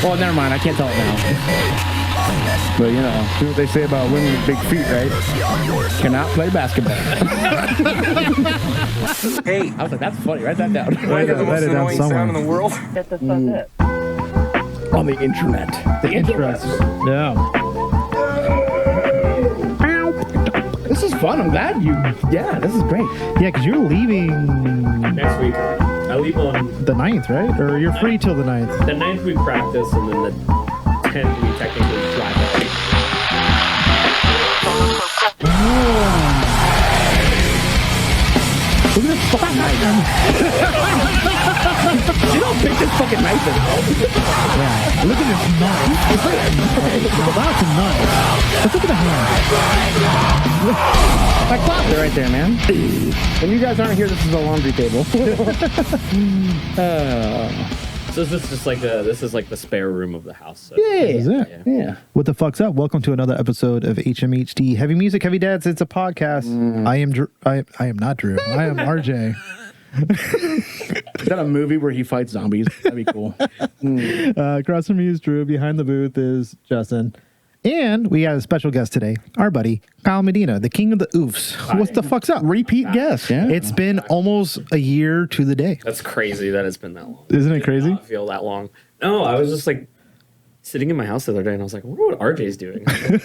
Well, never mind. I can't tell it now. But you know what they say about women with big feet, right? Cannot play basketball. Hey, I was like, that's funny. Write that down. write the most annoying sound in the world. Get the fuck up. On the internet. The internet. Yeah. This is fun. I'm glad you. Yeah, this is great. Yeah, because you're leaving Next week. I leave on the 9th, right? Or you're free till the 9th? the 9th we practice, and then the 10th we technically fly back. Look at this fucking knife. You don't pick this fucking knife in. Yeah. Look at this knife. Wow, that's a knife. Let's look at the hand. My closet right there, man. When you guys aren't here, this is a laundry table. So this is just like this is like the spare room of the house. So. Is it? Yeah. What the fuck's up? Welcome to another episode of HMHD Heavy Music, Heavy Dads. It's a podcast. I am not Drew. I am RJ. Is that a movie where he fights zombies? That'd be cool. Across from me is Drew. Behind the booth is Justin. And we have a special guest today, our buddy, Kyle Medina, the king of the oofs. What the fuck's up? Repeat guest, yeah. It's been almost a year to the day. That's crazy that it's been that long. Isn't it crazy? I did not feel that long. No, I was just like sitting in my house the other day, and I was like, I wonder what RJ's doing. Like,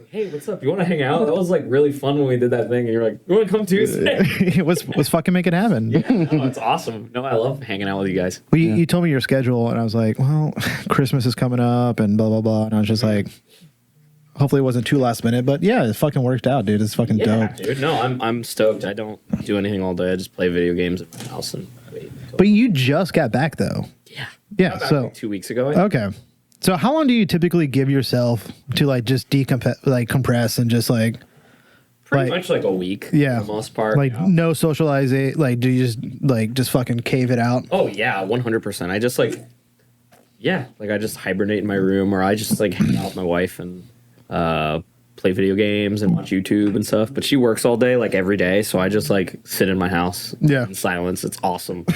hey, what's up? You want to hang out? That was like really fun when we did that thing, and you're like, you want to come Tuesday? Let's fucking make it happen. Yeah, no, it's awesome. No, I love hanging out with you guys. Well, you told me your schedule, and I was like, well, Christmas is coming up, and blah, blah, blah. And I was just like, hopefully it wasn't too last minute, but yeah, it fucking worked out, dude. It's fucking dope. Dude. No, I'm stoked. I don't do anything all day. I just play video games at my house and wait. But you just got back, though. Yeah. Yeah, Got back so like 2 weeks ago. I think. okay. So how long do you typically give yourself to like just compress and just like Pretty much like a week. yeah, For the most part. like you know? no socializing? Like do you just fucking cave it out? Oh yeah, 100%. I just like I just hibernate in my room, or I just like hang out with my wife and play video games and watch YouTube and stuff. But she works all day, like every day, so I just like sit in my house in silence. It's awesome.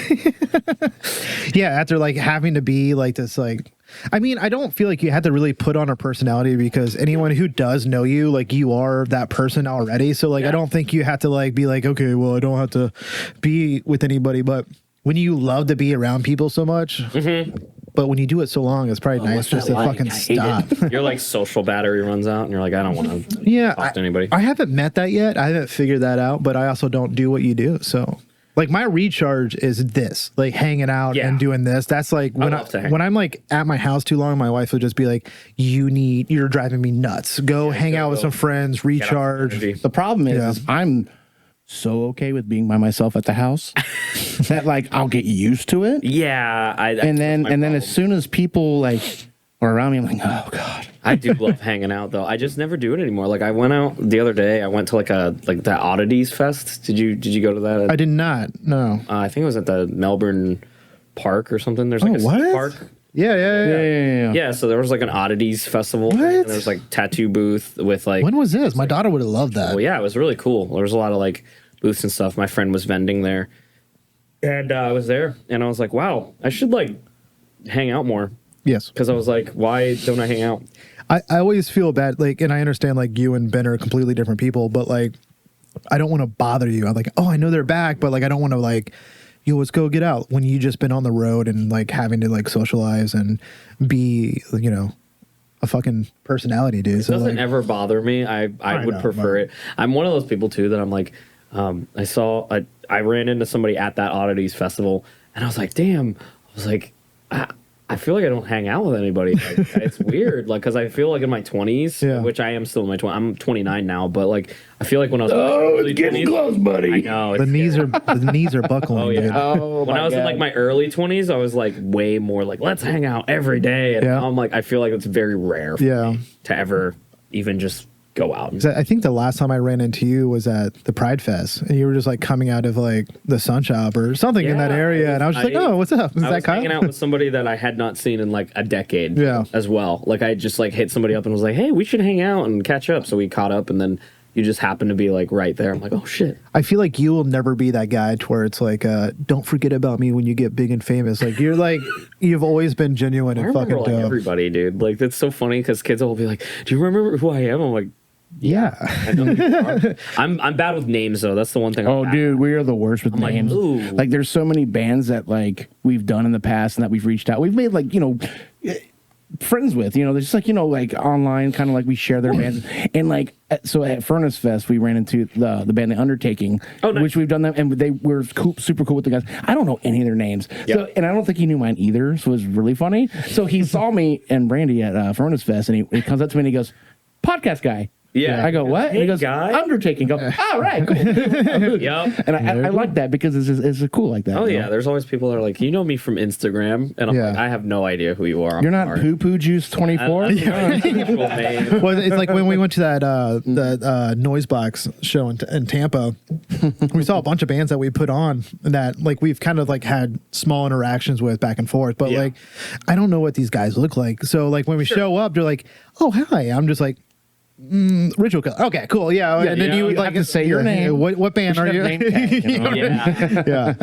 Yeah, after like having to be like this, like I mean, I don't feel like you had to really put on a personality because anyone who does know you, like you are that person already. So like I don't think you have to like be like, okay, well, I don't have to be with anybody. But when you love to be around people so much, but when you do it so long, it's probably nice just to fucking stop. Your like social battery runs out, and you're like, I don't want to talk to anybody. I haven't met that yet. I haven't figured that out, but I also don't do what you do. So like my recharge is this, like hanging out and doing this. That's like when I'm like at my house too long, my wife will just be like, you're driving me nuts. Go hang out with some friends, recharge. The problem is I'm so okay with being by myself at the house that like I'll get used to it. Yeah, and then as soon as people like are around me, I'm like, oh god. I do love hanging out though. I just never do it anymore. Like I went out the other day. I went to like that Oddities Fest. Did you go to that? I did not. No. I think it was at the Melbourne Park or something. There's like a skate park. Yeah. So there was like an Oddities festival. And there was like tattoo booth with like. When was this? My daughter would have loved that. Well, yeah, it was really cool. There was a lot of like booths and stuff. My friend was vending there, and I was there, and I was like, wow, I should like hang out more. Yes. Because I was like, why don't I hang out? I always feel bad, like, and I understand like you and Ben are completely different people, but like, I don't want to bother you. I'm like, oh, I know they're back, but like, I don't want to like, yo, let's go get out when you just been on the road and like having to like socialize and be, you know, a fucking personality, dude. It doesn't ever bother me. I would prefer it. I'm one of those people too that I'm like, I ran into somebody at that Oddities Festival, and I was like, damn. I was like, I feel like I don't hang out with anybody. Like, it's weird, like, because I feel like in my 20s, which I am still in my 20s. I'm 29 now, but like, I feel like when I was it's getting 20s, close, buddy. I know the knees are buckling. Oh yeah. Dude. Oh, when I was in like my early 20s, I was like way more like, let's hang out every day. And now I'm like, I feel like it's very rare for me to ever even just go out. I think the last time I ran into you was at the Pride Fest, and you were just like coming out of like the Sun Shop or something in that area, and I was just like, "Oh, what's up?" Is that Kyle? Hanging out with somebody that I had not seen in like a decade, as well. Like I just like hit somebody up and was like, "Hey, we should hang out and catch up." So we caught up, and then you just happen to be like right there. I'm like, oh shit. I feel like you will never be that guy to where it's like, don't forget about me when you get big and famous. Like you're like, you've always been genuine and fucking like dope. everybody, dude. Like that's so funny because kids will be like, do you remember who I am? I'm like, yeah. I know who you are. I'm bad with names though. That's the one thing. Oh, dude, we are the worst with I'm names. Like, there's so many bands that like we've done in the past and that we've reached out. We've made like, you know, friends with, you know, they're just like, you know, like online, kind of like we share their bands. And like, so at Furnace Fest, we ran into the band The Undertaking, nice. Which we've done them, and they were super cool with the guys. I don't know any of their names. Yep. So, and I don't think he knew mine either, so it was really funny. So he saw me and Brandy at Furnace Fest, and he comes up to me and he goes, podcast guy. Yeah. I go, what? Hey, and he goes, guy. Undertaking. Go, all right, cool. Yep. And I like that because it's cool like that. Oh, yeah. There's always people that are like, you know me from Instagram. And I'm like, I have no idea who you are. You're not Poo Poo Juice 24? Well, it's like when we went to that Noise Box show in Tampa, we saw a bunch of bands that we put on that like we've kind of like had small interactions with back and forth. But like, I don't know what these guys look like. So like when we show up, they're like, oh, hi. I'm just like, Ritual Killer. Okay, cool. Yeah, and then you would like to say your name. What band are you?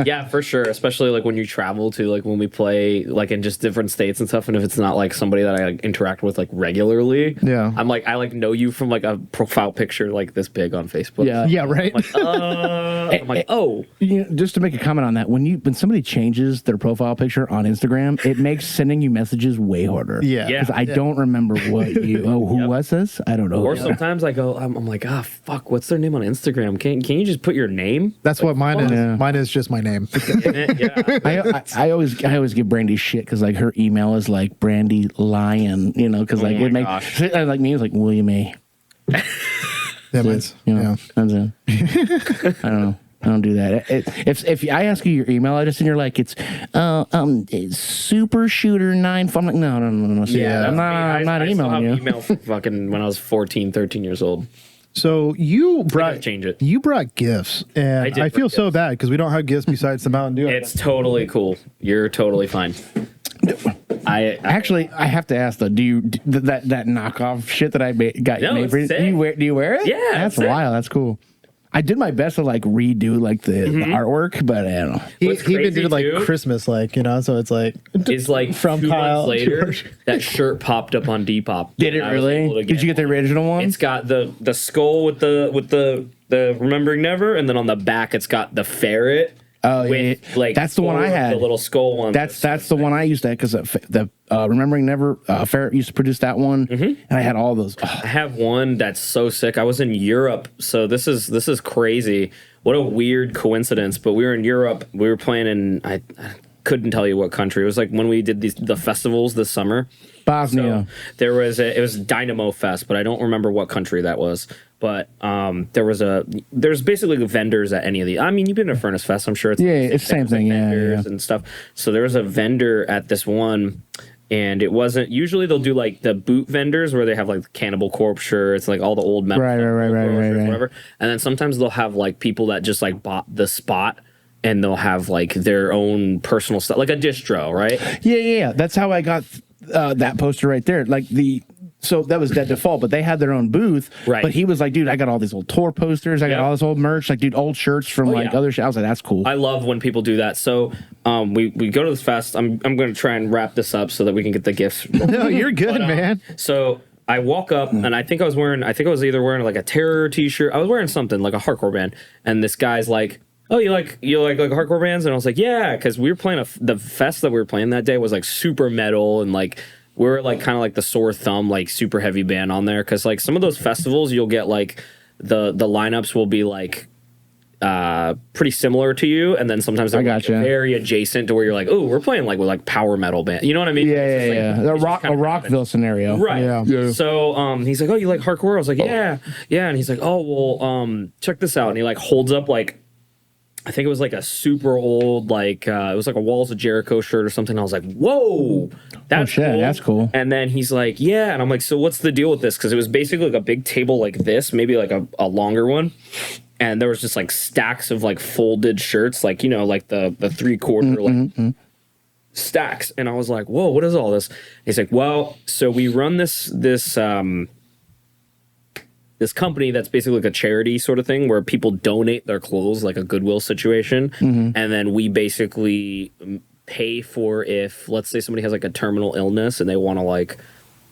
Yeah, for sure. Especially like when you travel to like when we play like in just different states and stuff. And if it's not like somebody that I like, interact with like regularly, I'm like I like know you from like a profile picture like this big on Facebook. Yeah, right. I'm like, oh, you know, just to make a comment on that, when somebody changes their profile picture on Instagram, it makes sending you messages way harder. Yeah, because I don't remember what you. Oh, who was this? I don't know. Or sometimes I go, I'm like, fuck, what's their name on Instagram? Can you just put your name? That's like, what mine is. Yeah. Mine is just my name. I always give Brandy shit because like her email is like Brandy Lion, you know, because like it makes like me is like William A. Yeah, mine's, you know, that's it. I don't know. I don't do that. If I ask you your email address and you're like, it's super shooter 9, I'm like, no. Yeah, I'm not emailing you. Email fucking when I was 14, 13 years old. So you brought change it. You brought gifts, and I feel so bad because we don't have gifts besides the Mountain Dew. It's totally cool. You're totally fine. I have to ask though. Do you that knockoff shit that I got made for you? Do you wear it? Yeah, that's wild. That's cool. I did my best to like redo like the artwork, but I don't know. He even did like Christmas, like, you know, so it's like from 2 months later that shirt popped up on Depop. Did it really? Did you get the original one? It's got the skull with the Remembering Never, and then on the back it's got the ferret. Oh, yeah. Like that's the one I had. The little skull one. That's the one I used to have because the Remembering Never Ferret used to produce that one, and I had all those. I have one that's so sick. I was in Europe, so this is crazy. What a weird coincidence. But we were in Europe. We were playing in I couldn't tell you what country. It was like when we did the festivals this summer. Bosnia. So it was Dynamo Fest, but I don't remember what country that was. But there's basically vendors at any of the. I mean, you've been to Furnace Fest, I'm sure. It's the same thing, vendors and stuff. So there was a vendor at this one, and it wasn't. Usually they'll do like the boot vendors where they have like Cannibal Corpse shirts, like all the old metal, right, whatever. And then sometimes they'll have like people that just like bought the spot. And they'll have like their own personal stuff, like a distro, right? Yeah. That's how I got that poster right there. Like so that was Dead Default, but they had their own booth. Right. But he was like, dude, I got all these old tour posters. I got all this old merch. Like, dude, old shirts from other shit. I was like, that's cool. I love when people do that. So we go to this fest. I'm going to try and wrap this up so that we can get the gifts. No, you're good, man. So I walk up and I was either wearing like a Terror t-shirt. I was wearing something like a hardcore band. And this guy's like, oh, you like hardcore bands? And I was like, yeah, because we were playing the fest that we were playing that day was like super metal and like we were like kind of like the sore thumb, like super heavy band on there. Because like some of those festivals, you'll get like the lineups will be like pretty similar to you, and then sometimes they're like very adjacent to where you're like, oh, we're playing like with like power metal band. You know what I mean? Yeah. A Rockville scenario, right? Yeah. So he's like, oh, you like hardcore? I was like, yeah. And he's like, oh, well, check this out, and he like holds up like. I think it was like a super old, like, it was like a Walls of Jericho shirt or something. I was like, whoa, that's cool. That's cool. And then he's like, yeah. And I'm like, so what's the deal with this? Because it was basically like a big table like this, maybe like a longer one. And there was just like stacks of like folded shirts, like, you know, like the 3/4 stacks. And I was like, whoa, what is all this? He's like, well, so we run this this company that's basically like a charity sort of thing where people donate their clothes, like a Goodwill situation, and then we basically pay for if, let's say, somebody has like a terminal illness and they want to like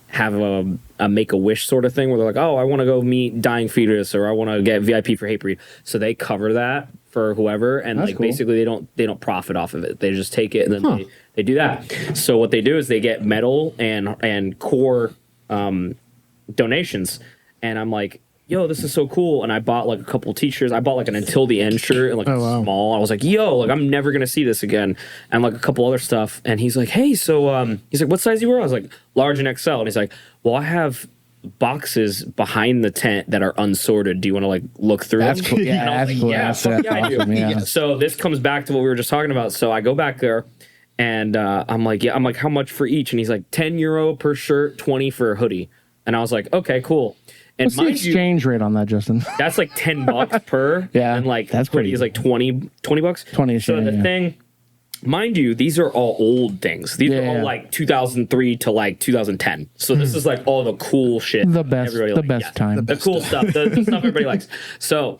have a Make-A-Wish sort of thing where they're like, oh, I want to go meet dying fetus, or I want to get VIP for Hate Breed. So they cover that for whoever, and That's like cool. basically they don't profit off of it. They just take it and then they do that. So what they do is they get metal and core donations. And I'm like, yo, this is so cool. And I bought like a couple t-shirts. I bought like an Until the End shirt and like small. I was like, yo, like I'm never gonna see this again. And like a couple other stuff. And he's like, hey, so he's like, what size you wear? I was like, large and XL. And he's like, well, I have boxes behind the tent that are unsorted. Do you want to like look through That's them? cool. Yeah, And I was that's like, cool. yeah, That's fuck yeah, I do. awesome. Yeah. So this comes back to what we were just talking about. So I go back there and I'm like, how much for each? And he's like, €10 per shirt, 20 for a hoodie. And I was like, okay, cool. And What's the exchange rate on that, Justin? that's like $10 per. Yeah, and like that's pretty is like 20 bucks. 20. So the thing, mind you, these are all old things. These are all like 2003 to like 2010. So this is like all the cool shit. The best, everybody the likes. best time. The cool stuff, the stuff everybody likes. So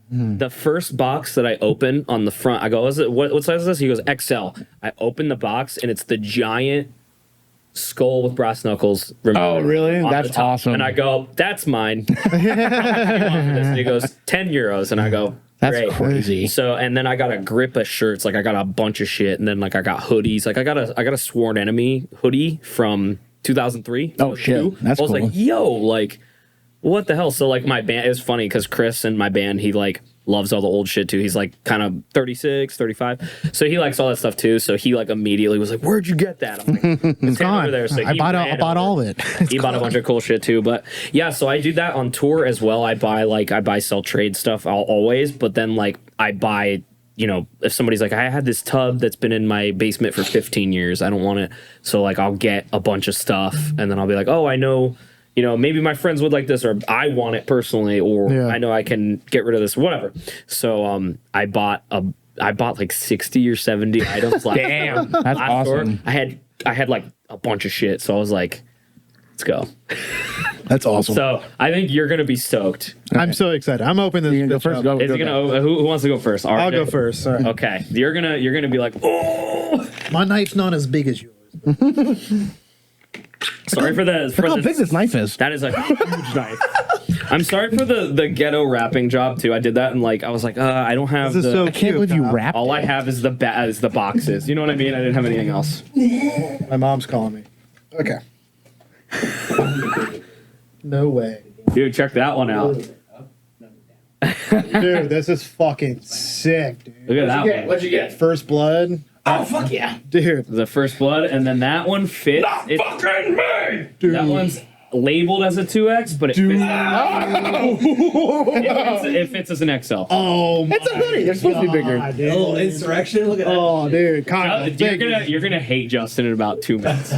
the first box that I open on the front, I go, what size is this? He goes, XL. I open the box and it's the giant skull with brass knuckles. Oh, really? That's awesome. And I go, that's mine. And he goes, €10. And I go, That's great. crazy. So, and then I got a grip of shirts. Like I got a bunch of shit. And then like I got hoodies. Like I got a Sworn Enemy hoodie from 2003. Oh, shit. That's I was cool. like, yo, like, what the hell? So like my band, it was funny because Chris and my band, he like loves all the old shit too. He's like kind of 36, 35. So he likes all that stuff too. So he like immediately was like, where'd you get that? I'm like, it's gone. over there. So I he bought all of it. He bought a bunch of cool shit too. But yeah, so I do that on tour as well. I buy sell trade stuff always, but then like I buy, you know, if somebody's like, I had this tub that's been in my basement for 15 years, I don't want it. So like I'll get a bunch of stuff and then I'll be like, oh, I know, you know, maybe my friends would like this, or I want it personally, or I know I can get rid of this, whatever. So I bought like 60 or 70 items. Damn, that's awesome. Tour. I had like a bunch of shit, so I was like, let's go. That's awesome. So I think you're gonna be stoked. I'm so excited. I'm opening You this can go bitch first. up. Go, Is it gonna? Who wants to go first? RJ? I'll go first. Sorry. Okay, you're gonna be like, oh. My knife's not as big as yours. Sorry for the. Look how big this knife is. That is a huge knife. I'm sorry for the ghetto wrapping job too. I did that and like I was like, I don't have This is so I can't believe you Kyle. wrapped all I it. have is the boxes. You know what I mean? I didn't have anything else. My mom's calling me. Okay. No way. Dude, check that one out. Dude, this is fucking sick, dude. Look at that one. What'd you get? First blood. Oh, fuck yeah. Dude. The first blood, and then that one fits. Fucking me! Dude. That one's labeled as a 2X, but it fits. It fits as an XL. Oh my It's a hoodie. They're supposed to be bigger. God, dude. Oh, insurrection! Look at that. Oh, dude. Kyle, You're gonna hate Justin in about 2 minutes.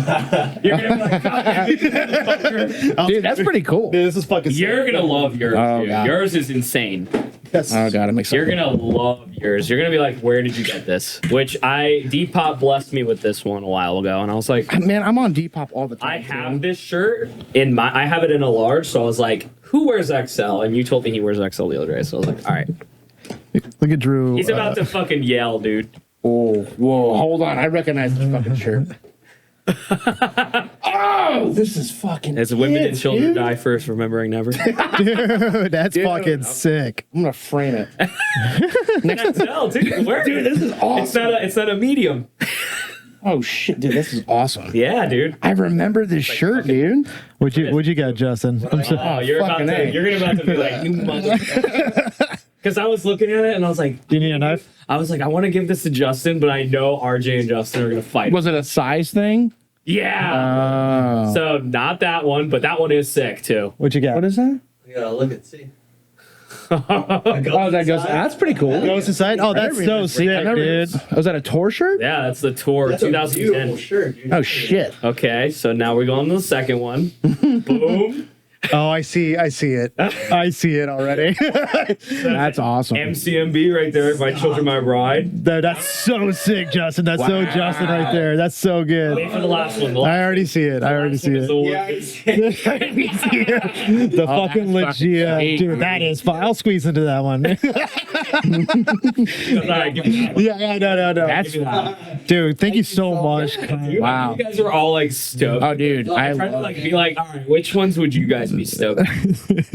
You're gonna be like, God, Dude, that's pretty cool. Dude, this is fucking sick. you're gonna love yours. Oh, Dude. God. Yours is insane. Yes. Oh, God, it makes You're sense. gonna love yours. You're gonna be like, where did you get this? Which Depop blessed me with this one a while ago, and I was like, Man, I'm on Depop all the time. I have this shirt I have it in a large, so I was like, who wears XL? And you told me he wears XL the other day, so I was like, all right. Look at Drew. He's about to fucking yell, dude. Oh, whoa, hold on. I recognize this fucking shirt. Oh, this is fucking As women and kids, children dude. die first, remembering never. Dude, that's fucking sick. I'm gonna frame it. XL, dude. Where? Dude, this is awesome. It's not a medium. Oh shit, dude, this is awesome. Yeah, dude. I remember this shirt, dude. What'd you got, Justin? I'm so, Oh, you're about fucking A. to be like, you motherfucker. Because I was looking at it and I was like, do you need a knife? I want to give this to Justin, but I know RJ and Justin are gonna fight. Was it a size thing? Yeah. Oh. So not that one, but that one is sick too. What you got? What is that? You gotta look and see. Oh, that goes. That's pretty cool. Goes inside? Oh, that's so sick, dude. Was that a tour shirt? Yeah, that's the tour That's a beautiful 2010. shirt, dude. Oh shit. Okay, so now we're going to the second one. Boom. Oh, I see it. I see it already. That's awesome. MCMB right there. My children, my bride. That's so sick, Justin. That's so Justin right there. That's so good. Wait for the last one. I already see it. The fucking legit, dude. That is fine. I'll squeeze into that one. No. That's Dude, thank you so much. wow. You guys are all like stoked. Oh, dude, I'm trying to like be like, all right, which ones would you guys be stoked?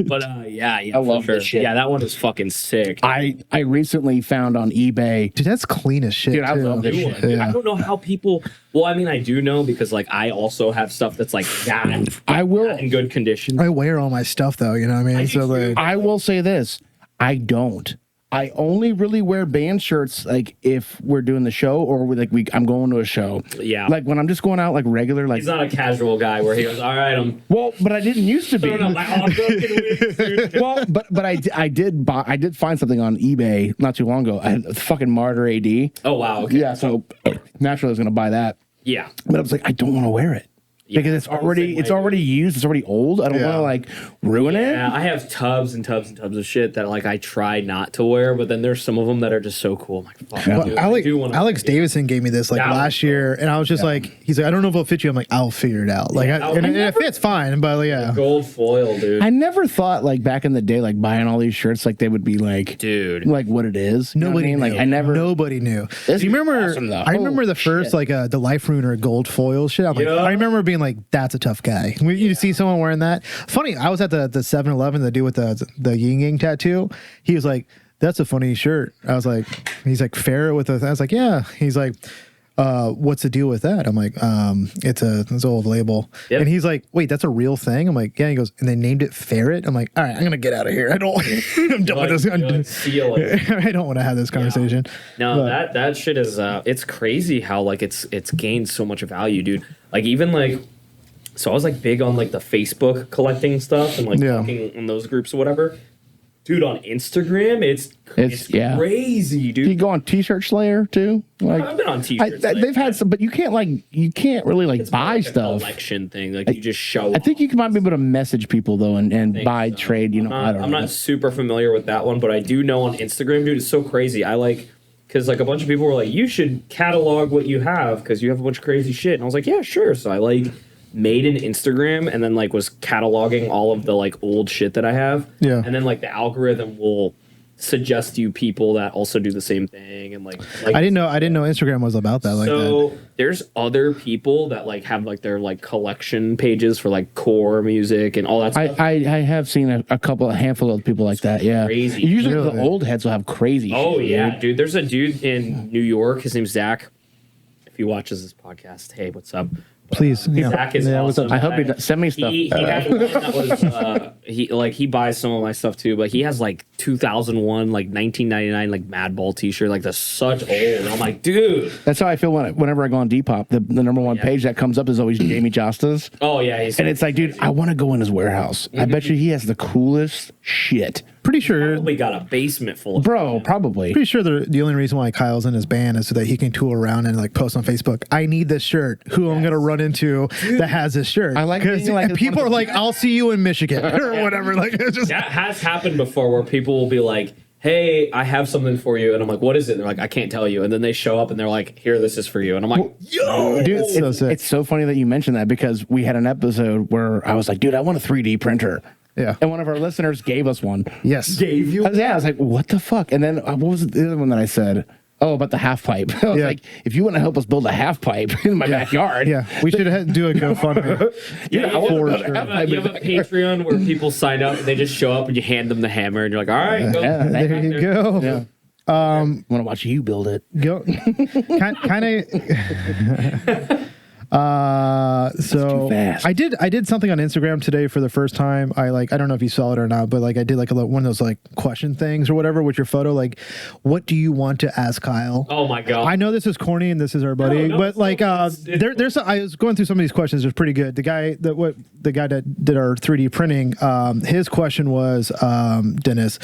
But yeah, I love for this shit. Yeah, that one is fucking sick. I recently found on eBay. Dude, that's clean as shit. Dude, I too. love this shit. Dude, Yeah. I don't know how people. Well, I mean, I do know because like I also have stuff that's like that in good condition. I wear all my stuff though, you know what I mean? So like, I will say this: I don't. I only really wear band shirts like if we're doing the show or I'm going to a show. Yeah. Like when I'm just going out like regular, like He's not a casual guy where he goes, all right, I'm but I didn't used to be. throwing up my all broken wings, dude. Well, but I did find something on eBay not too long ago. I had a fucking Martyr AD. Oh wow, okay. Yeah, so naturally I was gonna buy that. Yeah. But I was like, I don't want to wear it. Yeah, because it's already used, it's already old. I don't want to like ruin it. Yeah, I have tubs and tubs and tubs of shit that like I try not to wear, but then there's some of them that are just so cool. I'm like, fuck, dude, I do wanna Alex Davison gave me this like last year, and I was just like, he's like, I don't know if it'll fit you. I'm like, I'll figure it out. Like, it fits fine, but yeah, gold foil, dude. I never thought like back in the day, like buying all these shirts, like they would be like, dude, like what it is. You know what I mean? Like I never. Nobody knew. Do This you is remember? awesome, though. I remember the first like the Life Ruiner gold foil shit. I'm like, I remember being like, that's a tough guy. When you see someone wearing that, funny. I was at the 7-Eleven, the dude with the yin yang tattoo. He was like, "That's a funny shirt." I was like, "He's like fair with I was like, "Yeah." He's like, "What's the deal with that?" I'm like, "It's an old label." Yep. And he's like, "Wait, that's a real thing?" I'm like, "Yeah." He goes, and they named it Ferret. I'm like, "All right, I'm gonna get out of here. I don't. I'm done with this. Seal it. I don't want to have this conversation." No, that shit is it's crazy how like it's gained so much value, dude. Like even like. So I was like big on like the Facebook collecting stuff and like talking in those groups or whatever. Dude, on Instagram, it's crazy, dude. You go on T-shirt Slayer too. Like I've been on T-shirt Slayer. They've had some, but you can't really like buy like stuff. A collection thing, like you just show. I think you might be able to message people though and buy trade. You know, I don't know. I'm not super familiar with that one, but I do know on Instagram, dude, it's so crazy. I like. Because like a bunch of people were like, you should catalog what you have because you have a bunch of crazy shit, and I was like, yeah, sure. So I like made an Instagram and then like was cataloging all of the like old shit that I have. Yeah. And then like the algorithm will suggest you people that also do the same thing and like I didn't know Instagram was about that like so that. There's other people that like have like their like collection pages for like core music and all that stuff. I have seen a handful of people like that. Yeah, crazy. Usually the old heads will have crazy. Oh shit, yeah, dude. There's a dude in New York. His name's Zach. If he watches this podcast, hey, what's up? Please, Zach is awesome. I hope he send me stuff. He had one that was he buys some of my stuff too, but he has like 2001, like 1999, like Madball T-shirt, like that's such old. And I'm like, dude. That's how I feel whenever I go on Depop. The number one page that comes up is always Jamie Josta's. Oh yeah, and it's like, dude, I want to go in his warehouse. I bet you he has the coolest shit. Pretty sure probably got a basement full of bro. Probably. Pretty sure the only reason why Kyle's in his band is so that he can tool around and like post on Facebook. I need this shirt. Who I'm gonna run into that has this shirt? I like because like people are like, "I'll see you in Michigan" or whatever. Like, it's just that has happened before, where people will be like, "Hey, I have something for you," and I'm like, "What is it?" And they're like, "I can't tell you." And then they show up and they're like, "Here, this is for you." And I'm like, "Yo, dude, sick. It's so funny that you mentioned that because we had an episode where I was like, "Dude, I want a 3D printer." Yeah. And one of our listeners gave us one. Yes. gave you?" I was like, what the fuck? And then what was the other one that I said? Oh, about the half pipe. I was like, if you want to help us build a half pipe in my backyard. Yeah. We should do a GoFundMe. Yeah, I want to build a you half pipe. have a Patreon where people sign up and they just show up and you hand them the hammer and you're like, all right, go. Yeah, There you go. Yeah. I want to watch you build it. Go. Kind of. So fast. I did something on Instagram today for the first time. I don't know if you saw it or not, but like I did like one of those like question things or whatever with your photo. Like, what do you want to ask Kyle? Oh my god! I know this is corny and this is our buddy, No, but like there's I was going through some of these questions. It was pretty good. The guy that did our 3D printing, his question was, Dennis,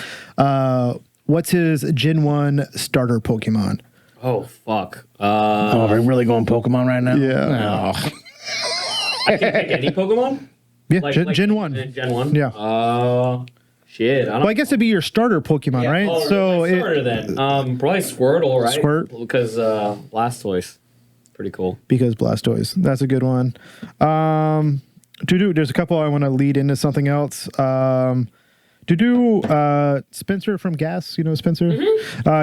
what's his Gen 1 starter Pokemon? Oh fuck! Are we really going Pokemon right now? Yeah. Oh. I can pick any Pokemon. Yeah, Gen 1. Gen 1? Yeah. Shit. I don't Well, I guess it'd be your starter Pokemon, right? Oh, so starter then. Probably Squirtle, right? Squirt. Because Blastoise. Pretty cool. Because Blastoise. That's a good one. There's a couple I want to lead into something else. Spencer from Gas, you know Spencer?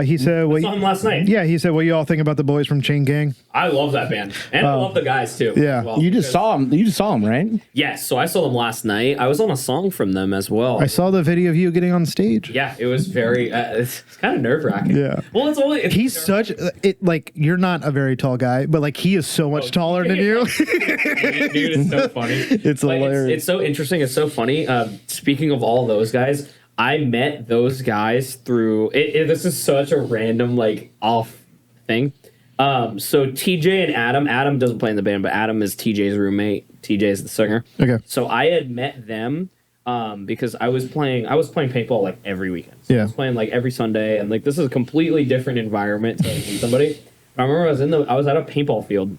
He said, I saw him last night. Yeah, he said, what you all think about the boys from Chain Gang? I love that band. And I love the guys too. Yeah. As well, You just saw him, right? Yes, so I saw them last night. I was on a song from them as well. I saw the video of you getting on stage. Yeah, it was very, it's kind of nerve wracking. Yeah. Well, He's such, you're not a very tall guy, but like he is so much taller than you. Dude, it's so funny. It's hilarious. It's so interesting. It's so funny. Speaking of all those guys, I met those guys through this is such a random off thing. So TJ and Adam doesn't play in the band, but Adam is TJ's roommate. TJ is the singer. Okay. So I had met them because I was playing paintball every weekend. So Yeah. I was playing every Sunday, and this is a completely different environment to meet somebody. I remember I was at a paintball field,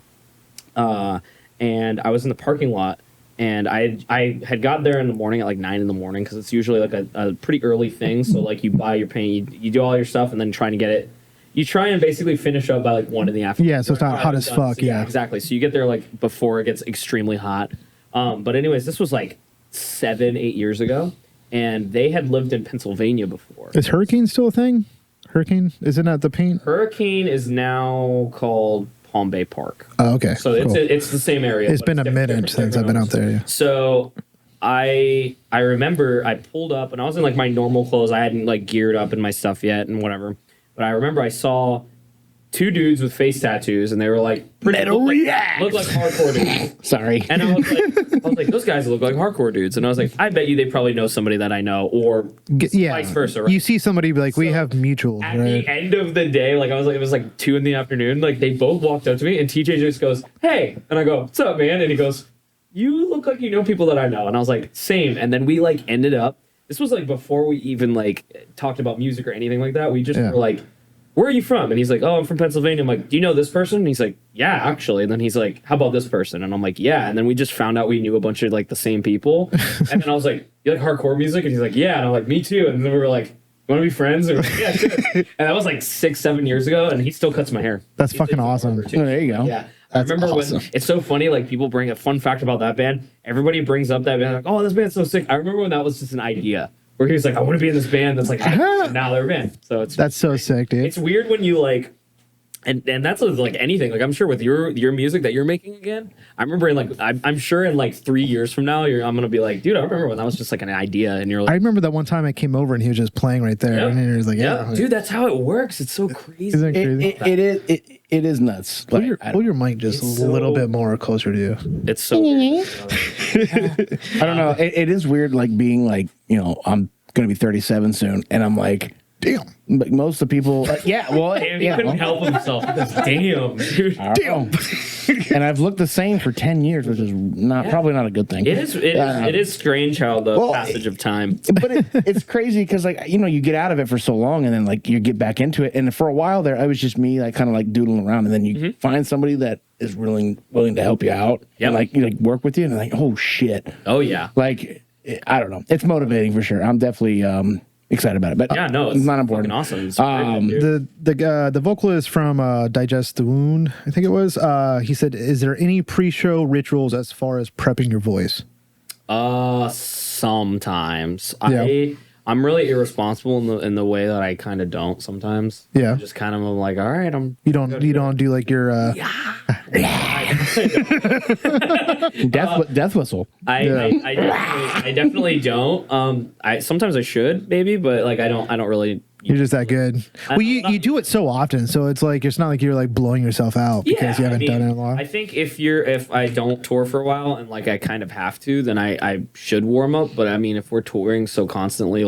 and I was in the parking lot. And I had got there in the morning at 9 in the morning because it's usually a pretty early thing. So you buy your paint, you do all your stuff, and then trying to get it. You try and basically finish up by 1 in the afternoon. Yeah, so it's not hot as fuck. So, yeah, exactly. So you get there before it gets extremely hot. But anyways, this was 7-8 years ago, and they had lived in Pennsylvania before. Is Hurricane still a thing? Hurricane, isn't that the paint? Hurricane is now called Palm Bay Park. Oh, okay. So cool. it's the same area. It's been a minute since I've been out there. Yeah. So I remember I pulled up and I was in my normal clothes. I hadn't geared up in my stuff yet and whatever. But I remember I saw two dudes with face tattoos and they were looked like hardcore dudes. Sorry. And I was like, those guys look like hardcore dudes. And I was like, I bet you they probably know somebody that I know, or vice versa. Right? You see somebody be we have mutuals. At right? the end of the day, it was 2 in the afternoon. They both walked up to me, and TJ just goes, "Hey," and I go, "What's up, man?" And he goes, "You look like you know people that I know." And I was like, "Same." And then we ended up. This was before we even talked about music or anything like that. We just were where are you from? And he's like, oh, I'm from Pennsylvania. I'm like, do you know this person? And he's like, yeah, actually. And then he's like, how about this person? And I'm like, yeah. And then we just found out we knew a bunch of the same people. And then I was like, you like hardcore music? And he's like, yeah. And I'm like, me too. And then we were like, you want to be friends? And yeah, sure. And that was 6-7 years ago. And he still cuts my hair. That's fucking awesome. Oh, there you go. Yeah. I remember when it's so funny, people bring a fun fact about that band. Everybody brings up that band, oh, this band's so sick. I remember when that was just an idea. Where he was like, I want to be in this band that's and now they're a band. So that's so sick, dude. It's weird when you and that's with anything. I'm sure with your music that you're making again. I remember I'm sure in 3 years from now, I'm gonna be like, dude, I remember when that was just an idea, and you're like, I remember that one time I came over and he was just playing right there, and he was like, yeah, dude, that's how it works. It's so crazy. Isn't it crazy? It is nuts. Hold your mic just a little bit more closer to you. It's so weird. I don't know. It is weird, being I'm going to be 37 soon, and I'm like, damn. But most of the people, He couldn't help himself. Damn, dude. Damn. And I've looked the same for 10 years, which is probably not a good thing. It is strange how the passage of time. But it's crazy because you get out of it for so long, and then you get back into it. And for a while there, I was just me, kind of doodling around, and then you find somebody that is willing to help you out and work with you, and oh shit. Oh yeah. I don't know. It's motivating for sure. I'm definitely excited about it, but it's not important. Awesome. It's the vocalist from Digest the Wound, I think it was. He said, "Is there any pre-show rituals as far as prepping your voice?" Sometimes. Yeah. I'm really irresponsible in the way that I kind of don't sometimes. Yeah. I'm just kind of all right. You don't do your death whistle. I definitely don't. Sometimes I should maybe, but I don't really. You're just that good. Well, you do it so often, so it's it's not like you're blowing yourself out because you haven't done it a lot. I think if I don't tour for a while and I kind of have to, then I should warm up. But if we're touring so constantly,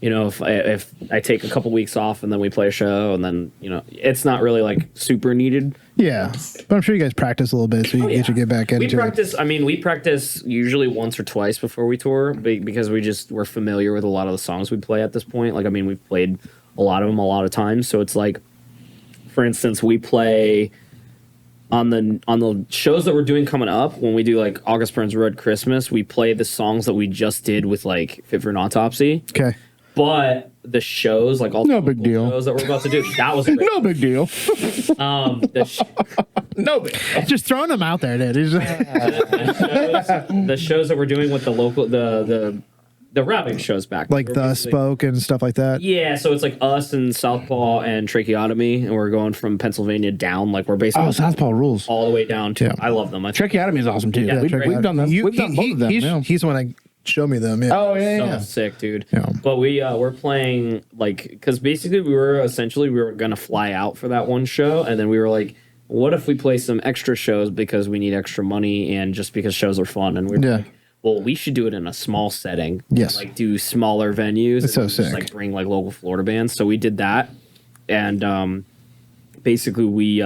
if I take a couple weeks off and then we play a show and then it's not really super needed. Yeah, but I'm sure you guys practice a little bit so you get back into it. We practice usually once or twice before we tour because we're familiar with a lot of the songs we play at this point. We've played a lot of them a lot of times. So it's for instance, we play on the shows that we're doing coming up, when we do like August Burns Red Christmas, we play the songs that we just did with like Fit for an Autopsy. Okay. But the shows, like all No the big deal. shows that we're about to do, that was a great No big deal. no big Just throwing them out there, dude. the shows that we're doing with the local the rapping shows back, Like We're the basically- Spoke and stuff like that. Yeah, so it's like us and Southpaw and Tracheotomy, and we're going from Pennsylvania down. Like we're basically Oh, Southpaw rules. all the way down to. Yeah. I love them. Tracheotomy is awesome too. Yeah, we've done that. We've done both of them. Yeah. He's the one that showed me them. Yeah. Oh yeah, So yeah. sick, dude. Yeah. But we're playing like because basically we were gonna fly out for that one show, and then we were like, what if we play some extra shows because we need extra money and just because shows are fun, and we were Yeah. like, well, we should do it in a small setting. Yes. Like do smaller venues. That's so and just, sick. like bring like local Florida bands. So we did that, and basically we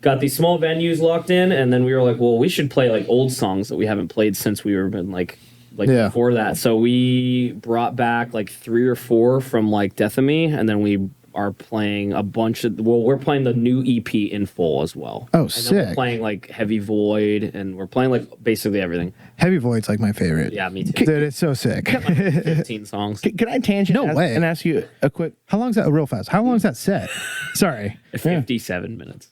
got these small venues locked in, and then we were like, well, we should play like old songs that we haven't played since we were been like Yeah. before that. So we brought back like 3 or 4 from like Death of Me, and then we are playing a bunch of we're playing the new EP in full as well. Oh, and then we're sick. playing like Heavy Void, and we're playing like basically everything. Heavy Void's like my favorite. Yeah, me too. Dude, it's so sick. 15 songs. Can I tangent? No way. And ask you a quick. How long's that? Real fast. How long's that set? Sorry. 57 minutes.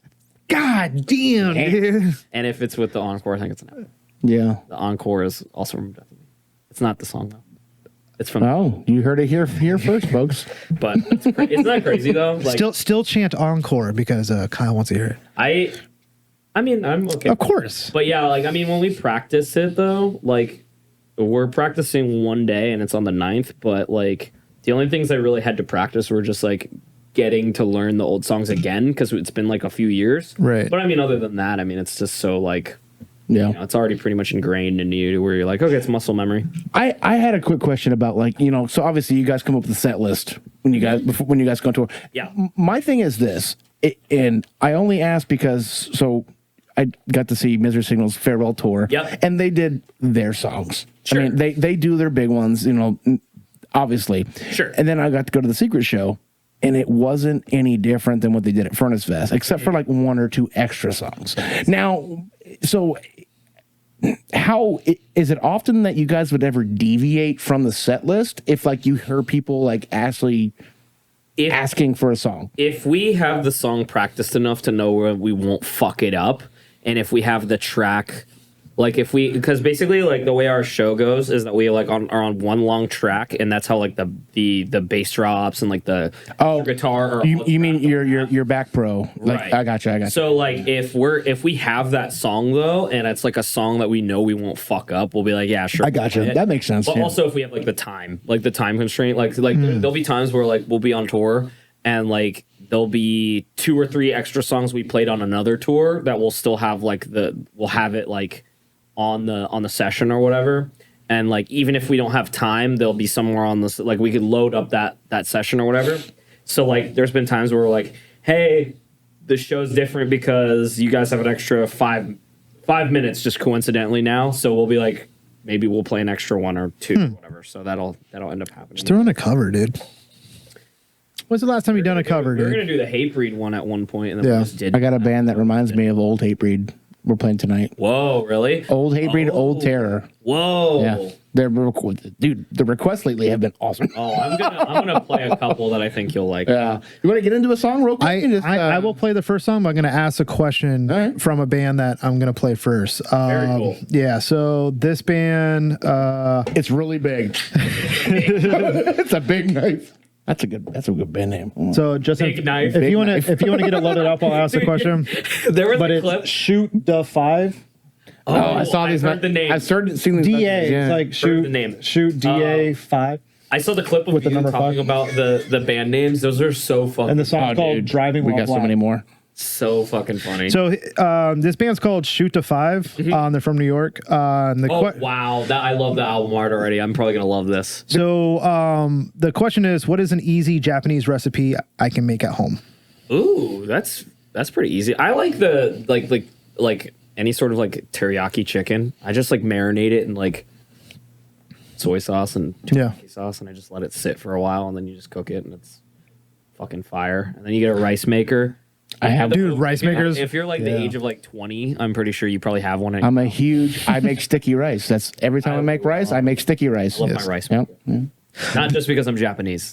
God damn, dude. And if it's with the encore, I think it's an hour. Yeah. The encore is also from Death of Me. It's not the song though. It's from. Oh, you heard it here first, folks. But it's not crazy though. Like Still chant encore because Kyle wants to hear it. I mean, I'm okay. Of course. But yeah, like I mean, when we practice it though, like we're practicing one day and it's on the 9th, but like the only things I really had to practice were just like getting to learn the old songs again because it's been like a few years. Right. But I mean, other than that, I mean, it's just so like. Yeah. You know, it's already pretty much ingrained into you to where you're like, okay, it's muscle memory. I had a quick question about like, you know, so obviously you guys come up with a set list when you guys go on tour. Yeah. My thing is this, and I only ask because I got to see Misery Signal's farewell tour. Yep. And they did their songs. Sure. I mean, they do their big ones, you know, obviously. Sure. And then I got to go to the Secret show, and it wasn't any different than what they did at Furnace Fest, except for like 1 or 2 extra songs. Now, so how is it often that you guys would ever deviate from the set list if like you heard people like actually asking for a song? If we have the song practiced enough to know where we won't fuck it up, and if we have the track, like if we, because basically like the way our show goes is that we like are on one long track, and that's how like the bass drops and like the guitar. Or You mean your back pro? Like Right. I got you. So like if we have that song though, and it's like a song that we know we won't fuck up, we'll be like, yeah, sure. I got you. play it. That makes sense. But Yeah. also if we have like the time constraint, like there'll be times where like we'll be on tour and like there'll be 2 or 3 extra songs we played on another tour that we'll still have like we'll have it like on the session or whatever. And like even if we don't have time, there'll be somewhere on this, like we could load up that session or whatever. So like there's been times where we're like, hey, the show's different because you guys have an extra 5 minutes just coincidentally now. So we'll be like, maybe we'll play an extra 1 or 2 or whatever. So that'll end up happening. Just throwing a cover, dude. When's the last time you done a cover, We were dude? gonna do the Hatebreed one at one point, and then Yeah. we just did. I got a band that reminds me of Old Hatebreed. We're playing tonight. Whoa, really? Old Hatebreed, Oh. Old Terror. Whoa. Yeah, dude. The requests lately have been awesome. Oh, I'm gonna play a couple that I think you'll like. Yeah, you want to get into a song real quick? And just, I will play the first song, but I'm going to ask a question All right. from a band that I'm going to play first. Very cool. Yeah, so this band, It's really big. It's a big knife. That's a good band name. so Justin, Big Knife. if Big you want Knife. to get it loaded up, I'll ask the question. There was But a it's clip. Shoot the 5. Oh, I saw these. heard the name. I started seeing these. DA, messages, yeah. it's like shoot the name. shoot DA 5. I saw the clip of With the you number talking 5. about the band names. Those are so fucking. And the song's called dude, Driving We While got so Black. many more. so fucking funny. So this band's called Shoot to 5. They're from New York. And the oh wow, I love the album art already. I'm probably gonna love this. So the question is, what is an easy Japanese recipe I can make at home? Ooh, that's pretty easy. I like the like any sort of like teriyaki chicken. I just like marinate it in like soy sauce and teriyaki sauce, and I just let it sit for a while, and then you just cook it, and it's fucking fire. And then you get a rice maker, I have, Dude, rice makers. If you're like the age of like 20, I'm pretty sure you probably have one. I make sticky rice. That's every time I make rice, I make sticky rice. I love my rice Yep. maker. Not just because I'm Japanese.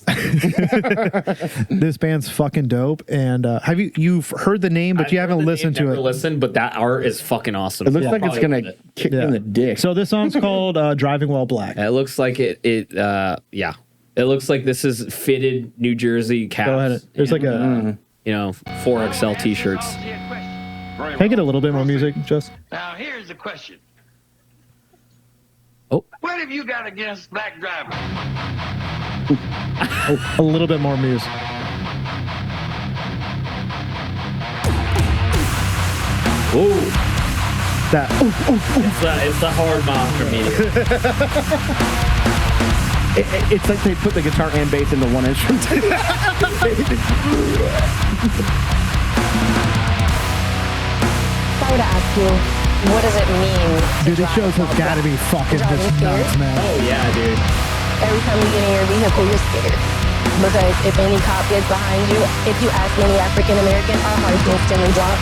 This band's fucking dope. And have you've heard the name, but you haven't listened to it. Listen, but that art is fucking awesome. It looks like it's gonna kick me in the dick. So this song's called "Driving While Black." It looks like yeah. It looks like this is fitted New Jersey caps. Go ahead. There's like a 4XL t-shirts. Can I get a little bit more music, just? Now, here's the question. Oh. What have you got against black drivers? A little bit more music. Ooh. That. It's the hard monster media. It's like they put the guitar and bass into one instrument. If I were to ask you, what does it mean? Dude, this shows has got to be fucking just nuts, man. Oh yeah, dude. Every time you get in your vehicle, you're scared. Because if any cop gets behind you, if you ask any African American, our hearts instantly drop.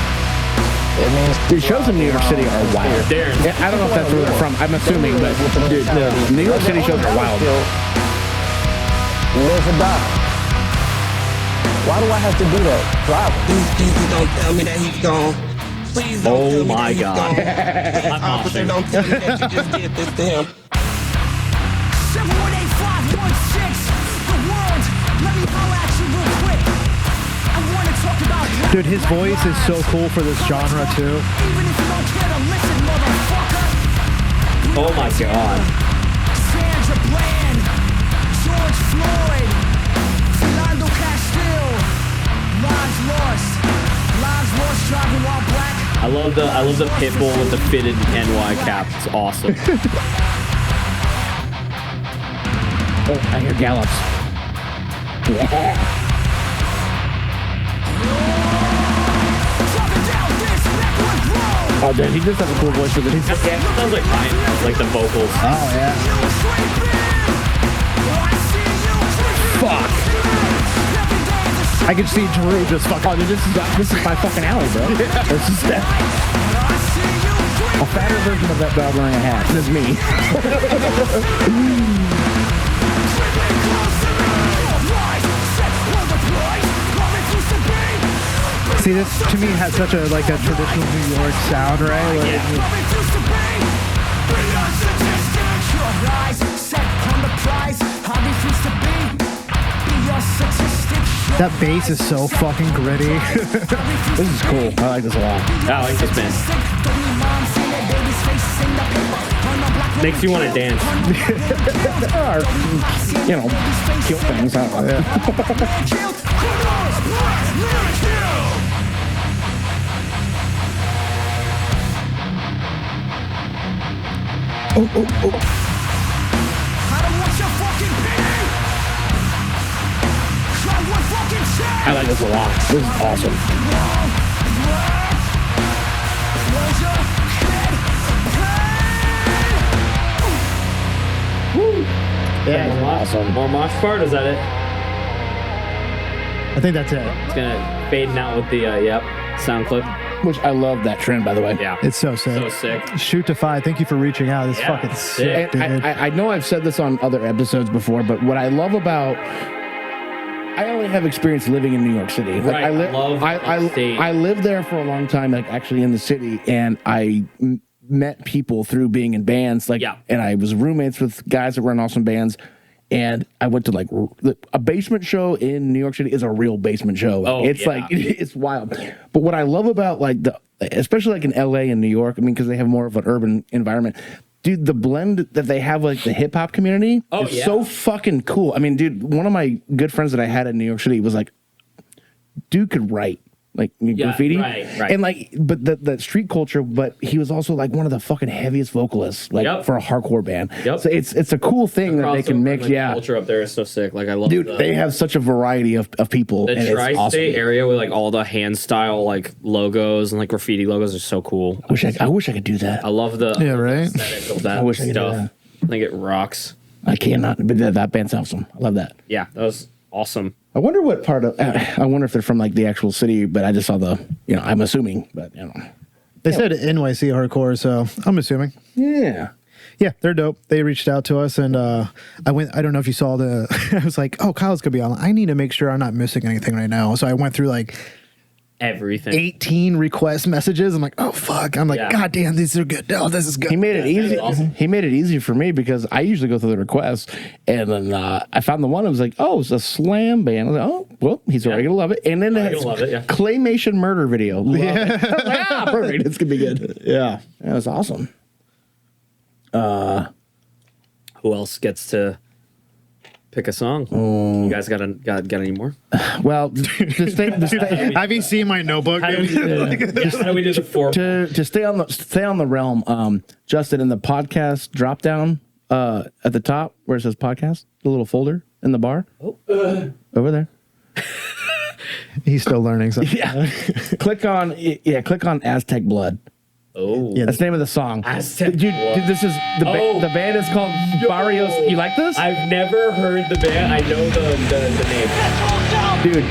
It means Dude, shows in New York City are wild. Darren. Yeah, I don't know if that's where they're from. I'm assuming, but dude, New York City shows are wild. live or die. Why do I have to do that? Drive. Please don't tell me that he's gone. Please don't tell me my that he's God. gone. Officer, don't tell me that you just did this to him. 718-516. The world, let me holler at you real quick. I want to talk about Dude, his voice is so cool for this genre too. even if you don't care to listen, motherfucker. Oh my God. Sandra Bland, George Floyd, Philando Castile, lives lost driving while black. I love the Pitbull with the fitted NY cap. It's awesome. Oh, I hear gallops. Yeah. Dropping down this backward road. Oh, dude, he just has a cool voice for this. Yeah, it sounds like Ryan, like the vocals. Oh yeah. Fuck. I can see Drew just fucking. Oh, dude, this is my fucking alley, bro. This is that. A fatter version of that dog wearing a hat. This is me. See, this to me has such a like a traditional New York sound, right? Like, that bass is so fucking gritty. This is cool. I like this a lot. I like this band. Makes you want to dance. Or, you know, kill things. I don't know. Oh, oh, oh. I like this a lot. This is awesome. Yeah, awesome. More mosh part? Is that it? I think that's it. It's gonna fading out with the sound clip. Which I love that trend, by the way. Yeah, It's so sick. so sick. Shoot to 5. Thank you for reaching out. This is Yeah, fucking sick. sick, dude. And I know I've said this on other episodes before, but what I love about I only have experience living in New York City. Like, Right, I love the state. I lived there for a long time, like actually in the city, and I met people through being in bands. Like, Yeah. and I was roommates with guys that run awesome bands. And I went to like a basement show in New York City is a real basement show. Oh, It's yeah. like it's wild. But what I love about like especially like in LA and New York, I mean, because they have more of an urban environment. Dude, the blend that they have, like the hip hop community, Oh, is yeah. so fucking cool. I mean, dude, one of my good friends that I had in New York City was like, dude could write like graffiti, right. and like, but the street culture. But he was also like one of the fucking heaviest vocalists, like Yep. for a hardcore band. Yep. So it's a cool thing that they can Crossover, mix. like, Yeah, culture up there is so sick. Like I love dude, they have such a variety of people. the and it's tri-state awesome. area with like all the hand style like logos and like graffiti logos are so cool. I wish I could do that. I love the Yeah, right? aesthetic of that I wish I could do stuff. that. I think it rocks. I cannot, but that band's awesome. I love that. Yeah, that was awesome. I wonder what part of. I wonder if they're from like the actual city, but I just saw the. I'm assuming, but They said NYC hardcore, so I'm assuming. Yeah. Yeah, they're dope. They reached out to us, and I don't know if you saw the. I was like, oh, Kyle's gonna be on. I need to make sure I'm not missing anything right now. So I went through like everything. 18 request messages. I'm like, oh fuck. I'm like, God damn, these are good. Oh, this is good. He made it easy. Awesome. He made it easy for me because I usually go through the requests, and then I found the one. I was like, oh, it's a slam band. I was like, oh, well, he's already gonna love it. And then it has claymation murder video. Love it. Perfect. It's gonna be good. Yeah, that was awesome. Who else gets to pick a song? You guys got any more? Well, have you seen my notebook? How do we do the four? To stay on the realm, Justin, in the podcast drop down at the top where it says podcast, the little folder in the bar over there. He's still learning something. Yeah. click on Aztec Blood. Oh, yeah, that's the name of the song. Aztec Dude, this is the band is called Barrios. You like this? I've never heard the band. I know the name. Dude,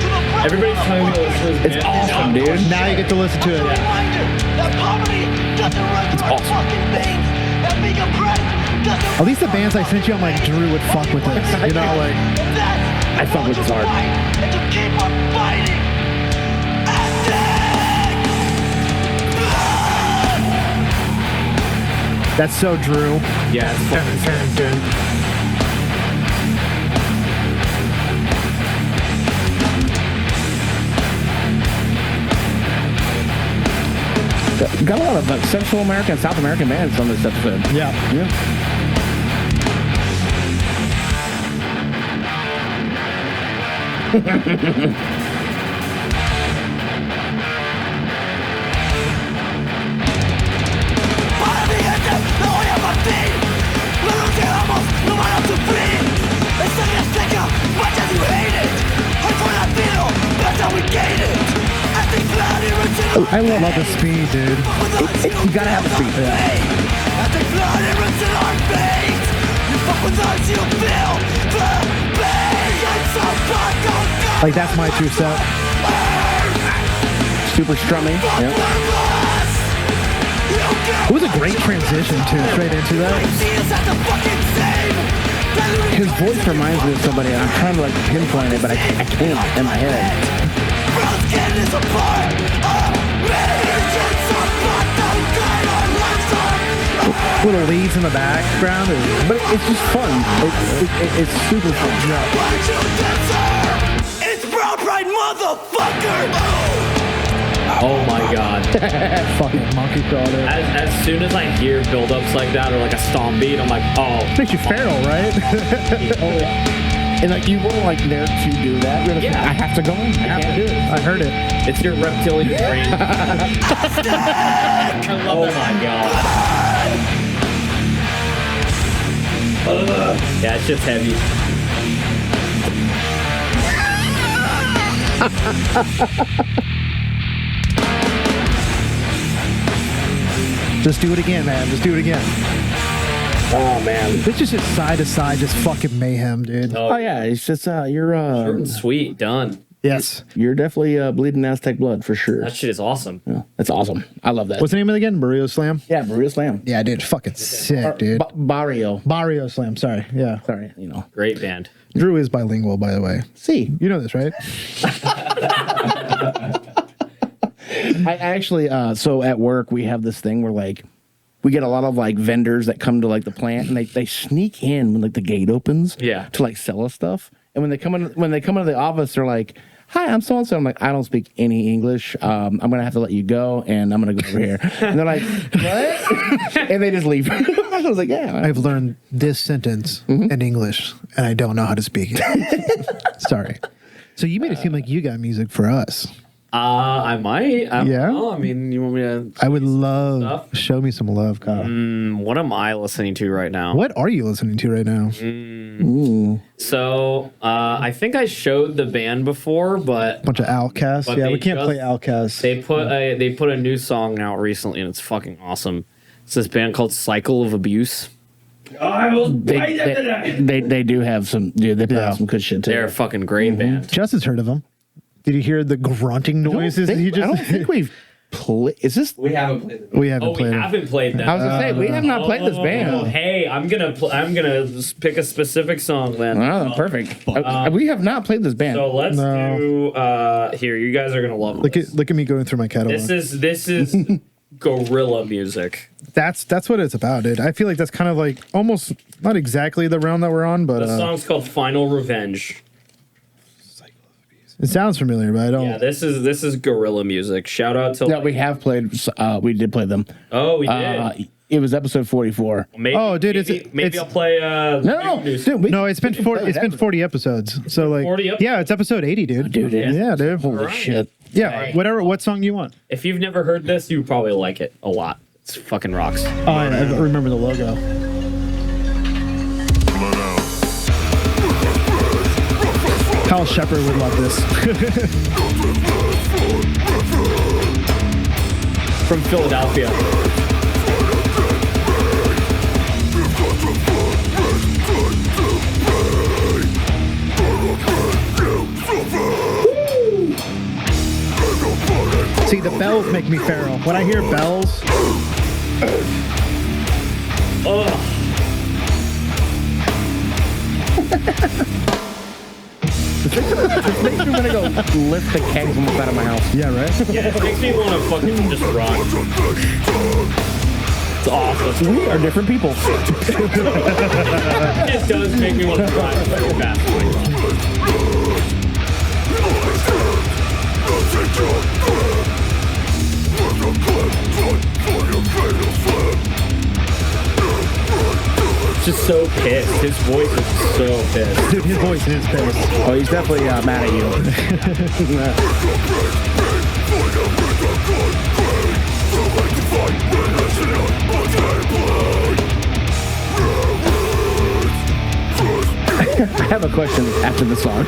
everybody's telling me it's awesome, dude. Now you get to listen to it. It's awesome. At least the bands I sent you, I'm like, Drew would fuck with this. You know, like I fuck with this hard. That's so Drew. Yeah, it's got a lot of Central American, South American bands on this episode. Yeah. I love the speed, dude. You gotta have the speed. Like, that's my true set. Super strumming. Yep. It was a great transition, too, straight into that. His voice reminds me of somebody, and I'm trying to like pinpoint it, but I can't in my head. Little leads in the background, but it's just fun. It's super fun. It's Brown Pride, motherfucker! Oh my god. Fucking monkey crawler. As soon as I hear build-ups like that or like a stomp beat, I'm like, oh. Makes you feral, right? Oh, yeah. And like you weren't like there to do that. You're like, Yeah. I have to go. I have to do it. I heard it. It's your reptilian brain. Oh my god. Yeah, it's just heavy. Just do it again, man. Just do it again. Oh man, It's just side to side, just fucking mayhem, dude. oh yeah, it's just you're Short and sweet, done. Yes. you're definitely bleeding Aztec blood for sure. That shit is awesome. Yeah, that's awesome. I love that. What's the name of it again? Burrito Slam? Yeah, Burrito Slam. Yeah, dude. Fucking sick, dude. Barrio. Barrio Slam. Sorry. Yeah. Sorry, you know. Great band. Drew is bilingual, by the way. See, You know this, right? I actually so at work we have this thing where like we get a lot of like vendors that come to like the plant and they sneak in when like the gate opens Yeah. to like sell us stuff. And when they come into the office, they're like, "Hi, I'm so and so." I'm like, "I don't speak any English. I'm gonna have to let you go, and I'm gonna go over here." And they're like, "What?" And they just leave. I was like, "Yeah." I've learned this sentence in English, and I don't know how to speak it. Sorry. So you made it seem like you got music for us. I might. I don't Yeah? know. I mean, you want me to? I would love Stuff? show me some love, Kyle. What am I listening to right now? What are you listening to right now? So, I think I showed the band before, but Bunch of Outcasts. But Yeah, they we can't just- play Outcasts. they put a new song out recently, and it's fucking awesome. It's this band called Cycle of Abuse. I will They do have some, dude. They put out some good shit too. They're a fucking great band. Justin's heard of them. Did you hear the grunting noises? I don't think we've played. Is this? We haven't played it. We haven't We played. haven't played them. I was gonna say we have not played this Oh, band. hey, I'm gonna pick a specific song then. Oh, perfect. We have not played this band. So let's do here. You guys are gonna love this. Look at me going through my catalog. This is guerrilla music. That's what it's about, dude. I feel like that's kind of like almost not exactly the round that we're on, but The song's called "Final Revenge." it sounds familiar, but I don't. Yeah, this is guerrilla music. Shout out to Yeah, we have played. We did play them. Oh, we did. It was episode 44. Maybe, Oh, dude, maybe I'll play. No, dude. No, it's been 40 episodes. So like, 40 episodes? yeah, it's episode 80, dude. Dude, yeah, dude. Holy right. shit. Yeah, whatever. What song you want? If you've never heard this, you probably like it a lot. It's fucking rocks. Oh, I remember the logo. Kyle Shepard would love this. From Philadelphia. See, the bells make me feral. When I hear bells, This makes me want to go lift the kegs almost out of my house. yeah, right? Yeah, it makes me want to fucking just run. It's awesome. We are different people. It does make me want to drive very fast. Just so pissed. His voice is so pissed. Dude, his voice is pissed. Oh, he's definitely mad at you. I have a question after the song.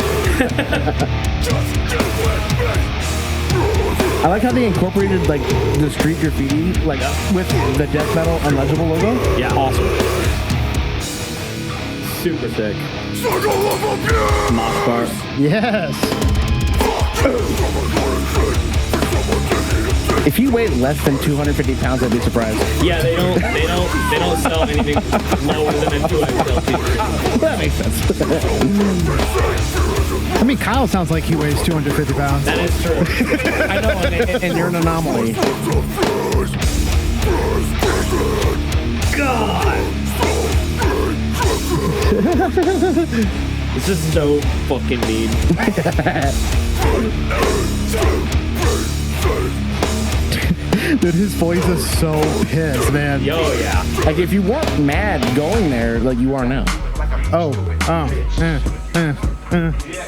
I like how they incorporated like the street graffiti, like with the death metal unlegible logo. Yeah, awesome. Super sick. Mosh bar. Yes. If you weigh less than 250 pounds, I'd be surprised. Yeah, they don't sell anything lower than a 2XL t-shirt. That makes sense. I mean, Kyle sounds like he weighs 250 pounds. That is true. I know, and you're an anomaly. God. This is so fucking mean. Dude, his voice is so pissed, man. Yo, yeah. Like if you weren't mad going there, like you are now.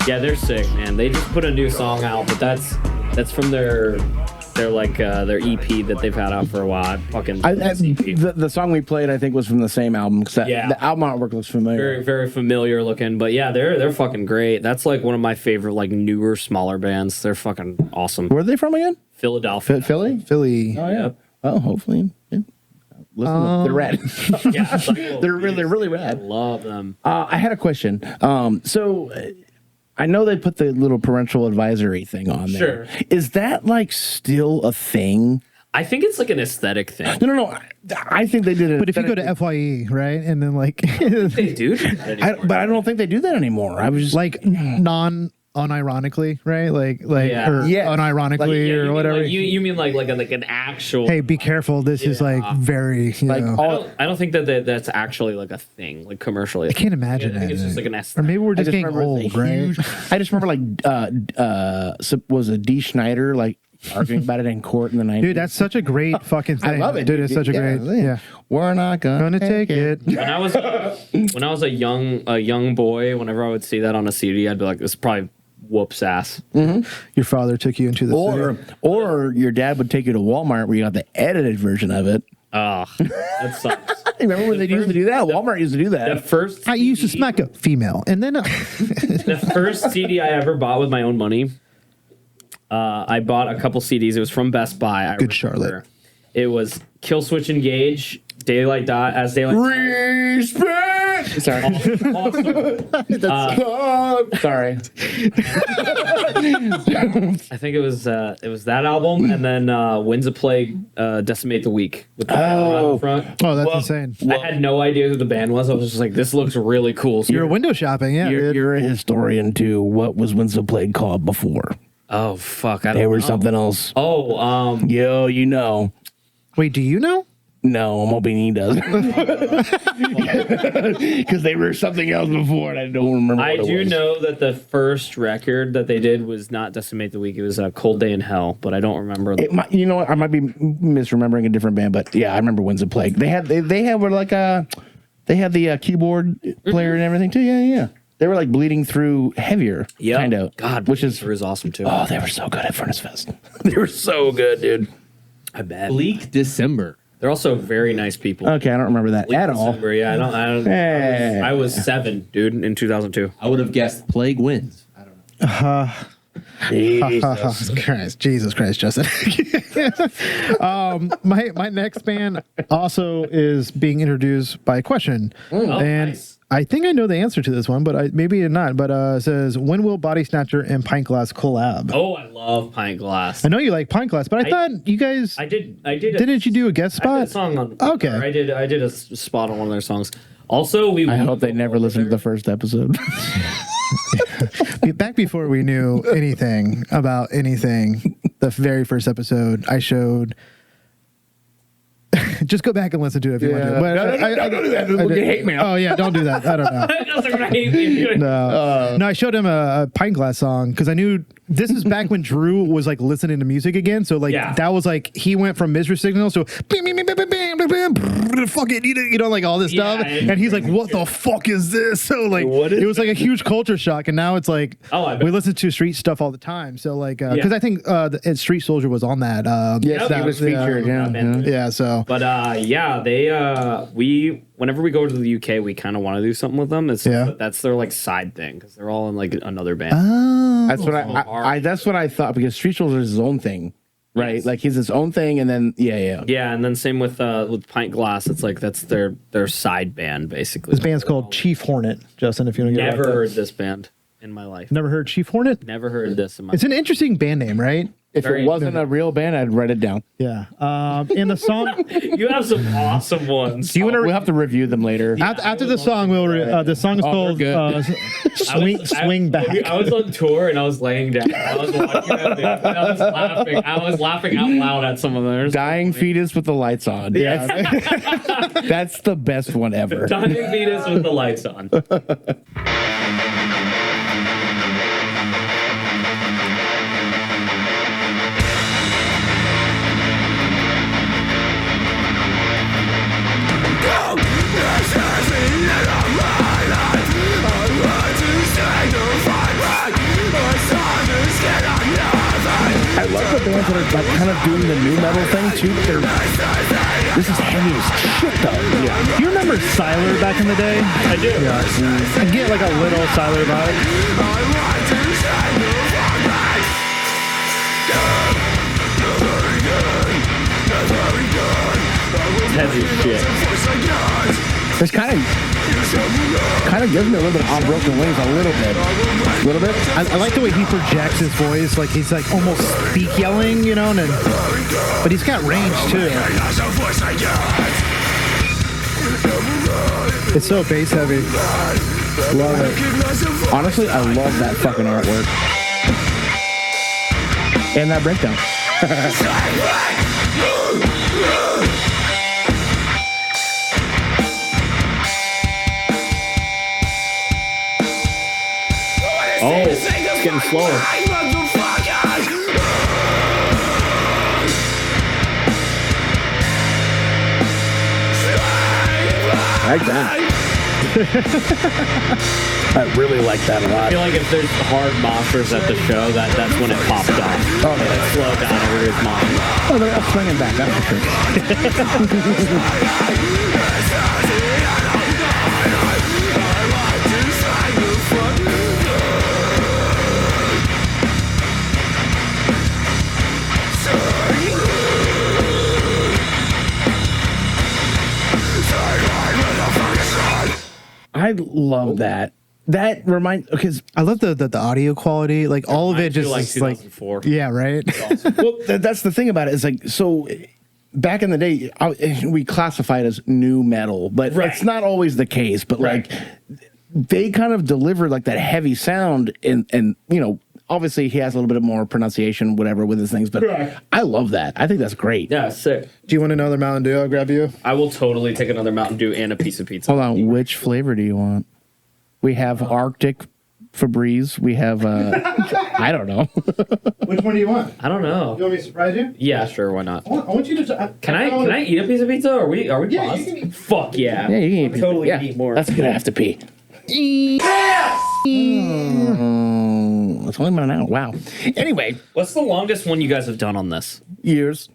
Yeah, they're sick, man. They just put a new song out, but that's from their EP that they've had out for a while. The song we played, I think, was from the same album. Yeah. The album artwork looks familiar. Very, very familiar looking, but yeah, they're fucking great. That's like one of my favorite like newer, smaller bands. They're fucking awesome. Where are they from again? Philadelphia. Philly. Oh yeah. Oh, hopefully. Yeah. Listen, they're rad. Yeah, it's like, oh, they're really rad. I love them. I had a question. So I know they put the little parental advisory thing on there. Sure. Is that like still a thing? I think it's like an aesthetic thing. No. I think they did it. But if you go to FYE, right, and then like, They do. but I don't think they do that anymore. I was just like unironically, right? Like, Yeah. or Yes. unironically you or mean whatever. Like, you mean like an actual? Hey, be careful. This is like very, you like know. I don't think that's actually like a thing, like commercially. I can't imagine I think that. it's just like an Or aesthetic. maybe we're I just just getting remember old, the right? huge- I just remember was a D. Schneider like arguing about it in court in the 90s. Dude, that's such a great fucking thing. I love it, Dude, it's such a great, yeah. We're not Gonna take it. When I was a young boy, whenever I would see that on a CD, I'd be like, "This is probably whoops ass." Your father took you into the or your dad would take you to Walmart where you got the edited version of it. That sucks. Remember when they used to do that? Walmart used to do The that. first I used to smack a female, and then the first CD I ever bought with my own money. I bought a couple CDs. It was from Best Buy. Good Charlotte. It was Kill Switch Engage, Daylight Die as Daylight. Respect. Sorry. Sorry. I think it was that album, and then Winds of Plague, Decimate the Weak with the banner on the front. Oh, that's insane. I had no idea who the band was. I was just like, this looks really cool. So You're window shopping, yeah. You're a historian too. What was Winds of Plague called before? oh fuck, I don't They were know. something else. Oh, Yo, you know. Wait, do you know? No, I'm hoping he doesn't. Because they were something else before, and I don't remember. I what it do was. know that the first record that they did was not Decimate the Weak. It was Cold Day in Hell, but I don't remember. It might, you know what? I might be misremembering a different band, but yeah, I remember Winds of Plague. They had were like they had the keyboard player and everything too. Yeah. They were like bleeding through heavier, kind of. God, which is awesome too. Oh, they were so good at Furnace Fest. They were so good, dude. I bet. Bleak December. They're also very nice people. Okay, I don't remember that Bleak at all. December, yeah, I don't. Hey. I was 7, dude, in 2002. I would have guessed Plague Wins. I don't know. Jesus Christ, Justin. My next band also is being introduced by a question, and nice. I think I know the answer to this one, but maybe not. But it says, when will Bodysnatcher and Pint Glass collab? Oh, I love Pint Glass. I know you like Pint Glass, but I thought you guys I did. didn't you do a guest I did a spot? song on. Okay. I did a spot on one of their songs. Also, I hope they never listened to the first episode. Back before we knew anything about anything, the very first episode I showed. Just go back and listen to it if you want to. But don't do that. We'll get hate mail. Oh yeah, don't do that. I don't know. No, I showed him a Pint Glass song because I knew this is back when Drew was like listening to music again. So like that was like he went from Misery Signal so fuck it, you know, like all this stuff, and he's like, what the fuck is this? So like it was like a huge culture shock, and now it's like we listen to street stuff all the time. So like because I think Street Soldier was on that. Yes, that was featured. Yeah. So but they whenever we go to the UK, we kind of want to do something with them. That's their like side thing because they're all in like another band. That's what that's what I thought, because Street Soldier is his own thing, right? Like he's his own thing, and then yeah, and then same with Pint Glass. It's like that's their side band basically. This band's called Chief Hornet, Justin. If you want to get never heard this band in my life. Never heard Chief Hornet? Never heard this in my It's an interesting band name, right? If it wasn't a real band, I'd write it down. Yeah. And the song. You have some awesome ones. Do you want to? We'll have to review them later. After the song, the song is called "Swing Back." I was on tour and I was laying down. I was watching that video, and I was laughing. I was laughing out loud at some of theirs. Dying fetus with the lights on. Yeah. That's the best one ever. Dying fetus with the lights on. I love the bands that are like kind of doing the new metal thing too. This is heavy as shit though. Yeah. Do you remember Siler back in the day? I do. Yeah. I get like a little Siler vibe. Heavy shit. It's kind of gives me a little bit of On Broken Wings, a little bit. I like the way he projects his voice, like he's like almost speak yelling, you know, but he's got range too. It's so bass heavy. Love it. Honestly, I love that fucking artwork and that breakdown. Oh, it's getting slower. I like that. I really like that a I lot. feel like if there's hard monsters at the show, that's when it popped off. Oh, yeah. It slowed down everybody's mind. Oh, they're up swinging back, that's for sure. I love that. That reminds because I love the audio quality, like all of it just like is like 2004. yeah, right. well, that's the thing about it. Is like so. Back in the day, we classify it as new metal, but it's not always the case. But like, they kind of deliver like that heavy sound, and you know, obviously he has a little bit more pronunciation, whatever, with his things. But I love that. I think that's great. Yeah, sick. Do you want another Mountain Dew? I'll grab you. I will totally take another Mountain Dew and a piece of pizza. Hold on, which flavor do you want? We have Arctic Febreze. We have I don't know. Which one do you want? I don't know. You want me to surprise you? Yeah, sure. Why not? I want you to. Can I eat a piece of pizza? Are we Yeah, paused? you can eat. Fuck yeah. Yeah, you can eat. Totally yeah, eat more. That's gonna have to pee. It's only been an hour. Wow. Anyway, What's the longest one you guys have done on this? years.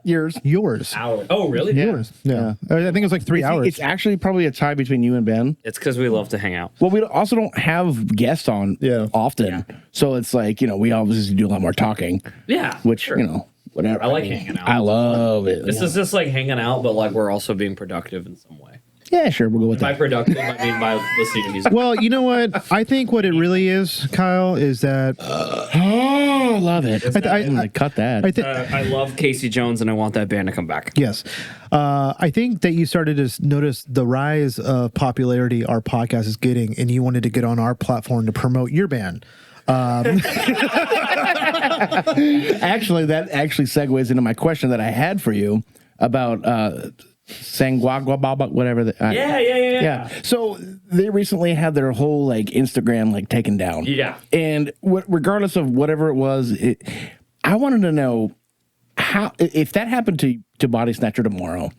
Years. Yours. Hour. Oh, really? Yours. Yeah. I think it was like 3 hours. It's actually probably a tie between you and Ben. It's because we love to hang out. Well, we also don't have guests on often. Yeah. So it's like, you know, we obviously do a lot more talking, Yeah. which, sure. you know, whatever. I like hanging out. I love it. This is just like hanging out, but like we're also being productive in some way. Yeah, sure. We'll go with By that. productive, I mean by listening to music. well, you know what? I think what it really is, Kyle, is that Oh, love it. I'm going to cut that. I think. I love Casey Jones, and I want that band to come back. Yes. I think that you started to notice the rise of popularity our podcast is getting, and you wanted to get on our platform to promote your band. Actually, that actually segues into my question that I had for you about Sanguaguababa, whatever. Yeah. So they recently had their whole like Instagram like taken down. Yeah. And regardless of whatever it was, I wanted to know how if that happened to Bodysnatcher tomorrow.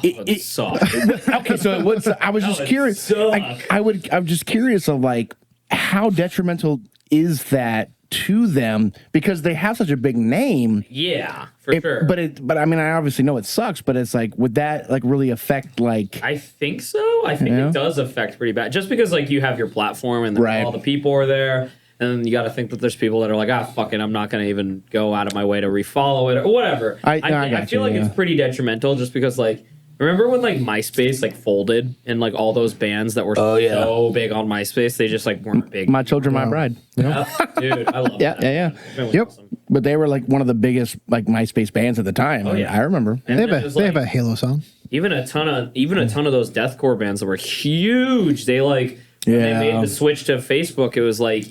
It sucks. Okay, so it would. I was just curious. I'm just curious of like how detrimental is that to them because they have such a big name. Yeah, for sure. But I mean, I obviously know it sucks. But it's like, would that like really affect like? I think so. I think it does affect pretty bad. Just because like you have your platform and all the people are there, and you got to think that there's people that are like, fuck it, I'm not going to even go out of my way to refollow it or whatever. I feel like it's pretty detrimental just because like. Remember when like MySpace like folded and like all those bands that were so big on MySpace, they just like weren't big. My Children, My Bride. Yeah. Dude, I love that. Yeah. Yep. Awesome. But they were like one of the biggest like MySpace bands at the time. I remember. And They have a Halo song. Even a ton of those deathcore bands that were huge. They like when they made the switch to Facebook. It was like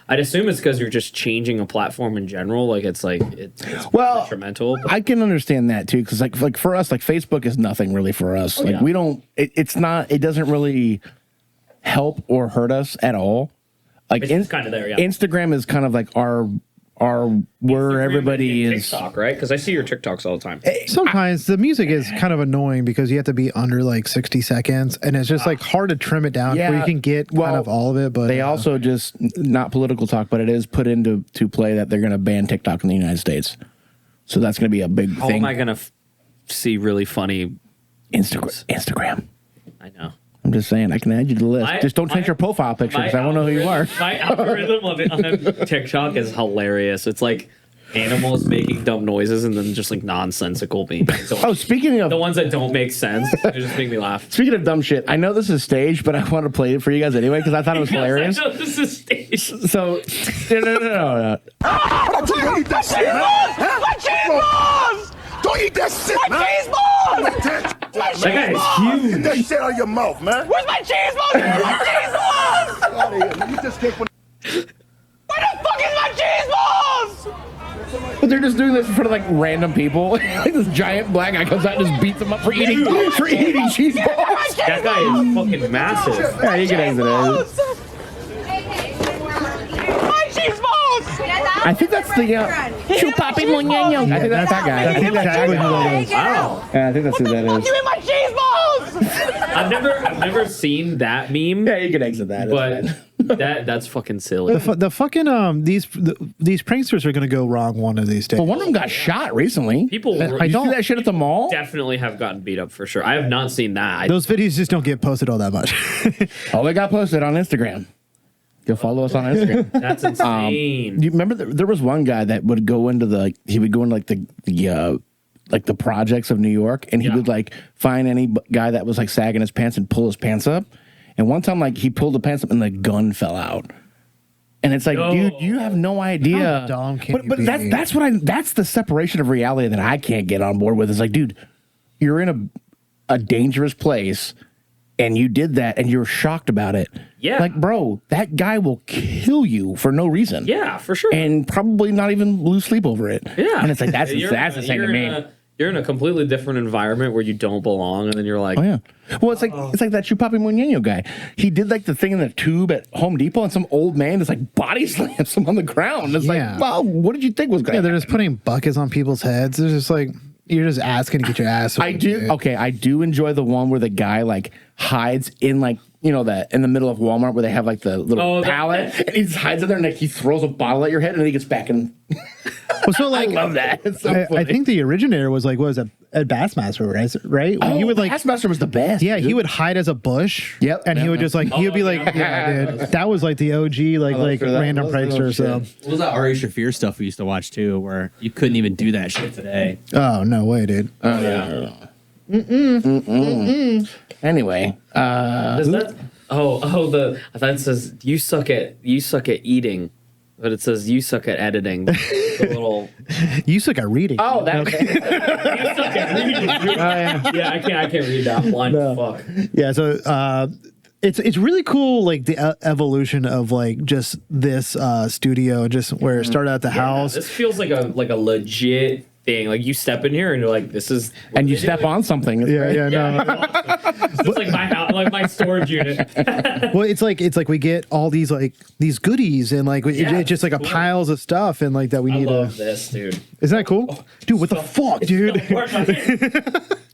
I'd assume it's because you're just changing a platform in general. Like it's detrimental. I can understand that too because like for us, like Facebook is nothing really for us. We don't. It doesn't really help or hurt us at all. Like it's kind of there. Yeah. Instagram is kind of like our where everybody is. TikTok, right? Because I see your TikToks all the time. Sometimes the music is kind of annoying because you have to be under like 60 seconds, and it's just like hard to trim it down where you can get kind of all of it. But they also just not political talk, but it is put into play that they're going to ban TikTok in the United States. So that's going to be a big How thing. am I going to see really funny Instagram? I know. I'm just saying, I can add you to the list. Just don't change your profile picture because I won't know who you are. My algorithm on TikTok is hilarious. It's like animals making dumb noises and then just like nonsensical memes. Oh, speaking of the ones that don't make sense, they just make me laugh. Speaking of dumb shit, I know this is staged, but I want to play it for you guys anyway because I thought it was hilarious. I know this is staged. So, no. Don't eat that shit, man! My cheese balls! Don't eat that shit, man! My cheese balls! That guy is huge. Get that shit out of your mouth, man! Where's my cheese balls? Where's my cheese balls? Get out of here. You just came from... Where the fuck is my cheese balls? But they're just doing this in front of like random people. Like this giant black guy comes out and just beats them up for eating cheese balls. That guy is fucking massive. Yeah, you can exit it. My cheese balls! I think that's the Chupapi Muñeño. I think that's that guy. That's exactly who that is. Wow. Yeah, I think that's who that is. Give me my cheese balls! I've never seen that meme. Yeah, you can exit that. But that's fucking silly. The fucking these pranksters are gonna go wrong one of these days. Well, one of them got shot recently. People You see that shit at the mall? definitely have gotten beat up for sure. I have not seen that. Those videos just don't get posted all that much. Oh, they got posted on Instagram. Go follow us on Instagram. That's insane. You remember there was one guy that would go into the like the projects of New York, and he would like find any guy that was like sagging his pants and pull his pants up. And one time, like he pulled the pants up and the gun fell out. And it's like, dude, you have no idea. How dumb can you but be? that's the separation of reality that I can't get on board with. It's like, dude, you're in a dangerous place, and you did that, and you're shocked about it. Yeah. Like, bro, that guy will kill you for no reason. Yeah, for sure. And probably not even lose sleep over it. Yeah. And it's like, that's insane to me. You're in a completely different environment where you don't belong, and then you're like, Oh yeah. Well, it's like that Chupapi Muñeño guy. He did like the thing in the tube at Home Depot, and some old man just like body slams him on the ground. It's like, wow, what did you think was going to they're just putting buckets on people's heads. It's just like you're just asking to get your ass. I do enjoy the one where the guy like hides in like, you know, that in the middle of Walmart where they have like the little pallet, and he just hides in there and like he throws a bottle at your head and then he gets back in. Well, so like I love that. It's so I funny. think the originator was like, what was it, Ed Bassmaster, right? Oh, He would like Bassmaster was the best. Yeah, dude. he would hide as a bush. Yep. And he would just like, he would be like, yeah, dude. That was like the OG, like for that. random Those are prankster. those So, What was that Ari Shaffir stuff we used to watch too, where you couldn't even do that shit today? oh, no way, dude. Anyway, Is that? I thought it says you suck at eating, but it says you suck at editing. The little You suck at reading. oh, that you suck at reading. Yeah, I can't read that. I'm blind as fuck. Yeah, so it's really cool, like the evolution of like just this studio, just where it started at the house. This feels like a legit thing. Like you step in here and you're like, this is what and you they step do. on something. It's great. It's like my house, like my storage unit. Well, it's like we get all these like these goodies and like it's just like a piles of stuff and like that we I need love to. this, dude. Isn't that cool, dude? What the fuck, dude?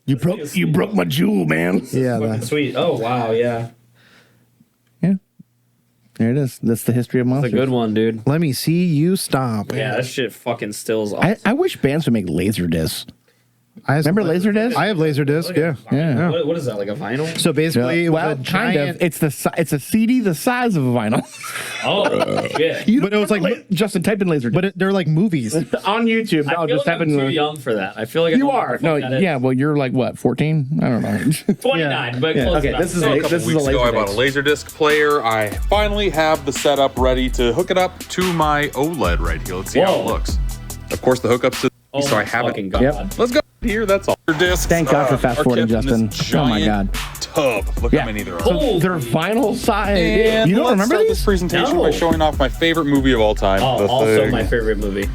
You broke my jewel, man. Yeah, Fucking that- sweet. Oh wow, yeah. Yeah. There it is. That's the history of That's a monsters. good one, dude. let me see you stomp. Yeah, that shit fucking stills awesome. I wish bands would make laser discs. I have Remember Laserdisc? I have Laserdisc. Yeah. Yeah. What is that, like a vinyl? So basically, it was Well, a kind giant. of. It's a CD the size of a vinyl. Oh shit. You But it was don't like- remember Justin type in Laserdisc. But they're like movies. on YouTube. I No, feel just like I'm having too young for that. I feel like I You don't know are. what the No, fuck that is. yeah, well you're like what, 14? I don't know. 29, but close Okay, enough. this is A a couple weeks ago, I bought a Laserdisc player. I finally have the setup ready to hook it up to my OLED right here. Let's see how it Whoa. looks. Of course, the hookup's to Oh so I my have fucking it. god. Yep. Let's go here. That's all. Discs, Thank God for fast are forwarding, kept in this Justin. Oh my giant God. Tub. Look Yeah. how many there are. Oh, They're vinyl size. And You don't let's remember start these? this presentation No. by showing off my favorite movie of all time. Oh, The also Thing. my favorite movie.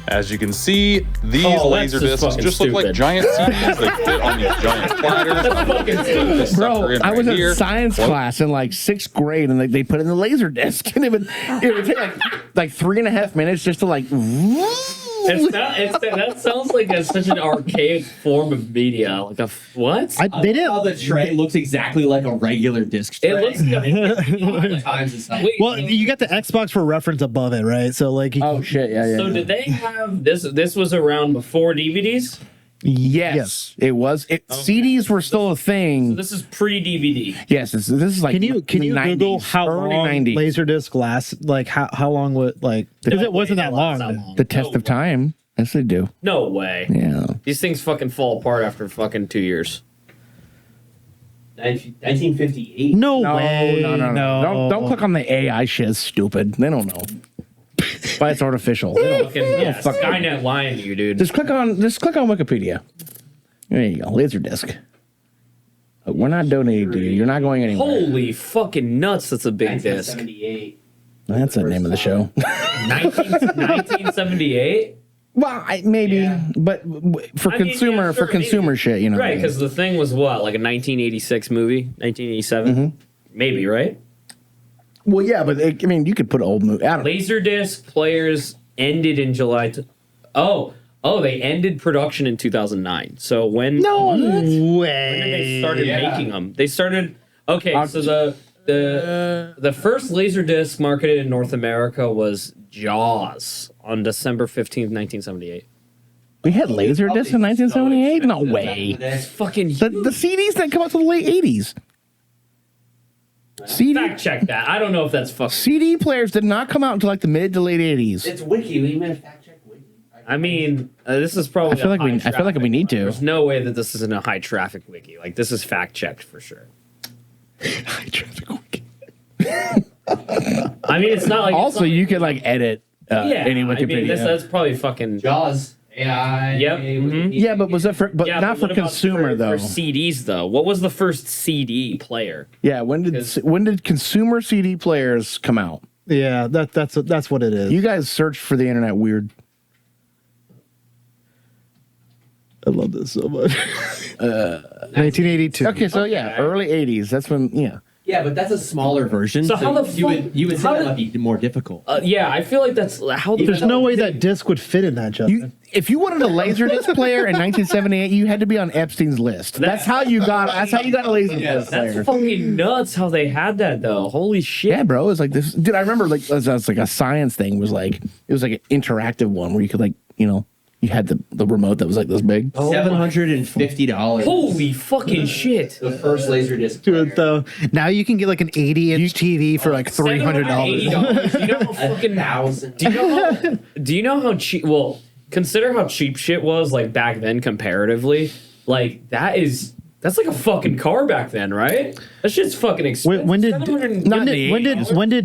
As you can see, these Oh, that's laser just discs fucking just look like stupid. giant CDs. They fit on these giant platters. Fucking stupid. This sucker Bro, in I was right in here. science What? class in like 6th grade, and they put in the laser disc, and it would take like 3.5 minutes just to like. That sounds like such an archaic form of media. Like what? They didn't. How the tray looks exactly like a regular disc tray. It looks. Times it's not- Wait, Well, so- you got the Xbox for reference above it, right? So like, you, Oh shit! Yeah, yeah. So did they have this? This was around before DVDs. Yes, it was. CDs were still a thing. This is pre-DVD. Yes, this is like. can you Google 90s, how early long 90s. Laserdisc lasts? Like how long would like? Because it wasn't that long. The test of time. Yes, they do. No way. Yeah. These things fucking fall apart after fucking 2 years. 1958. No, No, way. no. Don't click on the AI shit. It's stupid. They don't know. But it's artificial. They don't- Fucking yeah, Skynet lying to you, dude. Just click on Wikipedia. There you go. Laserdisc. We're not donating to you. You're not going anywhere. Holy fucking nuts! That's a big disc. 1978. That's the name of the show. 1978. Well, maybe, but for I mean, consumer yeah, sure, consumer maybe. shit, you know. Right, because the thing was what, like a 1986 movie, 1987, Mm-hmm. maybe, right? Well, yeah, but I mean, you could put an old movie. I don't know. Laserdisc players ended in July. They ended production in 2009. So when when they started making them, they started. Okay, so the first Laserdisc marketed in North America was Jaws on December 15th, 1978. We had Laserdisc in 1978. No way. It's fucking The CDs didn't come out till the late 80s. fact check that. I don't know if that's fucking. CD players did not come out until like the mid to late 80s. It's wiki. We made a fact check wiki. I mean, this is probably. I feel like we need to. There's no way that this isn't a high traffic wiki. Like this is fact checked for sure. High traffic wiki. I mean, it's not like. Also, you could like edit any Wikipedia. I mean, that's probably fucking Jaws. AI. Yep. Mm-hmm. Yeah, but was that for? But not for consumer though. For CDs though, what was the first CD player? Yeah, when did consumer CD players come out? Yeah, that's what it is. You guys searched for the internet weird. I love this so much. 1982. Okay, so yeah, early 80s. That's when Yeah, but that's a smaller version. So how the you would say that might be more difficult. Yeah, I feel like that's how. There's no way that disc would fit in that, Justin. if you wanted a Laserdisc player in 1978, you had to be on Epstein's list. That's how you got. That's how you got a Laserdisc player. That's fucking nuts how they had that though. Holy shit. Yeah, bro. It was like this. Dude, I remember like it was like a science thing. It was like an interactive one where you could you had the remote that was like this big. $750. Holy fucking shit. The first Laserdisc. Dude, though, now you can get like an 80-inch TV for like $300. Do you know how fucking Do you know how cheap? Well, consider how cheap shit was like back then comparatively. Like that's like a fucking car back then, right? That shit's fucking expensive. When did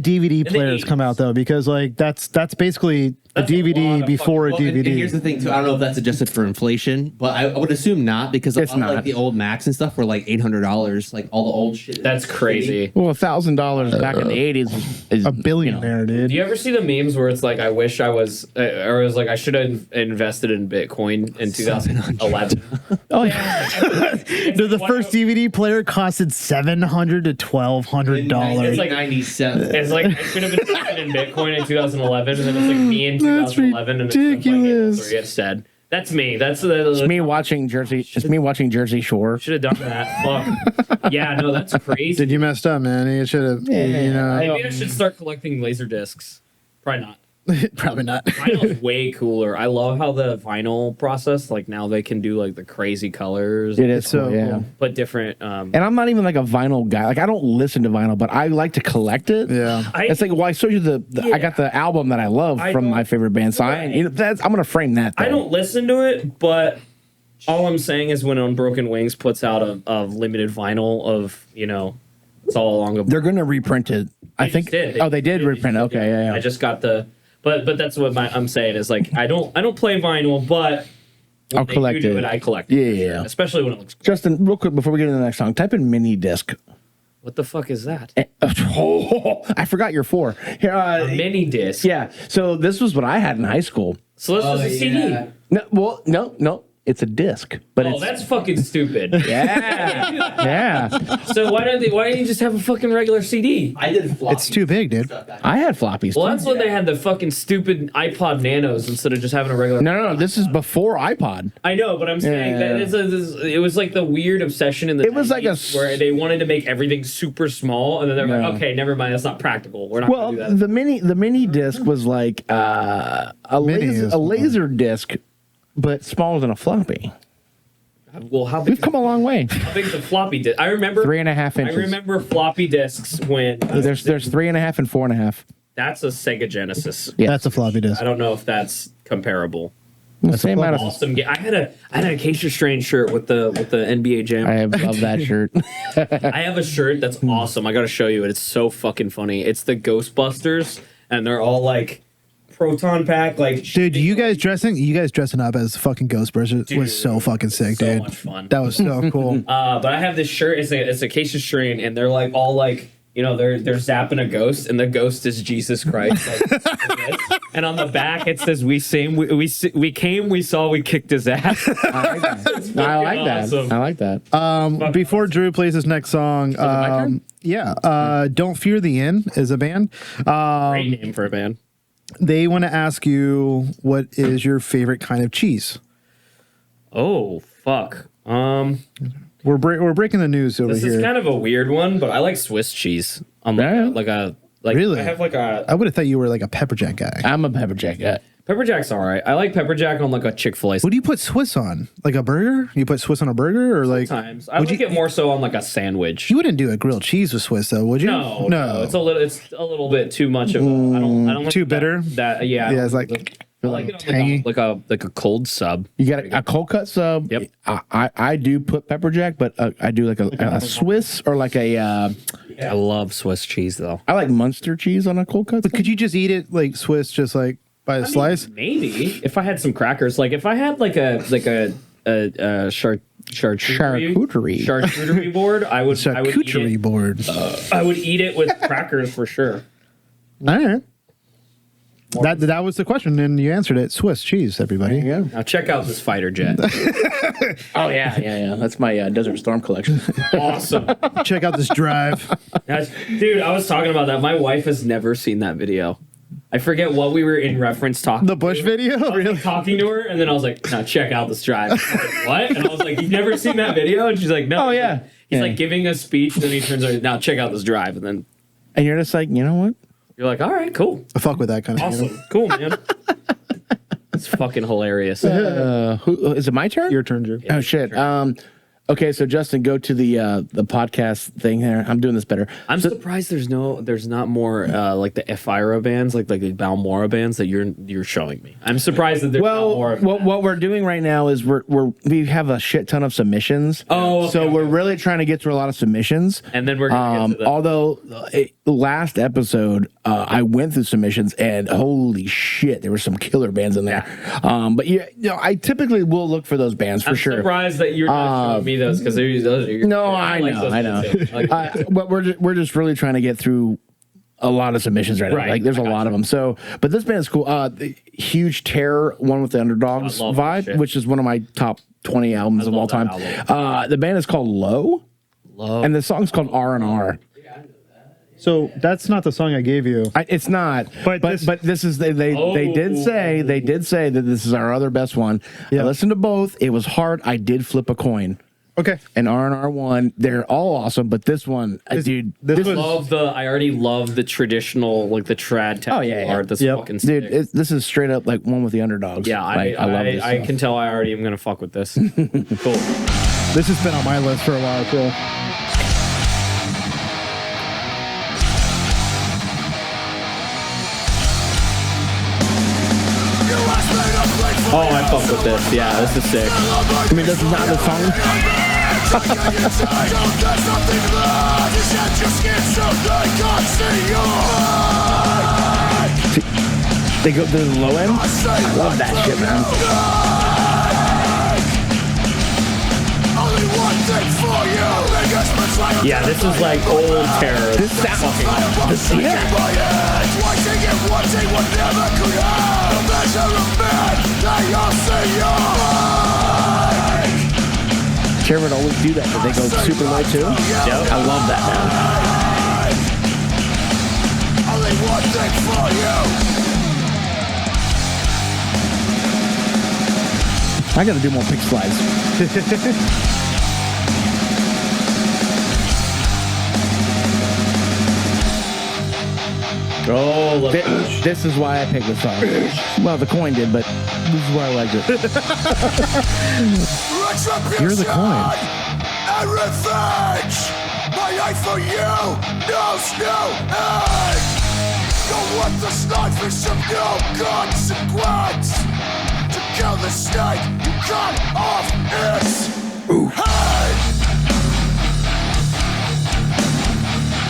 DVD players come out though? Because like that's basically a DVD before a DVD. And here's the thing too. I don't know if that's adjusted for inflation, but I would assume not because It's a lot of, not. like the old Macs and stuff were like $800. Like all the old shit. That's crazy. Well, $1,000 back in the 80s is a billionaire, dude. Do you ever see the memes where it's like, I wish I was, or it was like, I should have invested in Bitcoin in 2011? Oh yeah. Dude, the first DVD player costed $700 to $1,200. It's like 97. It's like I should have invested in Bitcoin in 2011, and then it's like me in That's 2011, and ridiculous. it's like instead. That's me. It's me watching Jersey. It's me watching Jersey Shore. Should have done that. Fuck. Yeah, no, that's crazy. Did you messed up, man? You should have. Maybe I should start collecting laser discs. Probably not. Probably not. Vinyl's way cooler. I love how the vinyl process, like now they can do like the crazy colors. It is so yeah. cool. But different. And I'm not even like a vinyl guy. Like I don't listen to vinyl, but I like to collect it. Yeah. It's like, well, I showed you I got the album that I love from my favorite band. So I'm gonna frame that. I don't listen to it, but all I'm saying is when Unbroken Wings puts out a limited vinyl of, it's all along. They're gonna reprint it. I think. They did reprint it. Okay, yeah. I just got but that's what I'm saying is like I don't play vinyl, but when I'll collect it. I collect it. Yeah. Especially when it looks. Justin, real quick before we get into the next song, type in mini disc. What the fuck is that? I forgot you're 4. Here, A mini disc. Yeah. So this was what I had in high school. So this is a CD. No. It's a disc, but That's fucking stupid. Yeah. Yeah. So why didn't you just have a fucking regular CD? I did floppy. It's too big, dude. I had floppies. Well, that's when they had the fucking stupid iPod Nanos instead of just having a regular. No. This is before iPod. I know, but I'm saying that it was like the weird obsession in the. It was like where they wanted to make everything super small, and then they're like, okay, never mind, that's not practical. We're not going to do that. The mini disc was like a laser disc, but smaller than a floppy. Well, how big? We've come a long way. How big the floppy disk? I remember 3.5 inches. I remember floppy disks when There's 3.5 and 4.5. that's a Sega Genesis. Yeah. That's a floppy disk. I don't know if that's comparable. The same amount of. Awesome. I had a Acacia Strain shirt with the NBA Jam. I love that shirt. I have a shirt that's awesome. I got to show you it. It's so fucking funny. It's the Ghostbusters, and they're all like proton pack, like. Dude, you guys dressing up as fucking Ghostbusters was so fucking sick, so dude. much fun. That was so cool. But I have this shirt. It's Acacia Strain, and they're like all like. They're zapping a ghost, and the ghost is Jesus Christ. Like, and on the back, it says, "We came, we saw, we kicked his ass." I like that. Awesome. I like that. Before Drew plays his next song, Don't Fear the Inn is a band. Great name for a band. They want to ask you, what is your favorite kind of cheese? Oh fuck. We're breaking the news over This here. is kind of a weird one, but I like Swiss cheese. Really? I have like a I would have thought you were like a pepper jack guy. I'm a pepper jack guy. pepper jack's all right. I like pepper jack on like a Chick-fil-A. What do you put Swiss on? Like a burger? You put Swiss on a burger or like? Sometimes I like it more so on like a sandwich. You wouldn't do a grilled cheese with Swiss though, would you? No. It's a little bit too much of. I don't Too like bitter? That yeah. Yeah, it's like. like it tangy. like a cold sub. You got a cold cut sub. Yep. I do put pepper jack, but I do like a Swiss or like a. I love Swiss cheese though. I like Munster cheese on a cold cut. But could you just eat it like Swiss, just like by the slice? Maybe if I had some crackers, like if I had like a charcuterie board, I would Charcuterie board. I would eat it with crackers for sure. All right. That was the question, and you answered it. Swiss cheese, everybody. Yeah. Now check out this fighter jet. Oh yeah. That's my Desert Storm collection. Awesome. Check out this drive. Dude, I was talking about that. My wife has never seen that video. I forget what we were in reference talking. The Bush video? I was, like, talking to her, and then I was like, "Now check out this drive." I was like, what? And I was like, "You've never seen that video?" And she's like, "No." Oh yeah. He's like giving a speech, and then he turns around, "Now check out this drive," and then And you're just like, you know what? you're like, "All right, cool, I fuck with that kind of awesome, cool, man." It's fucking hilarious. Who is it? My turn. Your turn, Drew. Oh shit. Okay, so Justin, go to the podcast thing there. I'm doing this better. I'm surprised there's not more like the Ephira bands, like the Balmora bands that you're showing me. I'm surprised that there's not more. What we're doing right now is we have a shit ton of submissions. Oh, okay, so we're really trying to get through a lot of submissions. And then we're gonna get to the although last episode I went through submissions and holy shit, there were some killer bands in there. Yeah. But I typically will look for those bands for I'm sure. surprised that you're not showing me those because those are your. No, I know. But we're just really trying to get through a lot of submissions right now. Right. Like there's a lot of them. So, but this band is cool. The Huge Terror, one with the Underdogs I love that vibe, shit. which is one of my top 20 albums of all love time. that The band is called Low, and the song's called R&R. So that's not the song I gave you. It's not, but this is they did say that this is our other best one. Yeah. I listened to both. It was hard. I did flip a coin. Okay. And R&R one, they're all awesome, but this one, dude, I already love the traditional, like the trad techno art. That's fucking sick. dude. This is straight up like one with the Underdogs. Yeah, Like, I love this. I stuff. can tell I already am gonna fuck with this. Cool. This has been on my list for a while too. Oh, I fuck with this. Yeah, this is sick. I mean, this is not the song. They go to the low end. I love that shit, man. Yeah, this is like old terror. This sounds Terror would always do that, but they go super low too. Yep. I love that, man. I gotta do more pick slides. Oh, look. This is why I picked this song. Well, the coin did, but this is why I liked it. You're the coin. And revenge! My eye for you knows no end! Don't want this life is of no consequence! To kill the snake, you cut off its head!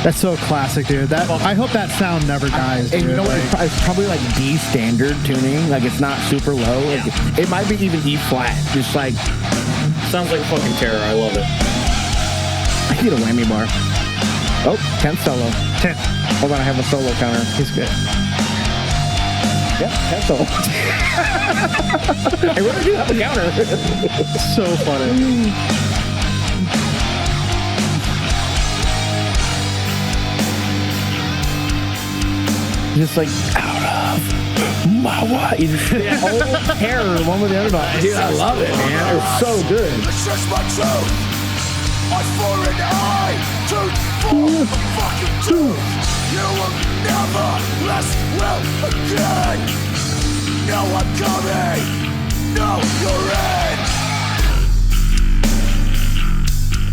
That's so classic, dude. I hope that sound never dies. And dude. you know what? It's probably like D standard tuning. Like it's not super low. Like, it might be even E flat. Just like Sounds like fucking terror. I love it. I need a whammy bar. Oh, 10 solo. 10. Hold on, I have a solo counter. He's good. Yep, 10 solo. I really do have a counter. So funny. Just like out of my way. You just that whole terror, the one with the Underdog. Dude, I love it, man. It was so good. It's just my truth! I for an eye, tooth for a fucking tooth! You will never rest well again! No, I'm coming! No, you're in!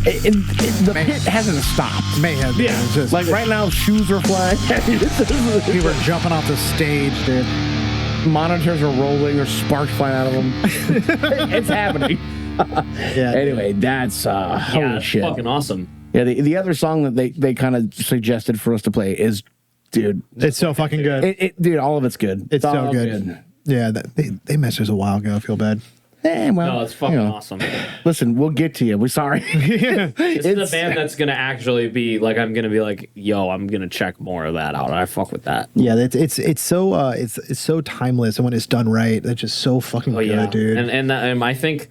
The pit hasn't stopped. Mayhem. Yeah, It's just, like right now, shoes are flying. we were jumping off the stage, dude. monitors are rolling, there's sparks flying out of them. It's happening. Yeah. Anyway, that's holy that's shit. fucking awesome. Yeah, the other song that they kind of suggested for us to play is, dude, It's so fucking good. dude, all of it's good. It's so all good. Yeah, they messed us a while ago. I feel bad. Well, No, it's fucking you know, awesome. Listen, we'll get to you. We're sorry. This is a band that's gonna actually be like, I'm gonna be like, yo, I'm gonna check more of that out. I fuck with that. Yeah, it's so timeless, and when it's done right, it's just so fucking good, dude. And I think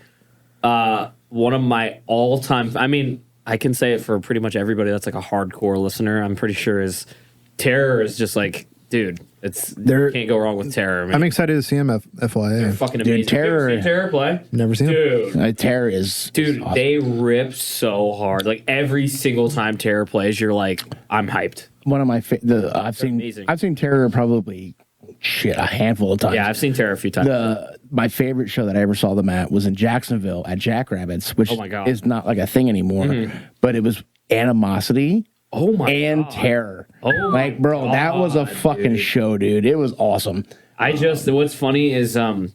one of my all-time, I mean, I can say it for pretty much everybody that's like a hardcore listener, I'm pretty sure is Terror is just like, dude, you can't go wrong with Terror. Man. I'm excited to see him at FYA. They're fucking amazing. Dude, Terror, You ever seen Terror play? Never seen him. Dude, Terror is awesome. they rip so hard. Like every single time Terror plays, you're like, I'm hyped. One of my I've seen Terror probably a handful of times. Yeah, I've seen Terror a few times. My favorite show that I ever saw them at was in Jacksonville at Jackrabbits, which Oh my God. is not like a thing anymore. But it was Animosity. Oh my and God. Terror. Oh my bro, that was a God, fucking dude. show, dude. It was awesome. What's funny is we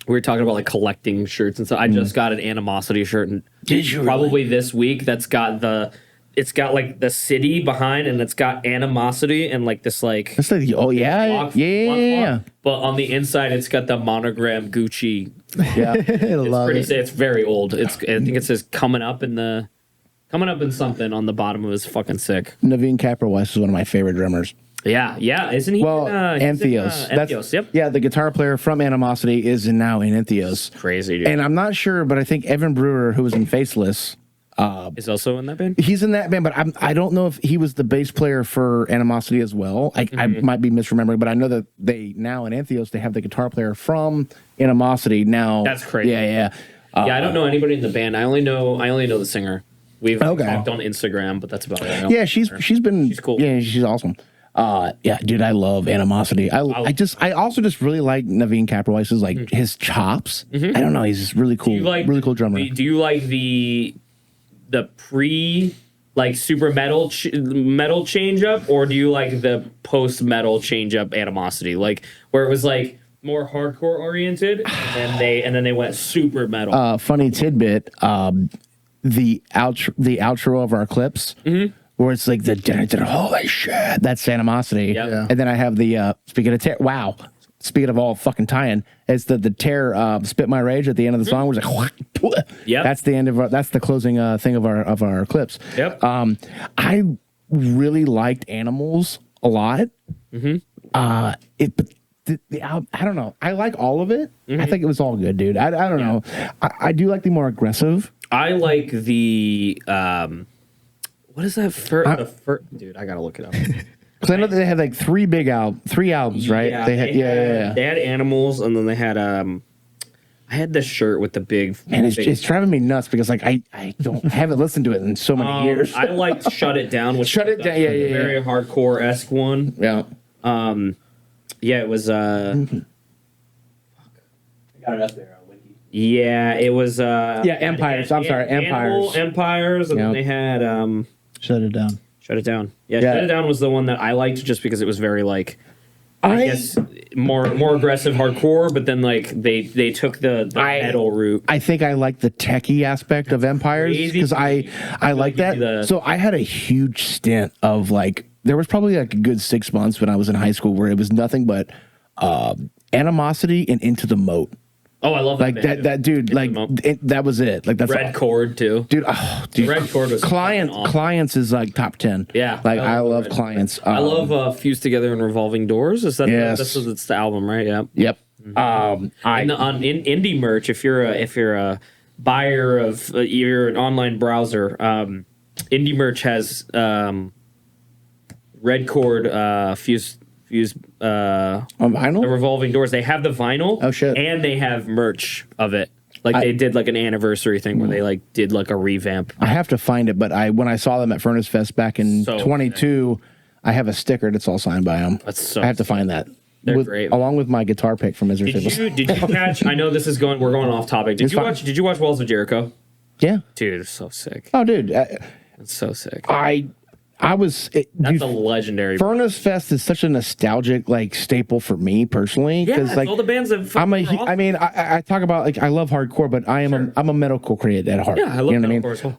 were talking about like collecting shirts and stuff. I just got an Animosity shirt, and Did you probably this week that's got it's got like the city behind, and it's got Animosity and like this like It's like, oh yeah, block, yeah. but on the inside it's got the monogram Gucci. Yeah. I It's love pretty it. sad. It's very old. I think it says coming up in something on the bottom of his fucking sick. Naveen Kaproweiss is one of my favorite drummers. Yeah, isn't he? Well, Entheos. Entheos, yep. Yeah, the guitar player from Animosity is now in Entheos. Crazy, dude. And I'm not sure, but I think Evan Brewer, who was in Faceless, is also in that band. he's in that band, but I don't know if he was the bass player for Animosity as well. I might be misremembering, but I know that they now in Entheos, they have the guitar player from Animosity now. That's crazy. Yeah. I don't know anybody in the band. I only know the singer. We've Okay. talked on Instagram, but that's about it. I don't Yeah, she's know. She's cool. Yeah, she's awesome. Yeah, dude, I love Animosity. I also just really like Naveen Kaproweiss's like his chops. I don't know, he's just really cool, really cool drummer. Do you like the pre like super metal change up, or do you like the post metal change up Animosity, like where it was like more hardcore oriented, and then they went super metal? Funny tidbit, the outro of our clips, where it's like the holy shit, that's Animosity. Yep. Yeah. And then I have the speaking of all fucking tie-in, it's the Terror Spit My Rage at the end of the song was like Yep. that's the end of that's the closing thing of our clips. Yep. I really liked Animals a lot. I don't know. I like all of it. I think it was all good, dude. I don't know. I do like the more aggressive. I like the what is that dude, I gotta look it up. Because I know that they had like three albums, right? Yeah, They had Animals, and then they had I had this shirt with the big and it's driving me nuts because like I haven't listened to it in so many years. I liked Shut It Down, which Shut It Down, yeah. very hardcore-esque one. Yeah. Yeah, it was I got it up there on Wiki. yeah, it was Empires. I'm sorry, Empires. Empires, and then they had Shut It Down. Shut It Down. Yeah, Yeah. Shut It Down was the one that I liked just because it was very like I guess more aggressive hardcore, but then like they took the metal route. I think I like the techie aspect of Empires because I like that. So I had a huge stint of like there was probably like a good 6 months when I was in high school where it was nothing but Animosity and Into the Moat. Oh, I love Like that dude. Like that was it. Like that's Red Chord too. Dude, Red Chord was awesome. Clients is like top 10. Yeah, like I love Clients. I love Fused Together in Revolving Doors. Is that Yes. it's the album, right? Yeah. Yep. On indie merch, if you're a buyer of you're an online browser, indie merch has Red Chord Fused on vinyl. the Revolving Doors. They have the vinyl. Oh, shit. And they have merch of it. Like they did like an anniversary thing where they like did like a revamp. I have to find it, but when I saw them at Furnace Fest back in So 22, I have a sticker that's all signed by them. That's so I have to find that. They're great. Along with my guitar pick from Misery Signals. Did you catch? I know this is we're going off topic. Did you watch Walls of Jericho? Yeah. Dude, it's so sick. Oh, dude. It's so sick. That's a legendary. Furnace Fest is such a nostalgic like staple for me personally. Yeah, like all the bands that I talk about like I love hardcore, but I'm a metalcore created at heart. Yeah, I love metalcore as well.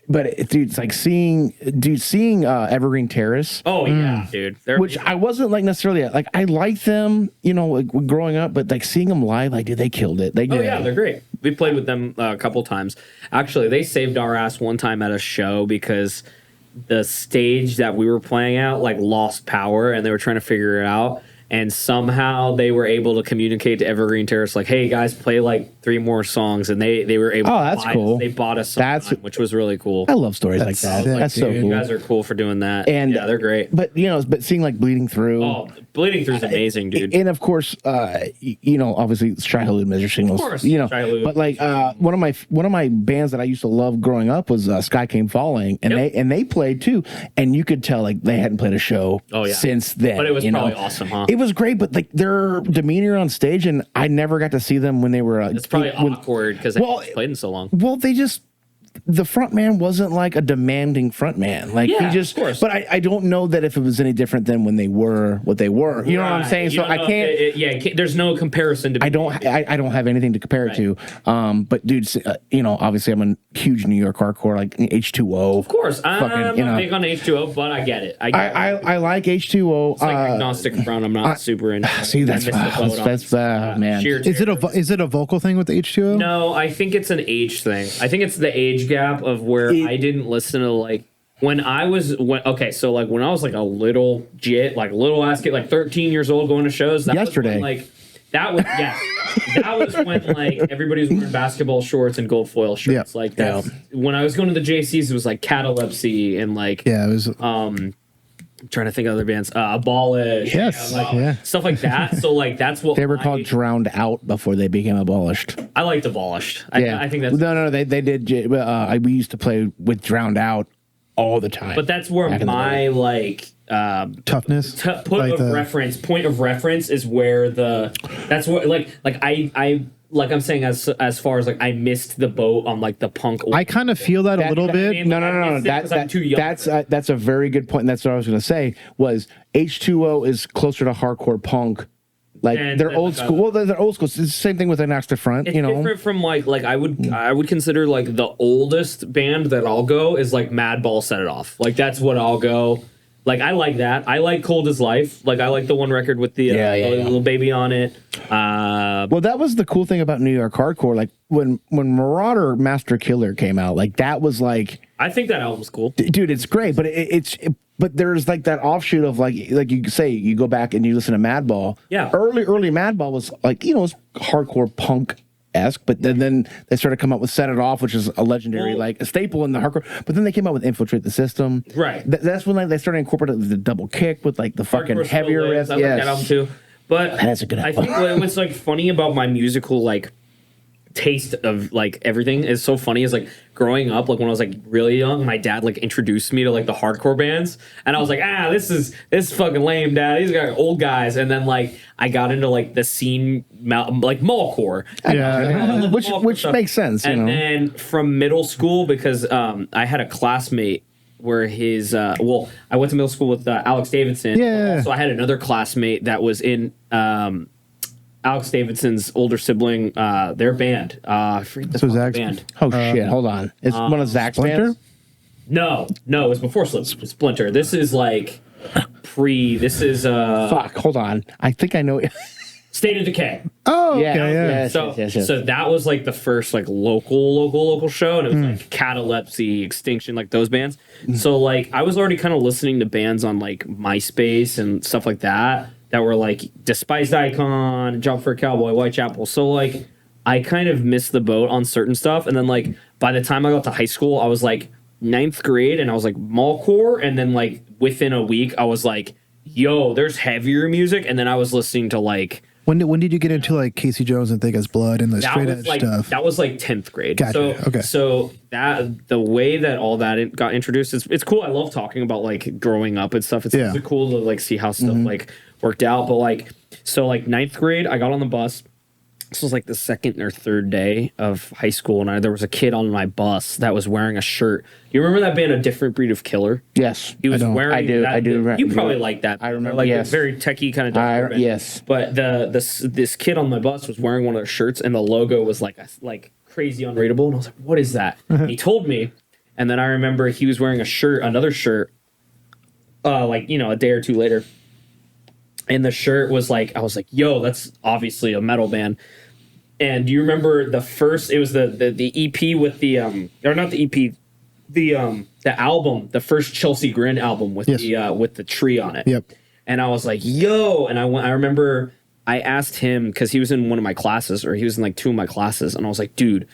But dude, it's like seeing Evergreen Terrace. Oh yeah, dude. Which I wasn't like necessarily like I liked them, like growing up, but like seeing them live, like dude, they killed it. They did. Oh yeah, they're great. We played with them a couple times. Actually, they saved our ass one time at a show because the stage that we were playing at like lost power, and they were trying to figure it out. And somehow they were able to communicate to Evergreen Terrace, like, "Hey guys, play like 3 more songs," and they were able. Oh, that's cool. They bought us some time, which was really cool. I love stories like that. That's so cool. You guys are cool for doing that, and yeah, they're great. But seeing like Bleeding Through. Oh, Bleeding Through is amazing, dude. And of course, obviously, Shai-Hulud, Measure Signals. Of course, but like one of my bands that I used to love growing up was Sky Came Falling, and they played too, and you could tell like they hadn't played a show since then. But it was probably awesome, huh? It was great, but like their demeanor on stage, and I never got to see them when they were. It's probably awkward because they played in so long. Well, the front man wasn't like a demanding front man. Like he just, of course. But I don't know that if it was any different than when they were what they were. You know what I'm saying? So I can't. There's no comparison to. I don't have anything to compare it to. But dude, obviously I'm a huge New York hardcore, like H2O. Of course, I'm not big on H2O, but I get it. I like H2O. It's like agnostic front. I'm not super into. See, that's man. Is it a vocal thing with the H2O? No, I think it's an age thing. I think it's the age gap of where I didn't listen to like when I was when I was like a little jit, like little ass kid, like 13 years old going to shows. Yesterday, that was when like everybody was wearing basketball shorts and gold foil shirts. Like that. When I was going to the JCs, it was like Catalepsy and like it was I'm trying to think of other bands. Abolish. Yes. Stuff like that. So like that's what they were called Drowned Out before they became abolished. I liked Abolished. I think that's no. They did. We used to play with Drowned Out all the time. But that's where my like toughness point of reference is where that's what like I'm saying as far as like I missed the boat on like the punk. I kind of feel that a little bit. No. That's a very good point. And that's what I was going to say was H2O is closer to hardcore punk. Like they're old school. Well, they're old school. It's the same thing with an Axe to Front. It's different from like I would consider like the oldest band that I'll go is like Madball Set It Off. Like that's what I'll go. Like I like that. I like Cold as Life. Like I like the one record with the little baby on it. Well, that was the cool thing about New York hardcore. Like when Marauder Master Killer came out, like that was like I think that album's cool, dude. It's great, but but there's like that offshoot of like you say you go back and you listen to Madball. Yeah, early Madball was like it was hardcore punk. But then they started to come up with Set It Off, which is a legendary like a staple in the hardcore. But then they came out with Infiltrate the System. Right. That's when they started incorporating the double kick with like the fucking heavier riff. I like that album too. But that's a good album. I think what's like funny about my musical like taste of like everything is so funny is like growing up like when I was like really young, my dad like introduced me to like the hardcore bands, and I was like, this is fucking lame, dad. These are old guys. And then like I got into like the scene like mallcore, which makes sense. And then from middle school, because I had a classmate where his I went to middle school with Alex Davidson. So I had another classmate that was in Alex Davidson's older sibling, their band. I forget the band. Oh shit! Hold on, it's one of Zach's bands. No, it was before Splinter. This is like pre. This is fuck. Hold on, I think I know. State of Decay. Oh, yeah. So that was like the first like local show, and it was like Catalepsy, Extinction, like those bands. So like I was already kind of listening to bands on like MySpace and stuff like that were like Despised Icon, Jump for a Cowboy, Whitechapel. So like I kind of missed the boat on certain stuff, and then like by the time I got to high school, I was like 9th grade, and I was like mallcore, and then like within a week, I was like, yo, there's heavier music, and then I was listening to like. When did you get into like Casey Jones and Thick as Blood and the straight edge stuff? That was like 10th grade. Gotcha. So that the way that all that got introduced it's cool. I love talking about like growing up and stuff. It's really cool to like see how stuff like worked out. But like so like 9th grade, I got on the bus this was like the second or third day of high school, and there was a kid on my bus that was wearing a shirt. You remember that band, A Different Breed of Killer? Yes. He was wearing. I do. You probably like that. I remember. Like yes. a very techie kind of band. Yes. But this kid on my bus was wearing one of their shirts, and the logo was like crazy unreadable, and I was like, "What is that?" He told me, and then I remember he was wearing another shirt, a day or two later. And the shirt was like, I was like, yo, that's obviously a metal band. And do you remember the first, it was the EP with the, or not the EP, the album, the first Chelsea Grin album with the tree on it. Yep. And I was like, yo, and I remember I asked him, because he was in one of my classes, or he was in like two of my classes, and I was like, dude,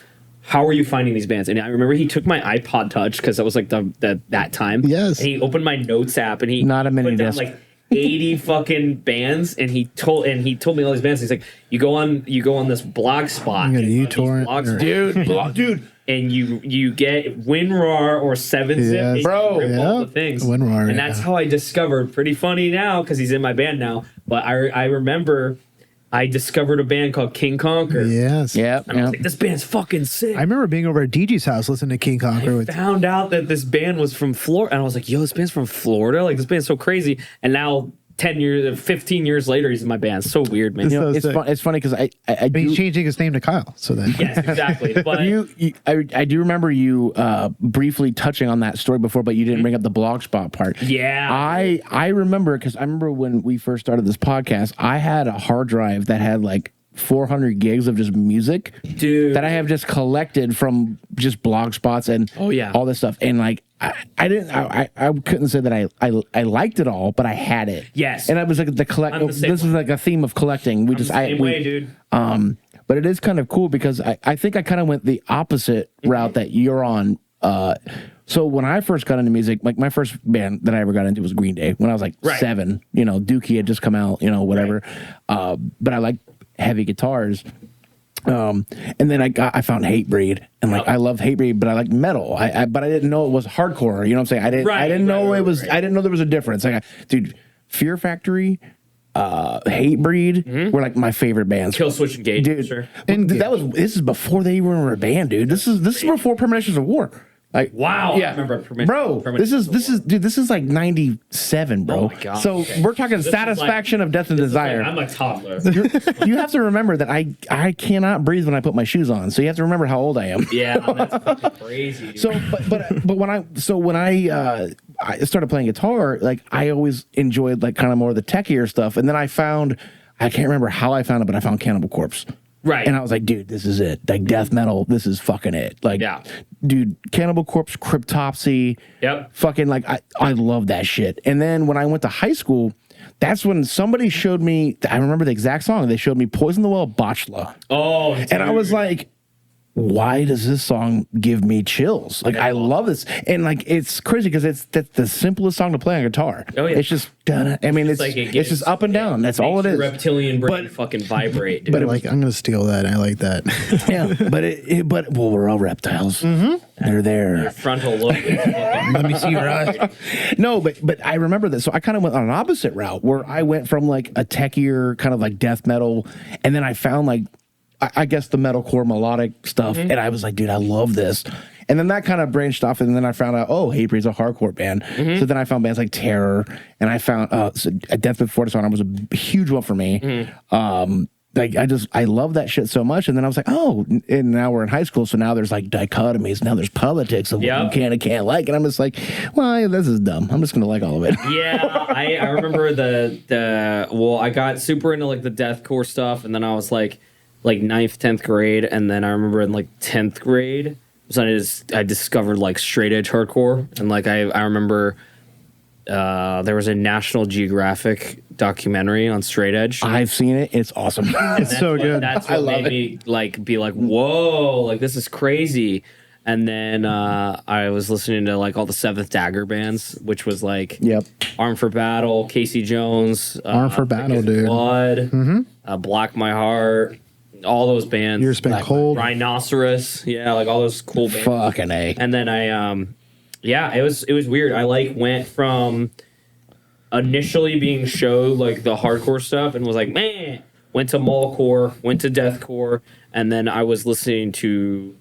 how are you finding these bands? And I remember he took my iPod Touch, because that was like that time. Yes. And he opened my notes app, and he not a mini put down disc. like 80 fucking bands, and he told me all these bands. He's like, you go on this blog spot, you got a uTorrent, dude, and you get WinRAR or 7-Zip, Yes. bro, all the things. WinRAR, and that's how I discovered. Pretty funny now because he's in my band now, but I remember I discovered a band called King Conquer. Yes. Yeah. And I was like, this band's fucking sick. I remember being over at DG's house listening to King Conquer. I found out that this band was from Florida, and I was like, yo, this band's from Florida? Like, this band's so crazy. And now 15 years later, he's in my band. It's so weird, man. You know, it's funny because I he's changing his name to Kyle. So then, yes, exactly. But I do remember you briefly touching on that story before, but you didn't bring up the Blogspot part. Yeah, I remember, because I remember when we first started this podcast, I had a hard drive that had like 400 gigs of just music, dude, that I have just collected from just Blogspots and all this stuff. And like, I couldn't say that I liked it all, but I had it. Yes. And I was like this is like a theme of collecting. Dude. But it is kind of cool because I think I kind of went the opposite route that you're on. So when I first got into music, like my first band that I ever got into was Green Day when I was like 7. You know, Dookie had just come out, you know, whatever. But I liked heavy guitars. And then I found Hatebreed, and like I loved Hatebreed, but I liked metal. But I didn't know it was hardcore. You know what I'm saying? I didn't know it was. I didn't know there was a difference. Like, dude, Fear Factory, Hatebreed were like my favorite bands. Kill Switch Engage, dude. sure. And this is before they were a band, dude. This is before Premonitions of War. Like, wow, yeah, I remember bro. This is like 97, bro. Oh my God. So we're talking Satisfaction of Death and Desire. I'm a toddler. You have to remember that I cannot breathe when I put my shoes on. So you have to remember how old I am. Yeah, that's fucking crazy. Dude. So, but when I started playing guitar, like I always enjoyed like kind of more of the techier stuff, and then I can't remember how I found it, but I found Cannibal Corpse. Right. And I was like, dude, this is it. Like death metal, this is fucking it. Like, dude, Cannibal Corpse, Cryptopsy. Yep. Fucking like, I love that shit. And then when I went to high school, that's when somebody showed me, I remember the exact song. They showed me Poison the Well, Botchla. Oh, dude. And I was like, why does this song give me chills? Like, I love this. And like, it's crazy because that's the simplest song to play on guitar. Oh, yeah. It's just, I mean, it's just up and down. That's all it is. Reptilian brain fucking vibrate, dude. But like, I'm gonna steal that. I like that. Yeah, but we're all reptiles. Mm-hmm. They're there. Your frontal lobe. Let me see your eyes. No, but I remember this. So I kind of went on an opposite route where I went from like a techier kind of like death metal, and then I found like I guess the metalcore melodic stuff, and I was like, dude, I love this. And then that kind of branched off, and then I found out, Hatebreed's a hardcore band. So then I found bands like Terror, and I found Death Before Dishonor was a huge one for me. Like I love that shit so much. And then I was like, and now we're in high school, so now there's like dichotomies. Now there's politics of what you can and can't like, and I'm just like, well, this is dumb. I'm just gonna like all of it. Yeah, I remember I got super into like the deathcore stuff, and then I was like 9th, 10th grade, and then I remember in like 10th grade, so I discovered like straight edge hardcore, and like I remember there was a National Geographic documentary on straight edge. I've seen it. It's awesome. It's so good. That's what made me like be like, whoa, like this is crazy. And then I was listening to like all the Seventh Dagger bands, which was like Armed for Battle, Casey Jones, Armed for Battle, dude. Blood, Black My Heart. All those bands. Years Spent Cold. Rhinoceros. Yeah, like all those cool bands. Fucking A. And then it was weird. I like went from initially being showed like the hardcore stuff and was like, man, went to mallcore, went to deathcore, and then I was listening to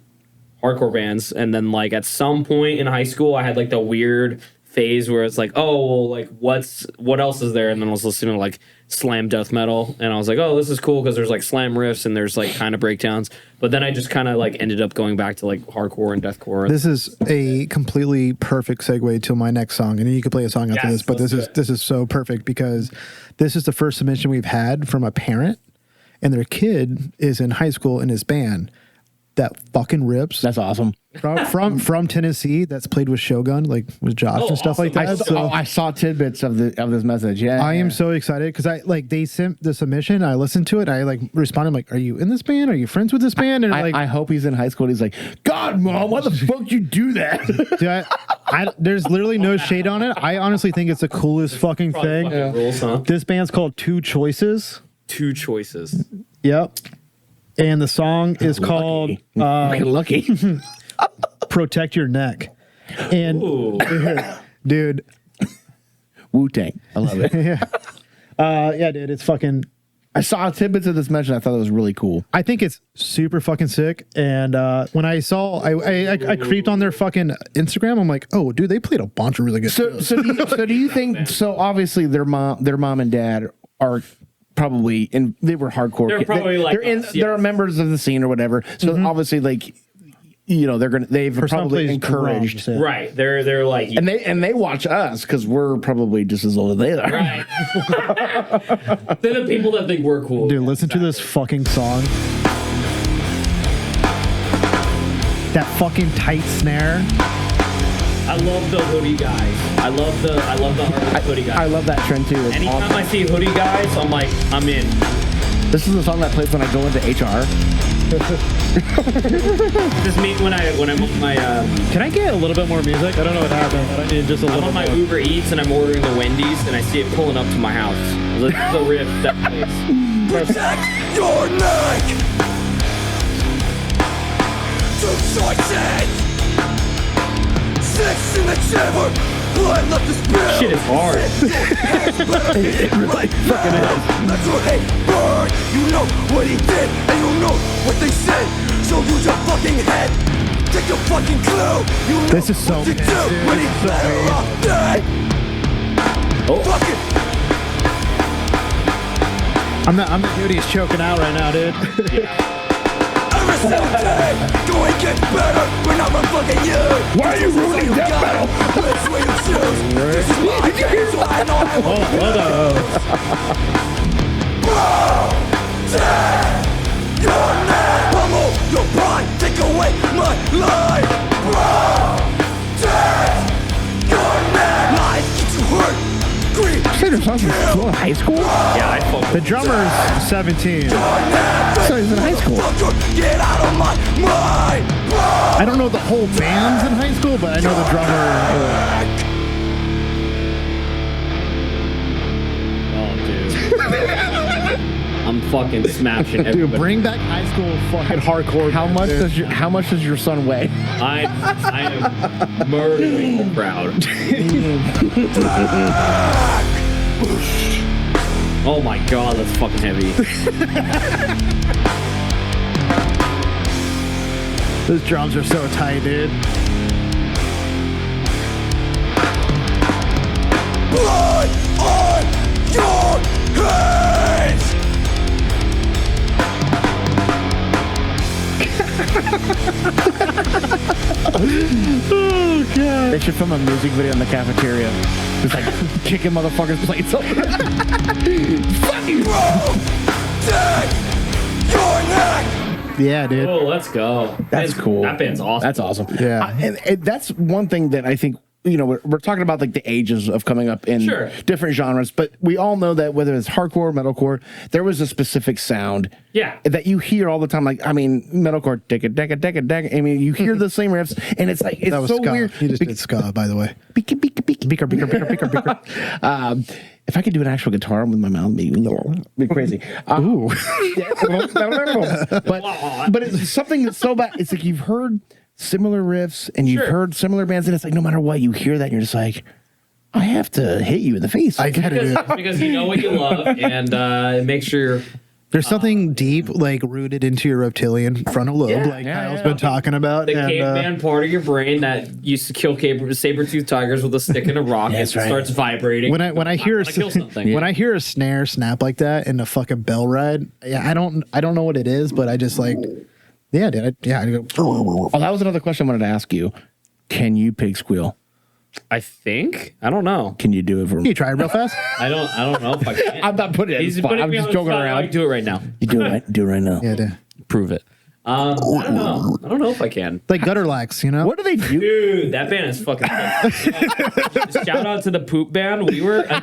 hardcore bands. And then like at some point in high school, I had like the weird phase where it's like, oh, well, like what else is there? And then I was listening to like slam death metal, and I was like, oh, this is cool because there's like slam riffs and there's like kind of breakdowns. But then I just kind of like ended up going back to like hardcore and deathcore. This is a completely perfect segue to my next song, and you can play a song after this. But this is so perfect because this is the first submission we've had from a parent, and their kid is in high school in his band that fucking rips. That's awesome. From Tennessee, that's played with Shogun, like with Josh and stuff like that. I saw tidbits of this message. Yeah, I am so excited because they sent the submission. I listened to it. I like responded like, "Are you in this band? Are you friends with this band?" And I hope he's in high school. And he's like, "God, Mom, why the fuck you do that?" Dude, there's literally no shade on it. I honestly think it's the coolest fucking thing. Rules, huh? This band's called Two Choices. Two Choices. Yep. And the song is called Lucky. Protect Your Neck. And dude, Wu-Tang. I love it. yeah, dude, it's fucking. I saw tidbits of this mention. I thought it was really cool. I think it's super fucking sick. And when I saw, I creeped on their fucking Instagram. I'm like, oh, dude, they played a bunch of really good. So do you think? So obviously, their mom and dad are probably, and they were hardcore. They're probably they're members of the scene or whatever. So obviously, like, you know, they've probably encouraged, right? They're like, and they watch us because we're probably just as old as they are. Right. They're the people that think we're cool. Dude, listen to this fucking song. That fucking tight snare. I love the hoodie guys. I love the hoodie guys. I love that trend too. It's Anytime awesome. I see hoodie guys, I'm like, I'm in. This is the song that plays when I go into HR. Just me when I'm on my. Can I get a little bit more music? I don't know what happened. I need just a little. I'm on my Uber Eats and I'm ordering the Wendy's and I see it pulling up to my house. Look at the riff that plays. Protect your neck. Two choices. Six in the chamber. Blood left to spill. Shit is hard. It really fucking is. Let your hate burn. You know what he did, and you know what they said. So use your fucking head. Take your fucking clue. You know This is so what to good, do dude. when he's better off dead. Oh. Fuck it. I'm the dude he's choking out right now, dude. Every single day, going get better when I'm fucking you. Why are you ruining death metal? Which way you choose? This is my game, so I know I will. Protect your neck. Pummel your pride, take away my life. Protect your neck. Lies get you hurt. Grief. Say their songs in high school? Yeah, I fuck The drummer's 17. So he's in high school. Get out of my mind. I don't know the whole band's in high school, but I know the drummer. Oh, dude. I'm fucking smashing everybody. Dude, bring back high school fucking hardcore. How much does your son weigh? I am murdering the crowd. Oh my god, that's fucking heavy. Those drums are so tight, dude. Blood on your hands. Oh god. They should film a music video in the cafeteria. Just like kicking motherfuckers' plates over. Fuck you, Protect your neck. Yeah, dude. Oh, let's go. That's cool. That band's awesome. That's awesome. Yeah. And that's one thing that I think, you know, we're talking about like the ages of coming up in different genres, but we all know that whether it's hardcore, metalcore, there was a specific sound that you hear all the time. Like, I mean, metalcore, digga. I mean, you hear the same riffs, and it's like, it's That was so ska. weird. He just did ska, by the way. Beaker. If I could do an actual guitar with my mouth, it'd be crazy. Ooh. but it's something that's so bad. It's like you've heard similar riffs and you've heard similar bands, and it's like no matter what, you hear that and you're just like, I have to hit you in the face. I get it. Because you know what you love, and it makes your There's something deep, like rooted into your reptilian frontal lobe, like Kyle's been talking about. The caveman part of your brain that used to kill saber-toothed tigers with a stick and a rock starts vibrating. When I hear a snare snap like that in a fucking bell ride, I don't know what it is, but I just like, I go. Oh, that was another question I wanted to ask you. Can you pig squeal? I think. I don't know. Can you do it for me? Can you try it real fast? I don't know if I can. I'm not putting it in the spot. I'm just joking around. I can do it right now. You do it right. Do it right now. Yeah, do. Prove it. I don't know. I don't know if I can. Like gutter lax, you know? What do they do? Dude, that band is fucking sick. Shout out to the Poop Band. We were a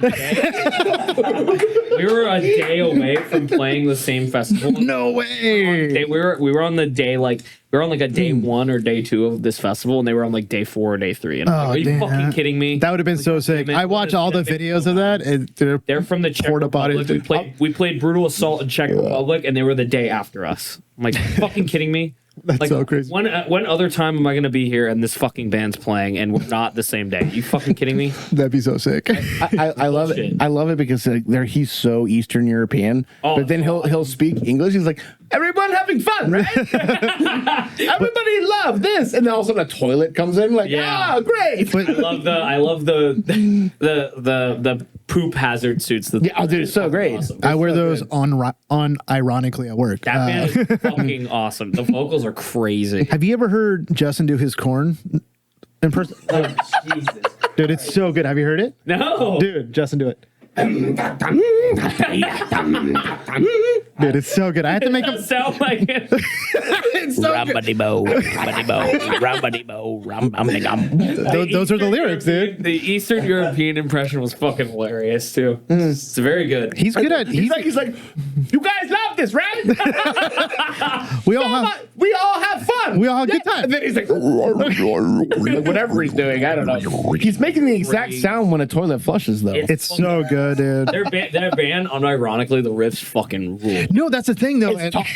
day away from playing the same festival. No way. We were on the day like a day 1 or day 2 of this festival, and they were on like day 4 or day 3. And I'm like, are you fucking kidding me? That would have been so sick. I watched all the videos of that. And they're from the Czech Republic. We played Brutal Assault in Czech Republic, and they were the day after us. I'm like, fucking kidding me? That's like, so crazy. When other time am I going to be here and this fucking band's playing and we're not the same day? You fucking kidding me? That'd be so sick. I love it. I love it because he's so Eastern European. Oh, but then he'll speak English. He's like, everyone having fun, right? Everybody love this, and then all of a sudden a toilet comes in. Like, great! I love the poop hazard suits. Dude, it's so great. Awesome. I wear those unironically at work. That band is fucking awesome. The vocals are crazy. Have you ever heard Justin do his corn in person? Oh, Jesus. Dude, it's so good. Have you heard it? No. Dude, Justin, do it. Dude, it's so good. I had to make him sound like it. It's so good. Those are the lyrics, dude. The Eastern European impression was fucking hilarious too. It's very good. He's good at. He's like, you guys love this, right? we all have fun. We all have a good time. And then he's like, whatever he's doing, I don't know. He's making the exact sound when a toilet flushes, though. It's so good, dude. Their band, unironically, the riffs fucking rule. No, that's the thing, though. They're tough.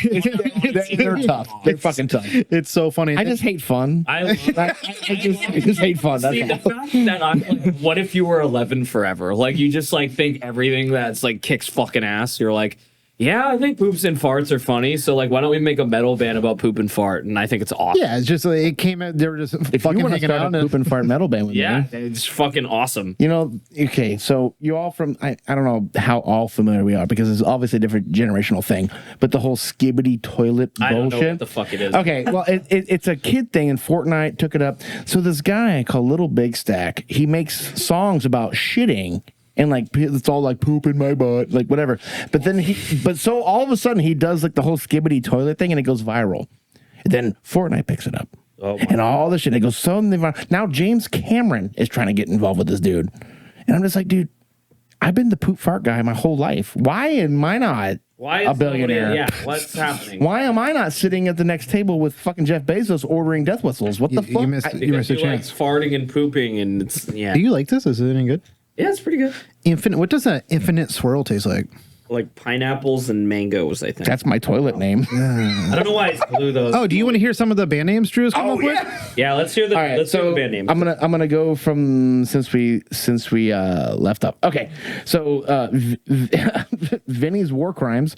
They're fucking tough. It's so funny. I just hate fun. I just hate fun. That's See, the fact that I'm like, what if you were 11 forever? Like, you just like think everything that's like kicks fucking ass. You're like, yeah, I think poops and farts are funny. So like, why don't we make a metal band about poop and fart? And I think it's awesome. Yeah, it's just like, it came out. They were just fucking hanging out. Poop and fart metal band with me. Yeah, it's fucking awesome. You know, okay, so you all from I don't know how all familiar we are because it's obviously a different generational thing, but the whole skibbity toilet bullshit. I don't know what the fuck it is. Okay, well, it's a kid thing, and Fortnite took it up. So this guy called Little Big Stack, he makes songs about shitting. And like it's all like poop in my butt, like whatever. But then so all of a sudden he does like the whole skibbity toilet thing, and it goes viral. And then Fortnite picks it up, and all this shit. It goes so viral. Now James Cameron is trying to get involved with this dude, and I'm just like, dude, I've been the poop fart guy my whole life. Why am I not a billionaire? What's happening? Why am I not sitting at the next table with fucking Jeff Bezos ordering death whistles? What the fuck? You missed a chance. Like farting and pooping, and it's, Do you like this? Is it any good? Yeah, it's pretty good. Infinite. What does that infinite swirl taste like? Like pineapples and mangoes, I think. That's my toilet name. I don't know why it's blue though. Oh, do you want to hear some of the band names Drew has come up with? Yeah, let's hear the All right, let's hear the band names. I'm gonna go from since we left up. Okay, so Vinny's War Crimes,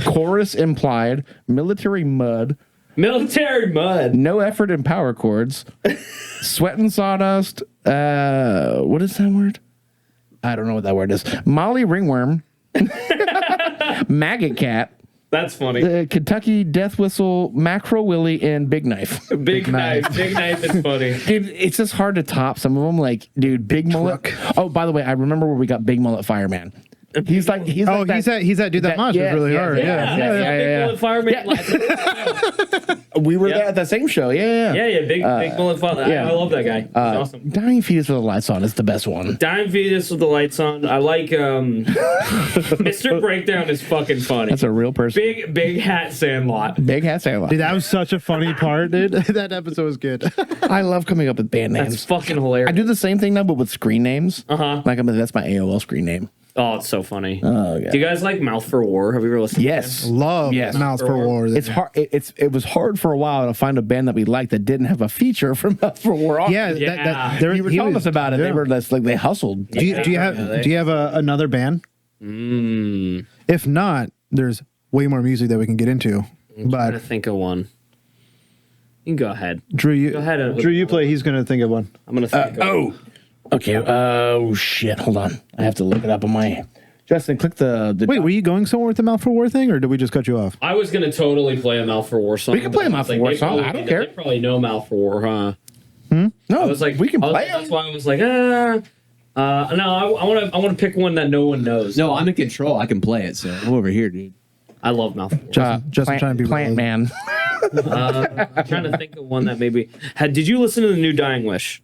Chorus Implied, Military Mud, No Effort in Power Chords, Sweat and Sawdust. What is that word? I don't know what that word is. Molly Ringworm, Maggot Cat. That's funny. Kentucky Death Whistle, Macro Willie, and Big Knife. Big knife is funny. Dude, it's just hard to top some of them. Like, dude, Big Mullet. Oh, by the way, I remember where we got Big Mullet Fireman. He's that dude that much. It's really hard. Yeah. Fireman. We were there at the same show. Yeah. Big Mullet Fireman. I love that guy. He's awesome. Dying Fetus with the Lights On is the best one. Dying Fetus with the Lights On. I like Mr. Breakdown is fucking funny. That's a real person. Big Hat Sandlot. Big Hat Sandlot. Dude, that was such a funny part, dude. That episode was good. I love coming up with band names. That's fucking hilarious. I do the same thing now, but with screen names. Like, that's my AOL screen name. Oh, it's so funny. Oh, yeah. Do you guys like Mouth for War? Have you ever listened? Yes. Love Mouth for War. It's hard. It was hard for a while to find a band that we liked that didn't have a feature from Mouth for War. Yeah. You were telling us about it. Yeah. They were just like they hustled. Do you have another band? If not, there's way more music that we can get into. I'm trying to But think of one. You can go ahead. Drew, Go ahead. Drew, you play. He's going to think of one. I'm gonna think. Okay. Oh shit. Hold on. I have to look it up on my. Justin, click the. Wait, were you going somewhere with the Mouth for War thing, or did we just cut you off? I was gonna totally play a Mouth for War song. We can play a Mouth for War song. I don't care. They probably know Mouth for War, huh? No, I was like, we can play That's it. why I was like, no, I want to pick one that no one knows. No, I'm in control. I can play it, so I'm over here, dude. I love Mouth for War. Justin trying to be Plant relevant. Man. I'm trying to think of one that maybe did you listen to the new Dying Wish?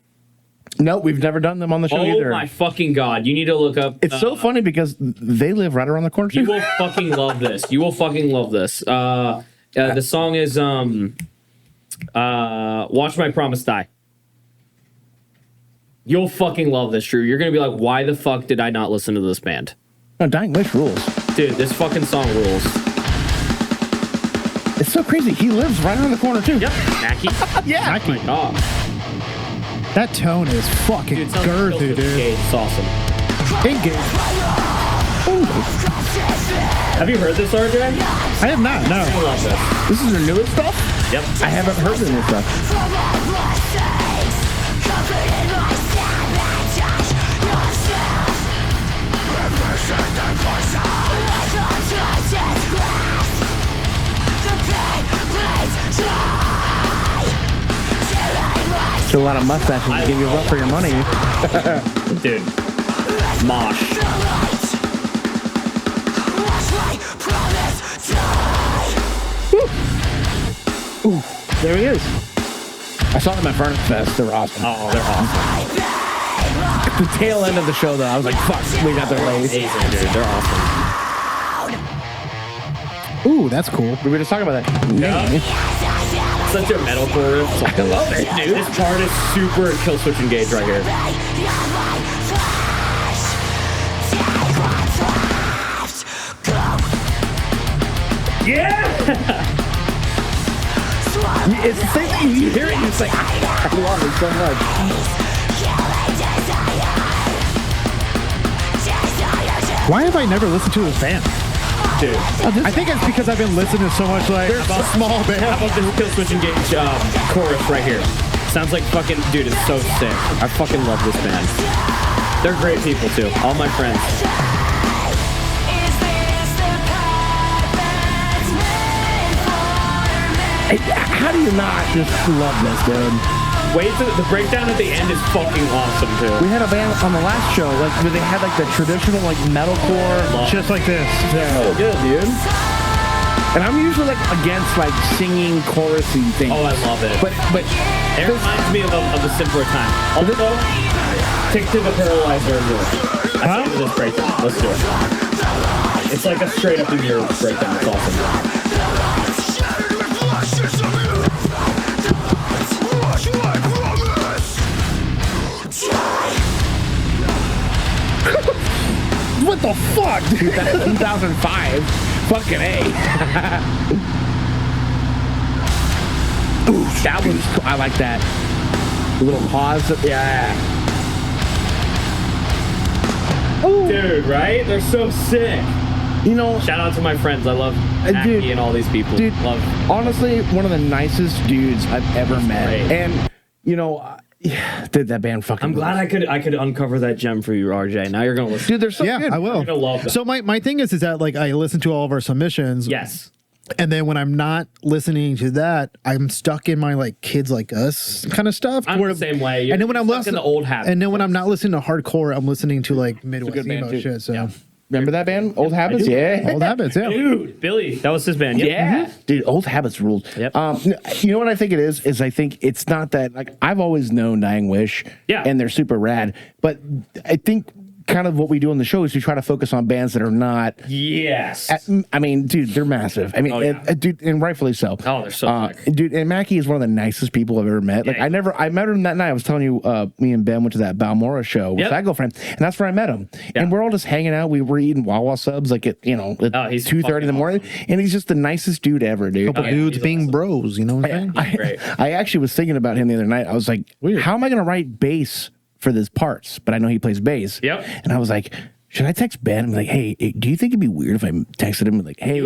No, we've never done them on the show Oh either. my fucking god! You need to look up. It's so funny because they live right around the corner too. You will fucking love this. You will fucking love this. The song is "Watch My Promise Die." You'll fucking love this, Drew. You're gonna be like, why the fuck did I not listen to this band? No, Dying Wish rules. Dude, this fucking song rules. It's so crazy. He lives right around the corner too. Yep, Mackie. Yeah. Oh my god. That tone is fucking Dude, it sounds like girthy, Killswitch dude. Engage. It's awesome. Engage. Have you heard this, RJ? I have not. No. I love this. This is their newest stuff? Yep. I haven't heard the new stuff. It's a lot of mustaches to give you up for your money. Dude. Mosh. Ooh, there he is. I saw them at Furnace Fest. They were awesome. Oh, they're awesome. The tail end of the show, though, I was like, fuck, we got their lace. Amazing, dude. They're awesome. Ooh, that's cool. We were just talking about that. Such a metalcore riff. I love it, dude. This part is super Killswitch Engage right here. Yeah! It's the same thing. You hear it, and it's like, I love it so much. Why have I never listened to this band? Dude. I think it's because I've been listening to so much like about small How band. about this Killswitch Engage chorus right here? Sounds like fucking, dude, it's so sick. I fucking love this band. They're great people too. All my friends. How do you not just love this, dude? Wait, the breakdown at the end is fucking awesome too. We had a band on the last show, like where they had like the traditional like metalcore. Just like this. So good, dude. And I'm usually like against like singing chorusy things. Oh, I love it. But It reminds me of a simpler time. Also, Tick to the Paralyzer and War. I think this breakdown. Let's do it. It's like a straight up in your breakdown. It's awesome. what the fuck, dude? That's 2005. Fucking A. Ooh, that was cool. I like that. A little pause. Yeah. Ooh. Dude, right? They're so sick. You know, Shout out to my friends. I love Aki dude, and all these people. Dude, Love. honestly, one of the nicest dudes I've ever met. great. And, you know, yeah, dude, that band fucking I'm glad rules. I could uncover that gem for you, RJ. Now you're gonna listen. Dude, they're so Yeah, good. I will. You're gonna love them. So my thing is that like I listen to all of our submissions. Yes. And then when I'm not listening to that, I'm stuck in my like Kids Like Us kind of stuff. I'm the same way. You're and then when I'm stuck in listening the old habits. and then when I'm not listening to hardcore, I'm listening to like Midwest good band, emo too. shit. So Yeah. Remember that band? Old Habits? do. Yeah. Old habits, yeah. Dude, Billy, that was his band. Yep. Yeah, dude, Old Habits ruled. Yep. You know what I think it is? Is I think it's not that like I've always known Dying Wish. Yeah. and they're super rad. But I think kind of what we do on the show is we try to focus on bands that are not. Yes. I mean, dude, they're massive. I mean, Oh, yeah. dude, and rightfully so. Oh, they're so sick. dude. And Mackie is one of the nicest people I've ever met. Like, Yeah. I met him that night. I was telling you, me and Ben went to that Balmora show with Yep. that girlfriend, and that's where I met him. Yeah. And we're all just hanging out. We were eating Wawa subs like at Oh, he's 2:30 in the fucking morning, and he's just the nicest dude ever, dude. Couple yeah, dudes he's being awesome. bros, you know what I'm saying? Great. I actually was thinking about him the other night. I was like, Weird. how am I going to write bass for this parts? But I know he plays bass. Yep. And I was like, should I text Ben and be like, hey, do you think it'd be weird if I texted him like, hey?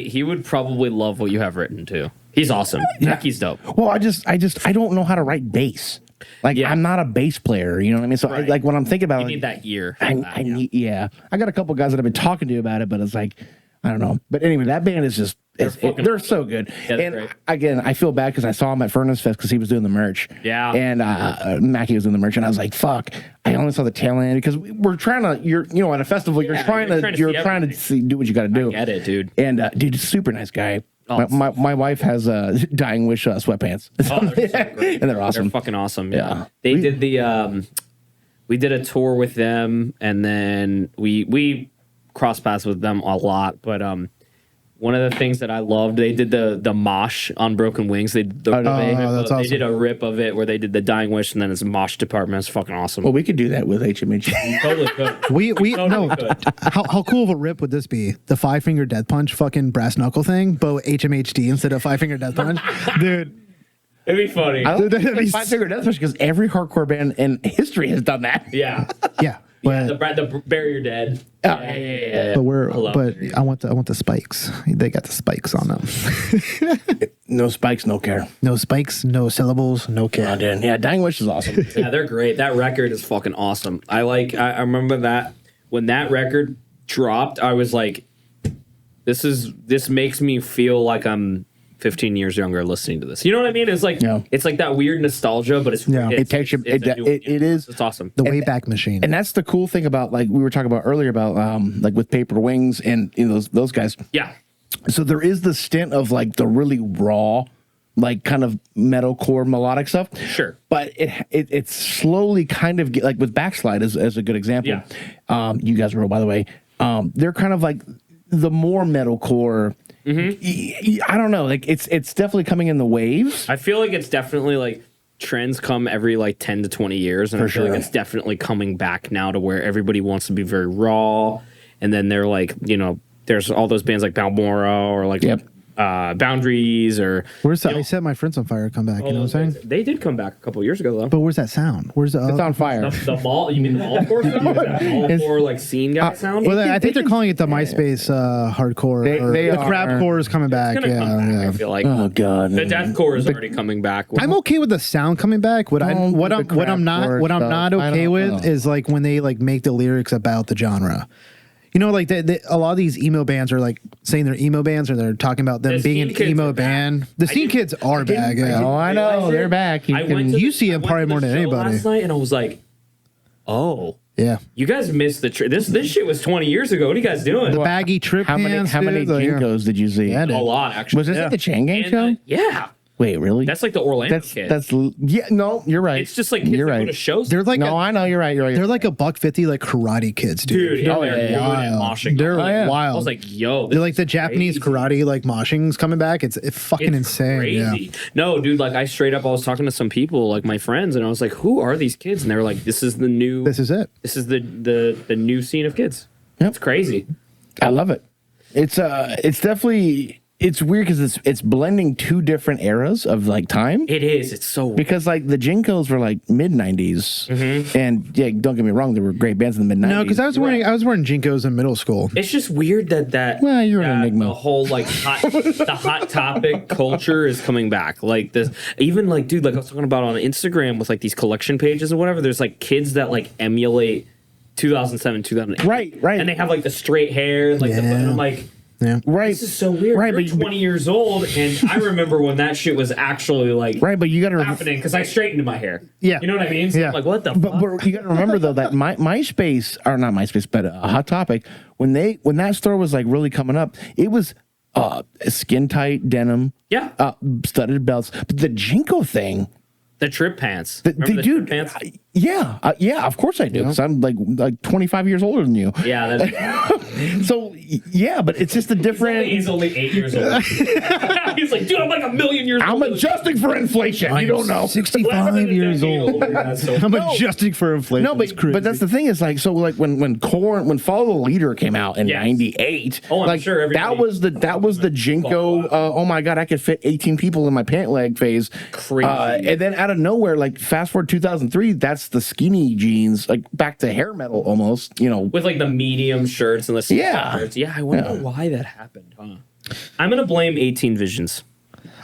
He would probably love what you have written too. He's awesome. Jackie's dope. Well, I don't know how to write bass. Like, I'm not a bass player, you know what I mean? So, like, when I'm thinking about you it, need that ear. I need, I got a couple guys that I've been talking to about it, but it's like, I don't know. But anyway, that band is just, they're so good. Yeah, and great. again, I feel bad because I saw him at Furnace Fest because he was doing the merch. Yeah. And Mackie was doing the merch, and I was like, fuck. I only saw the tail end because we're trying to, at a festival, you're trying to see, do what you got to do. I get it, dude. And dude, super nice guy. My wife has Dying Wish sweatpants. Oh, they're so great. And they're awesome. They're fucking awesome. Yeah. They did the we did a tour with them, and then we cross paths with them a lot. But one of the things that I loved, they did the mosh on Broken Wings. They did they did a rip of it where they did the Dying Wish, and then it's mosh department. It's fucking awesome. Well, we could do that with HMHD. Totally could. We Totally no. could. How cool of a rip would this be? The 5-finger death punch fucking brass knuckle thing, but HMHD instead of 5-finger death punch, dude. It'd be funny. I don't think it's 5-finger death punch because every hardcore band in history has done that. Yeah. Yeah. But, The Bury Your Dead. Oh, Yeah. but I want the spikes. They got the spikes on them. No spikes, no care. No spikes, no syllables, no care. Yeah, Dying Wish is awesome. Yeah, they're great. That record is fucking awesome. I remember that when that record dropped, I was like, this makes me feel like I'm 15 years younger listening to this. You know what I mean? It's like it's like that weird nostalgia, but it takes you. It's awesome. The Wayback Machine. And that's the cool thing about, like we were talking about earlier about like with Paper Wings and those guys. Yeah. So there is the stint of like the really raw, like kind of metalcore melodic stuff. Sure. But it's slowly kind of like with Backslide as a good example. Yeah. You guys were, by the way, they're kind of like the more metalcore. Mm-hmm. I don't know. Like it's definitely coming in the waves. I feel like it's definitely like trends come every like 10 to 20 years. And I feel like it's definitely coming back now to where everybody wants to be very raw. And then they're like, there's all those bands like Balmora or like Boundaries or where's that? I Set My Friends on Fire come back. You know what I'm saying? They did come back a couple years ago though. But where's that sound? Where's the? It's on fire. The mall? You mean the mallcore sound? That mallcore like scene guy sound? Well, I think they're calling it the MySpace hardcore. The crapcore is coming back. It's gonna come back, I feel like. Oh god. The deathcore is already coming back. I'm okay with the sound coming back. What I'm not okay with is like when they like make the lyrics about the genre. Like a lot of these emo bands are like saying they're emo bands, or they're talking about them being an emo band. The Scene Kids are back. Oh, I know they're back. You see it probably more than anybody. Last night, and I was like, "Oh, yeah, you guys missed the trip. This shit was 20 years ago. What are you guys doing?" The baggy trip pants. How many Jinkos did you see? A lot, actually. Was this at the Chain Gang show? Yeah. Wait, really? That's like the Orlando kids. No, you're right. It's just like kids that go to shows. They're like I know you're right. They're like $150 like karate kids, dude. They're moshing. They're wild. I was like, yo, they're like the Japanese karate like moshings coming back. It's fucking insane. Crazy. Yeah. No, dude, like I straight up I was talking to some people, like my friends, and I was like, who are these kids? And they were like, this is the new This is it. This is the new scene of kids. It's crazy. I love it. It's definitely. It's weird because it's blending two different eras of like time. It is. It's so weird. Because like the Jinkos were like mid '90s, and don't get me wrong, there were great bands in the mid '90s. No, because I was wearing Jinkos in middle school. It's just weird that well, you're an enigma. The whole like the hot topic culture is coming back. Like this, even like dude, like I was talking about on Instagram with like these collection pages or whatever. There's like kids that like emulate 2007, 2008. Right, and they have like the straight hair, like I'm like. Yeah. Right. This is so weird. Right, You're 20 years old, and I remember when that shit was actually like but you got to happening because I straightened my hair. Yeah. You know what I mean? So I'm like, what the fuck? But you got to remember though that MySpace, or not MySpace, but Hot Topic, when that store was like really coming up, it was skin tight denim, studded belts, but the Jinko thing. The trip pants. Remember the trip pants? pants? Yeah, of course I do. Because I'm like 25 years older than you. Yeah, So yeah, but it's just a different. He's only 8 years old. He's like, dude, I'm like a million years old. I'm adjusting for inflation. You don't know. 65 years old. I'm adjusting for inflation. No, but that's the thing is like so like when Follow the Leader came out in '98. Oh, I'm like sure that was the Jinko. Oh my god, I could fit 18 people in my pant leg phase. Crazy. And then out of nowhere, like fast forward 2003, that's the skinny jeans, like back to hair metal almost. You know, with like the medium shirts and the shirts. Yeah, I wonder why that happened. Huh? I'm gonna blame 18 Visions.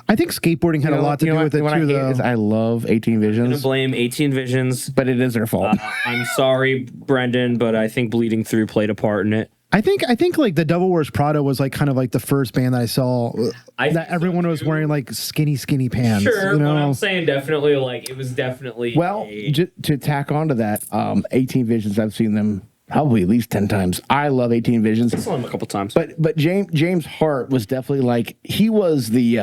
I think skateboarding had a lot to do with it too. Though I love 18 Visions. I'm gonna blame 18 Visions, but it is their fault. I'm sorry, Brendan, but I think Bleeding Through played a part in it. I think like the Devil Wears Prada was like kind of like the first band that I saw that everyone was wearing like skinny pants. Sure, you know? but I'm saying definitely like it was definitely to tack onto that, 18 Visions. I've seen them probably at least 10 times. I love 18 Visions. I saw him a couple times. But James Hart was definitely like he was the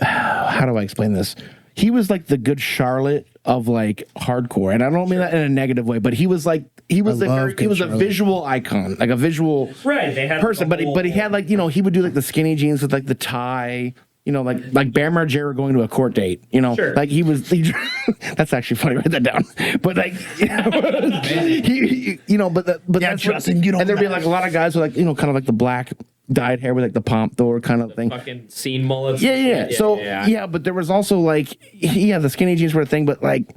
how do I explain this? He was like the Good Charlotte of like hardcore, and I don't mean that in a negative way, but he was like he was a visual icon, like a visual They had person. But he had like he would do like the skinny jeans with like the tie. Like Bam Margera going to a court date, like he that's actually funny. Write that down. But like, but that's Justin, and there'd be like a lot of guys with like, kind of like the black dyed hair with like the pompdour kind of thing. Fucking scene mullets. Yeah. But there was also like, the skinny jeans were a thing, but like,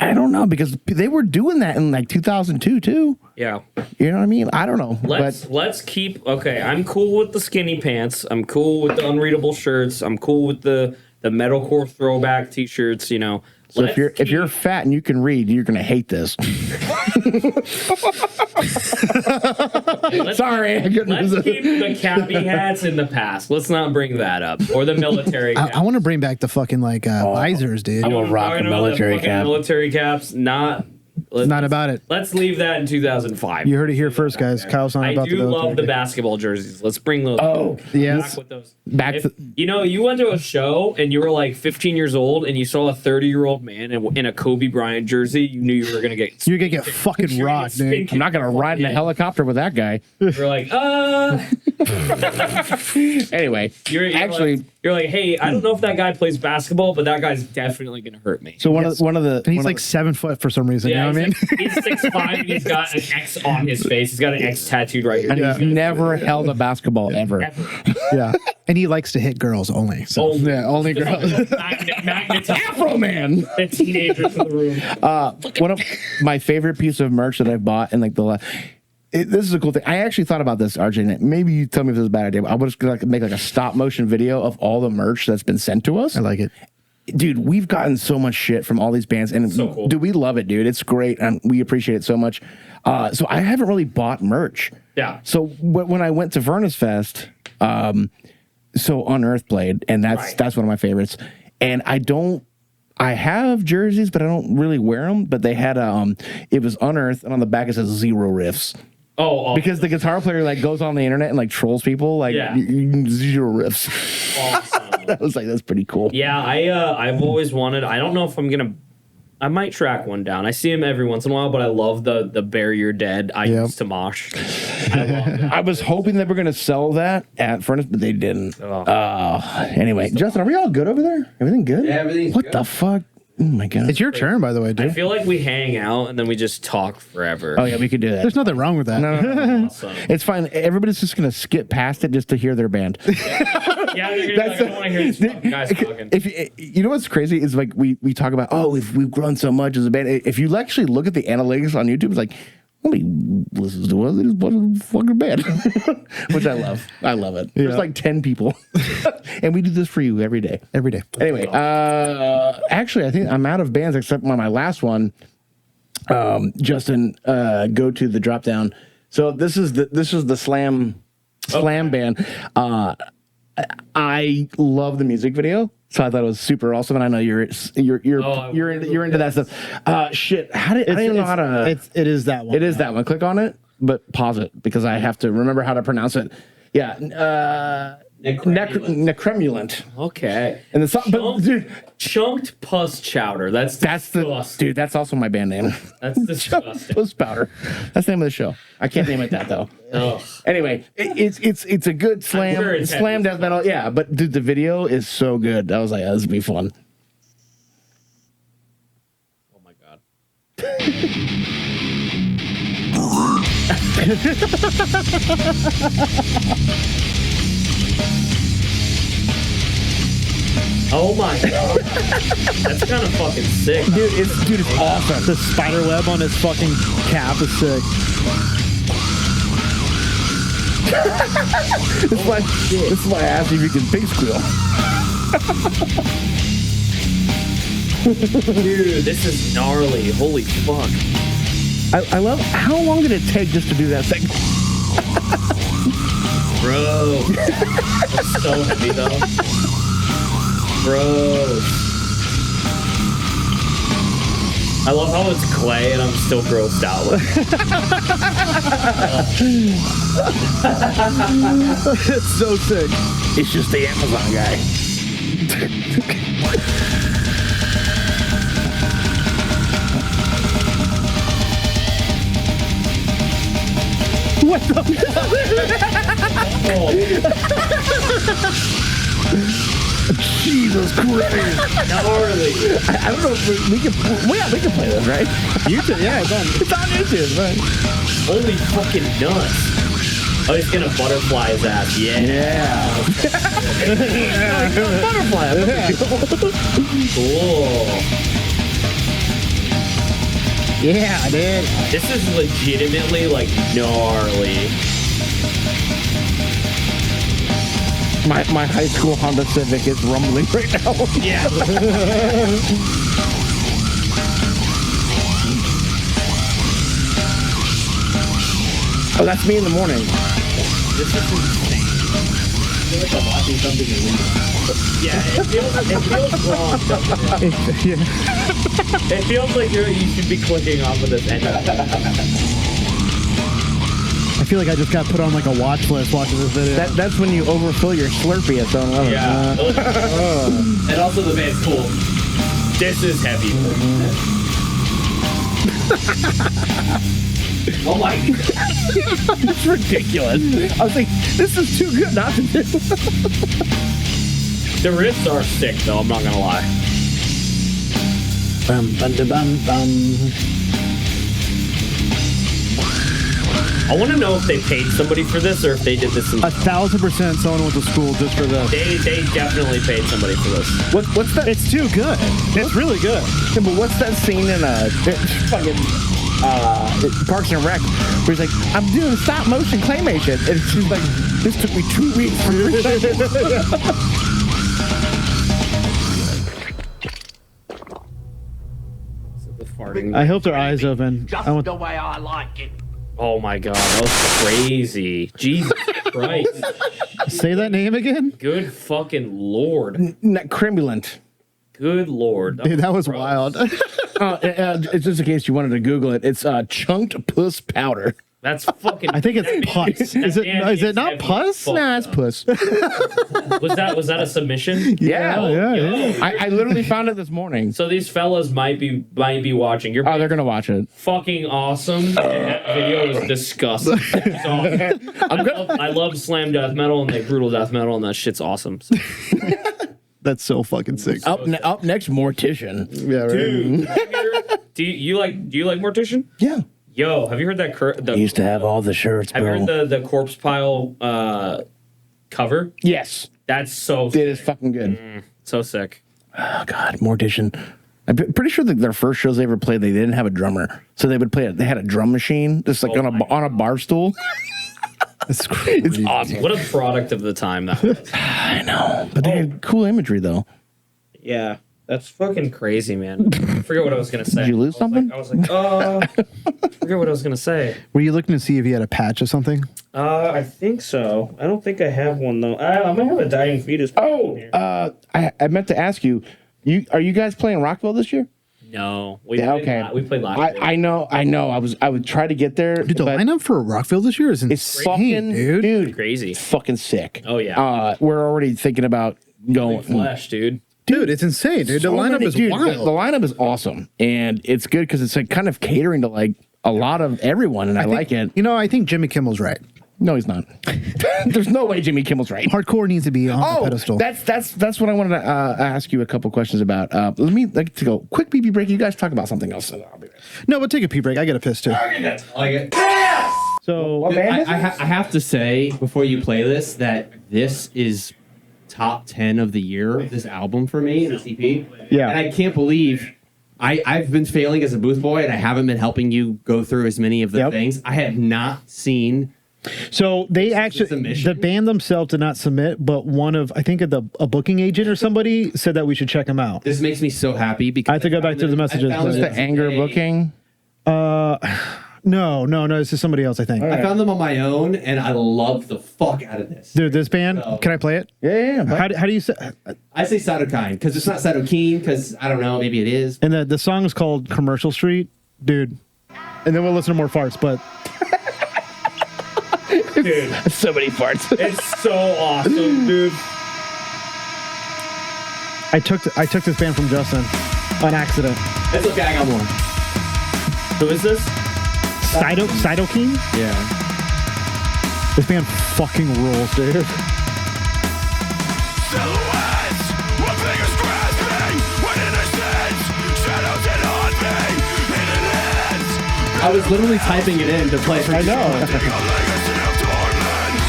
I don't know, because they were doing that in like 2002 too. Yeah. You know what I mean? I don't know. Let's keep I'm cool with the skinny pants. I'm cool with the unreadable shirts. I'm cool with the metalcore throwback t-shirts, So if you're fat and you can read, you're gonna hate this. Sorry, let's keep the cappy hats in the past. Let's not bring that up. Or the military caps. I want to bring back the fucking like visors, dude. I will rock a military cap. Military caps, not about it. Let's leave that in 2005. You heard it here first, guys. Kyle's not about the military. I do love the basketball jerseys. Let's bring those. Yes. Back with those. You went to a show and you were like 15 years old and you saw a 30-year-old man in a Kobe Bryant jersey. You knew you were gonna get. You're gonna get fucking rocked, dude. I'm not gonna ride in a helicopter with that guy. You're like, Anyway, you're like, hey, I don't know if that guy plays basketball, but that guy's definitely gonna hurt me. So one of the and he's like 7 foot for some reason. Yeah, you know what I mean? He's 6'5" and he's got an X on his face. He's got an X tattooed right here. And he's never held a basketball ever. Yeah, and he likes to hit girls only. So only girls. Afro Man. The teenagers in the room. One of my favorite piece of merch that I bought in like the last. This is a cool thing. I actually thought about this, RJ. Maybe you tell me if this is a bad idea. But I was going to make like a stop motion video of all the merch that's been sent to us. I like it. Dude, we've gotten so much shit from all these bands, and so cool. Dude, we love it, dude. It's great, and we appreciate it so much. So I haven't really bought merch. Yeah. So when I went to Furnace Fest, so Unearth played, and that's one of my favorites. And I have jerseys, but I don't really wear them. But they had it was Unearth, and on the back it says Zero Riffs. Oh, awesome. Because the guitar player like goes on the internet and like trolls people like Zero Riffs. Awesome. I was like, that's pretty cool. Yeah, I've always wanted. I don't know if I'm gonna. I might track one down. I see him every once in a while, but I love the Bury Your Dead I used to mosh. I love that. I was hoping they were going to sell that at Furnace, but they didn't. Anyway, Justin, are we all good over there? Everything good? Yeah, everything's What good. the fuck? Oh my god! It's your turn, by the way, I dude. feel like we hang out and then we just talk forever. Oh yeah, we could do that. There's nothing wrong with that. No. Awesome. It's fine. Everybody's just gonna skip past it just to hear their band. Yeah, you're gonna be like, I don't want to hear this guys talking. If you know what's crazy is like we talk about we've grown so much as a band. If you actually look at the analytics on YouTube, it's like nobody listens to us. It's one fucking band, which I love. I love it. There's like 10 people, and we do this for you every day. Every day. Anyway, actually, I think I'm out of bands except my last one. Justin, go to the drop down. So this is the slam band. I love the music video, so I thought it was super awesome. And I know you're into that stuff. Shit, I don't even know how to. It is that one. It is that one. Click on it, but pause it because I have to remember how to pronounce it. Yeah. Necremulant. Okay. And the song, but dude, Chunked Puss Chowder. That's the dude. That's also my band name. That's disgusting. Puss Powder. That's the name of the show. I can't name it that though. Ugh. Anyway, it's a good slam death metal. Yeah, but dude, the video is so good. I was like, this would be fun. Oh my god. Oh my god. That's kind of fucking sick. Dude, it's awesome. The spider web on his fucking cap is sick. This is why I asked if you can pig squeal. Dude, this is gnarly. Holy fuck. I love, how long did it take just to do that thing? Bro. That's so heavy though. Bro. I love how it's clay and I'm still grossed out with it. It's so sick. It's just the Amazon guy. What the Jesus Christ. Gnarly. I don't know if we can play this, right? YouTube, yeah, it's on. It's on YouTube, right? Holy fucking nuts. Oh, he's gonna butterfly his ass. Yeah. Butterfly. Cool. Yeah, I did. This is legitimately like gnarly. My high school Honda Civic is rumbling right now. Yeah. Oh, that's me in the morning. This is insane. I feel like I'm watching something illegal. Yeah, it feels wrong. It feels like you should be clicking off of this anyway. I feel like I just got put on like a watch list watching this video. That's when you overfill your Slurpee at Zone 11. Yeah. And also the band's cool. This is heavy. Oh my god. It's ridiculous. I was like, this is too good not to do. The riffs are sick though, I'm not gonna lie. Bum, bum, bum, bum. I want to know if they paid somebody for this or if they did this. 1,000% someone went to school just for this. They definitely paid somebody for this. What's that? It's too good. It's really good. Yeah, but what's that scene in Parks and Rec where he's like, I'm doing stop motion claymation, and she's like, this took me 2 weeks for I hope their eyes open. Just the way I like it. Oh my god, that was crazy. Jesus Christ. Say that name again? Good fucking lord. Necremulant. Good lord. Dude, that was wild. It's just in case you wanted to Google it. It's chunked puss powder. That's fucking. I think it's pus. Is it not pus? Nah, it's puss. Was that a submission? Yeah. I literally found it this morning. So these fellas might be watching. They're gonna watch it. Fucking awesome. And that video is disgusting. It's awesome. I love slam death metal and like brutal death metal, and that shit's awesome. So. That's so fucking sick. Up next, Mortician. Yeah, right. Dude, do you like Mortician? Yeah. Yo, have you heard that? I used to have all the shirts, have bro. you heard the corpse pile cover? Yes. That's so. It is fucking good. So sick. Oh God, Mortician. I'm pretty sure that their first shows they ever played, they didn't have a drummer, so they would play it. They had a drum machine, just like on a bar stool. That's crazy. It's awesome. What a product of the time that was. I know, but they had cool imagery though. Yeah, that's fucking crazy, man. I forget what I was gonna say. Did you lose something? I was like, I forget what I was gonna say. Were you looking to see if you had a patch or something? I think so. I don't think I have one though. I might have a dying fetus. I meant to ask you. Are you guys playing Rockville this year? No, we Yeah, played okay. We played last year. I know. I would try to get there. Dude, the but lineup for Rockville this year is it's insane, fucking dude. Crazy. Fucking sick. Oh, yeah. We're already thinking about going. Flesh, dude. Dude, it's insane, dude. The So lineup many- is dude, wild. The lineup is awesome, and it's good because it's like kind of catering to like a lot of everyone, and I like it. You know, I think Jimmy Kimmel's right. No, he's not. There's no way Jimmy Kimmel's right. Hardcore needs to be on the pedestal. That's what I wanted to ask you a couple questions about. Let me like to go quick pee break. You guys talk about something else. And I'll be right back. No, we'll take a pee break. I get a piss too. So I have to say before you play this that this is top 10 of the year. This album for me, this EP. Yeah. And I can't believe I've been failing as a booth boy, and I haven't been helping you go through as many of the things. I have not seen. So they actually, the band themselves did not submit, but one of, I think, a booking agent or somebody said that we should check them out. This makes me so happy because I have to go back to the messages. Is this the anger booking? No, this is somebody else, I think. I found them on my own, and I love the fuck out of this. Dude, this band, can I play it? Yeah. How do you say? I say cytokine because it's not cytokine because I don't know, maybe it is. And the song is called Commercial Street, dude. And then we'll listen to more farts, but dude, so many farts. it's so awesome, dude. I took this band from Justin on accident. It's okay, I got more. Who is this? Cytokine? Yeah. This band fucking rules, dude. Silhouettes, one finger's grasping, when innocence, shadows and haunting, hidden hands. I was literally typing it in to play for I know. A legacy of torment.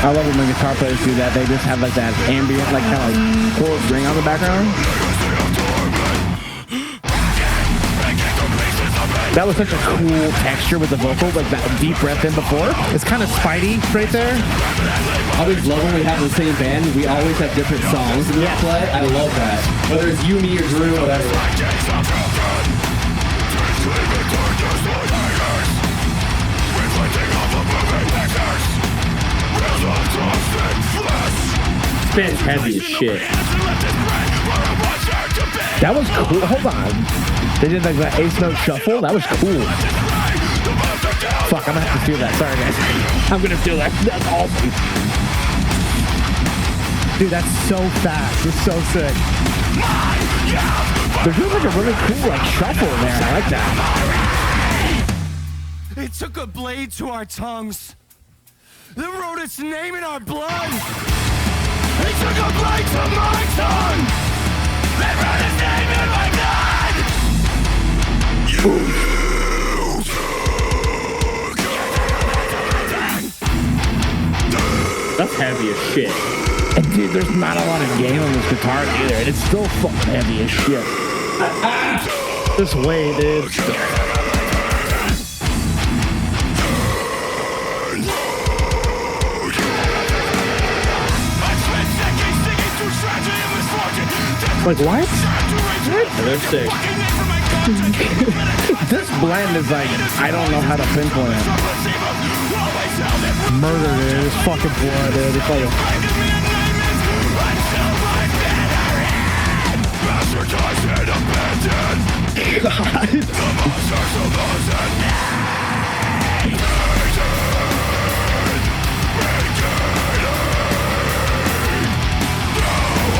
I love it when guitar players do that. They just have like that ambient, like kind of like chord ring on the background. That was such a cool texture with the vocal, like that deep breath in before. It's kind of Spidey right there. I always love when we have the same band. We always have different songs that we play. I love that. Whether it's you, me, or Drew, whatever. This band's heavy as shit. That was cool. Hold on. They did like that ace note shuffle. That was cool. Fuck, I'm gonna have to steal that. Sorry, guys. I'm gonna steal that. That's awesome. Dude, that's so fast. It's so sick. There's just like a really cool like shuffle in there. I like that. It took a blade to our tongues that wrote its name in our blood. It took a blade to my tongue that wrote its name in my blood. That's heavy as shit. And dude, there's not a lot of gain on this guitar either, and it's still fucking heavy as shit. This way, dude. Like what? They're sick. This blend is like, I don't know how to pinpoint it. Murder, dude. It's fucking blood, dude. It's like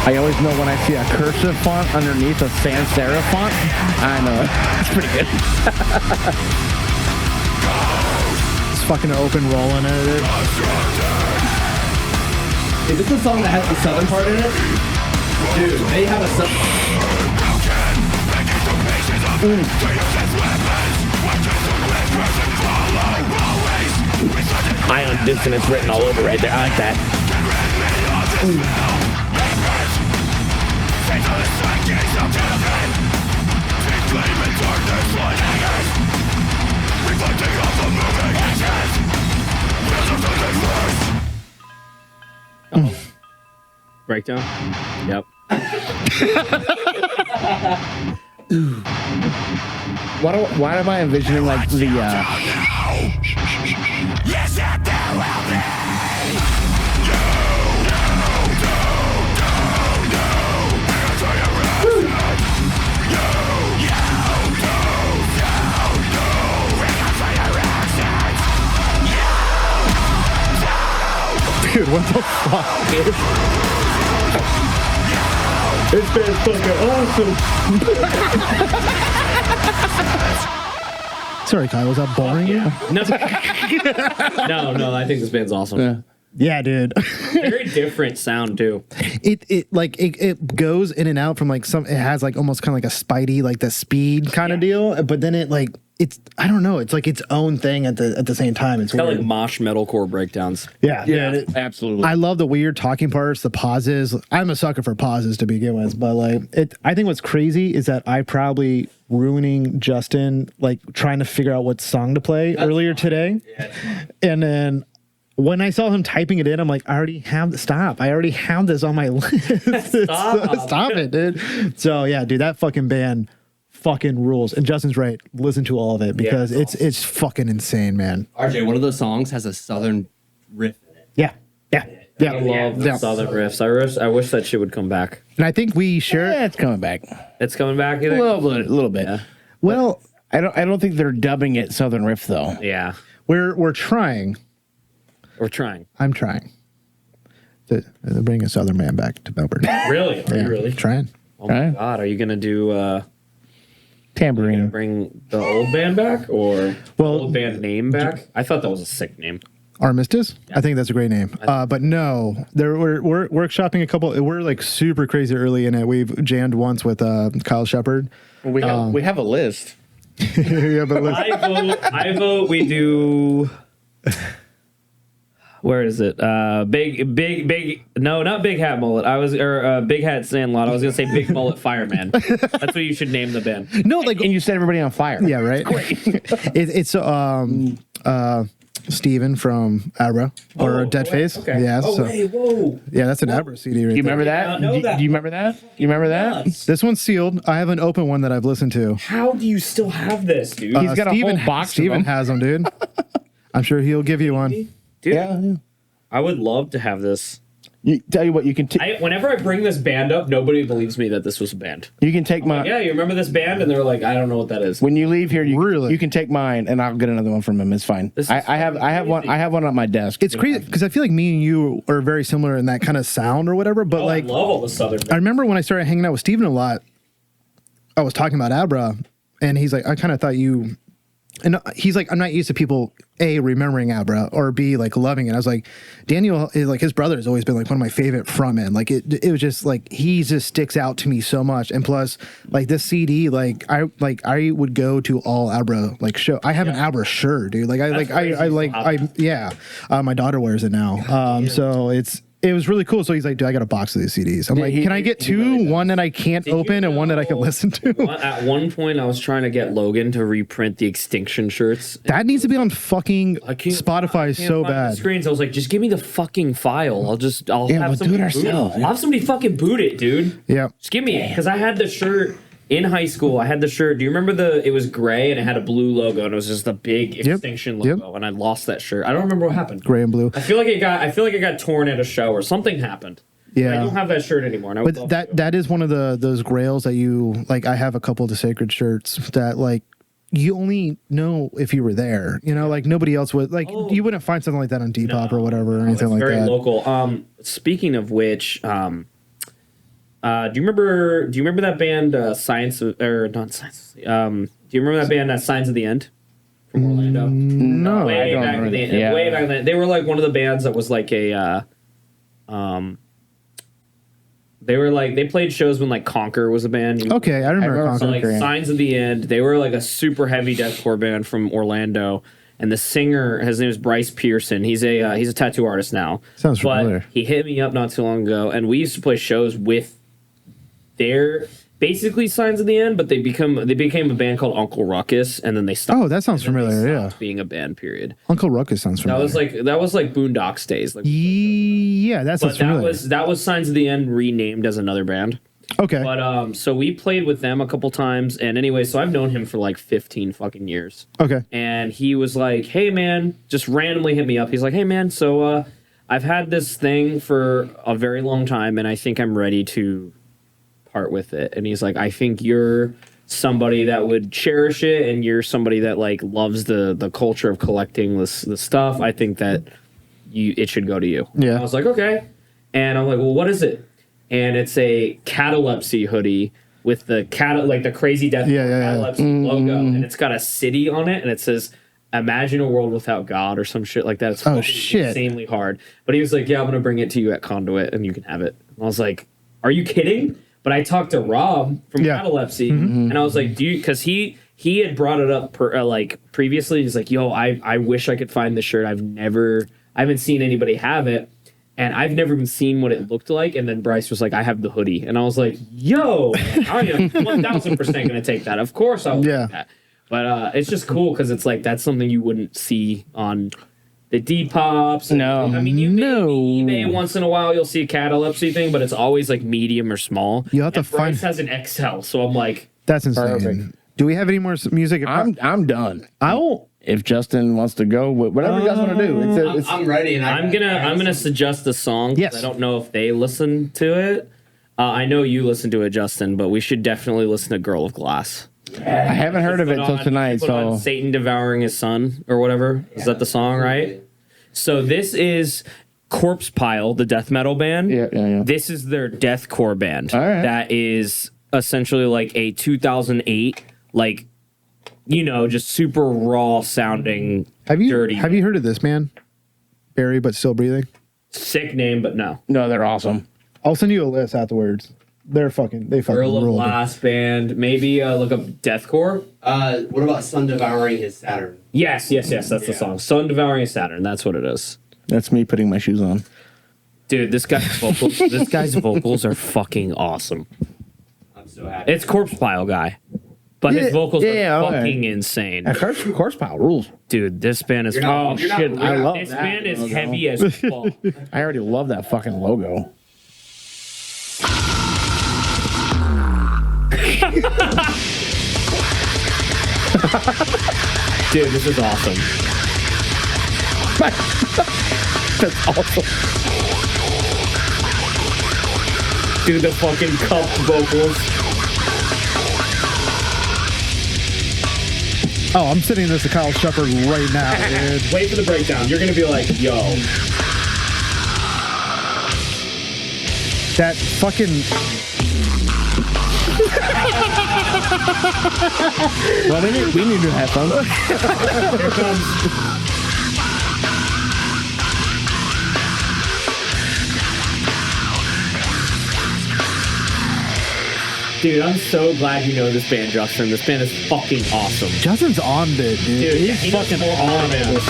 I always know when I see a cursive font underneath a sans serif font. I know. It's pretty good. it's fucking open roll in it, dude. Is this the song that has the southern part in it? Dude, they have a Ion dissonance written all over right there. I like that. Breakdown? Yep. Why am I envisioning like the Yes, that there will be. Dude, what the fuck, dude? It's been fucking awesome. Sorry, Kyle, was that boring? No, I think this band's awesome. Yeah, dude. Very different sound too. It goes in and out from like it has like almost kind of like a Spidey, like the speed kind of deal, but then it's I don't know, it's like its own thing at the same time. It's got weird. like mosh metalcore breakdowns. Yeah, absolutely. I love the weird talking parts, the pauses. I'm a sucker for pauses to begin with, but I think what's crazy is that I probably ruining Justin like trying to figure out what song to play earlier today, and then when I saw him typing it in, I'm like, I already have this on my list. Stop it, dude. So yeah, dude, that fucking band fucking rules. And Justin's right. Listen to all of it because it's fucking insane, man. RJ, one of those songs has a southern riff in it. Yeah. I love the southern riffs. I wish that shit would come back. And I think we share. Yeah, it's coming back. It's coming back. A little bit. Yeah. Well, I don't think they're dubbing it Southern Riff though. Yeah. we're trying. We're trying. I'm trying to bring a Southern man back to Melbourne. Really? Are you really? Trying. Oh my God. Are you going to do Tambourine. bring the old band back or the Well, old band name back? I thought that was a sick name. Armistice? I think that's a great name. But no, we're workshopping a couple. We're like super crazy early in it. We've jammed once with Kyle Shepard. We have a list. Yeah, but I vote we do. Where is it? Big. No, not Big Hat Mullet. Big Hat Sandlot. I was gonna say Big Mullet Fireman. That's what you should name the band. no, like And you set everybody on fire. yeah, right. It's Steven from Abra or Deadface. Okay. Yeah. Oh, so hey, whoa. yeah, that's an Abra CD. Right Do you remember that? know that. Do you remember that? You remember that? This one's sealed. I have an open one that I've listened to. How do you still have this, dude? He's got a whole box of Steven them. has them, dude. I'm sure he'll give you one. Dude, Yeah. I would love to have this. Tell you what, you can Whenever I bring this band up, nobody believes me that this was a band. you can take my Yeah, you remember this band? And they're like, I don't know what that is. when you leave here. Really? You can take mine, and I'll get another one from him. It's fine. This is I have one. I have one on my desk. It's crazy because I feel like me and you are very similar in that kind of sound or whatever. But I love all the Southern I bands. remember when I started hanging out with Steven a lot, I was talking about Abra, and he's like, I kind of thought you, and he's like, I'm not used to people A, remembering Abra, or B, like loving it. I was like, Daniel is like, his brother has always been like one of my favorite frontmen. Like it was just like, he just sticks out to me so much. And plus like this CD, I would go to all Abra like show. I have an Abra shirt, dude. Like my daughter wears it now. So it was really cool. So he's like, dude, I got a box of these CDs. I'm like, can I get two? One that I can't open and one that I can listen to? At one point, I was trying to get Logan to reprint the Extinction shirts. That needs to be on fucking Spotify so bad. Screens. I was like, just give me the fucking file. I'll Yeah, have we'll do it somebody boot ourselves. I'll have somebody fucking boot it, dude. Yeah. Just give me it. Because I had the shirt in high school. I had the shirt. Do you remember it was gray and it had a blue logo and it was just a big Extinction logo. And I lost that shirt. I don't remember what happened. Gray and blue. I feel like it got torn at a show or something happened. Yeah. I don't have that shirt anymore. And I would But love that is one of those grails that you like. I have a couple of the sacred shirts that like you only know if you were there. You know, like nobody else would. Like you wouldn't find something like that on Depop or whatever or anything like very that. local. Speaking of which, do you remember that band Science or not Science? Do you remember that band Signs of the End from Orlando? No, I Way don't back remember. in the Yeah. way back then. They were like one of the bands that was like they played shows when like Conquer was a band. Okay, I remember remember So Conquer. like Signs of the End, they were like a super heavy deathcore band from Orlando, and the singer, his name is Bryce Pearson. He's a tattoo artist now. Sounds familiar. But he hit me up not too long ago, and we used to play shows with their basically Signs of the End, but they became a band called Uncle Ruckus, and then they stopped. Oh, that sounds familiar. Yeah, being a band. Period. Uncle Ruckus sounds familiar. That was like Boondocks days. Like, yeah, that sounds but familiar. that was Signs of the End renamed as another band. Okay. But so we played with them a couple times, and anyway, so I've known him for like 15 fucking years. Okay. And he was like, "Hey man," just randomly hit me up. He's like, "Hey man, so I've had this thing for a very long time, and I think I'm ready to part with it." And he's like, "I think you're somebody that would cherish it, and you're somebody that like loves the culture of collecting this stuff. I think that it should go to you." Yeah. I was like, "Okay." And I'm like, "Well, what is it?" And it's a catalepsy hoodie with the like the crazy death catalepsy logo, and it's got a city on it, and it says, "Imagine a world without God," or some shit like that. It's fucking insanely hard. But he was like, "Yeah, I'm gonna bring it to you at Conduit, and you can have it." And I was like, "Are you kidding?" But I talked to Rob from Catalepsy, and I was like, "Do you?" Because he had brought it up like previously. He's like, "Yo, I wish I could find the shirt. I haven't seen anybody have it." And I've never even seen what it looked like. And then Bryce was like, "I have the hoodie." And I was like, "Yo, I am 1,000% going to take that. Of course I will take that." But it's just cool because it's like, that's something you wouldn't see on the Depop's. No. I mean, eBay once in a while, you'll see a catalepsy thing, but it's always like medium or small. You have to Bryce find. has an XL. So I'm like, That's insane. Perfect. Do we have any more music? I'm done. I will. If Justin wants to go, whatever you guys want to do. I'm ready, and I'm gonna suggest a song. Yes. I don't know if they listen to it. I know you listen to it, Justin, but we should definitely listen to "Girl of Glass." I haven't heard of it till tonight. So Satan devouring his son or whatever. Is that the song, right? So this is Corpse Pile, the death metal band. Yeah. This is their deathcore band. All right. That is essentially like a 2008, like, just super raw sounding. Have you dirty? heard of this man? Barry, but still breathing. Sick name, but no. no, they're awesome. I'll send you a list afterwards. They fucking Girl of rule. Glass band. Maybe look up deathcore. What about Sun devouring his Saturn? Yes. That's the song. Sun devouring Saturn. That's what it is. That's me putting my shoes on. Dude, this guy's vocals are fucking awesome. I'm so happy. It's Corpse Pile guy, but his vocals are fucking insane. Horsepower rules. Dude, this band is shit. I love This that band is logo. heavy as fuck. I already love that fucking logo. Dude, this is awesome. That's awesome. Dude, the fucking cupped vocals. Oh, I'm sending this to Kyle Shepard right now, dude. Wait for the breakdown. You're gonna be like, yo. That fucking. Well, we need to have fun. Here comes. Dude, I'm so glad you know this band, Justin. This band is fucking awesome. Justin's on it, dude. Dude, He's he fucking knows more on than it. us.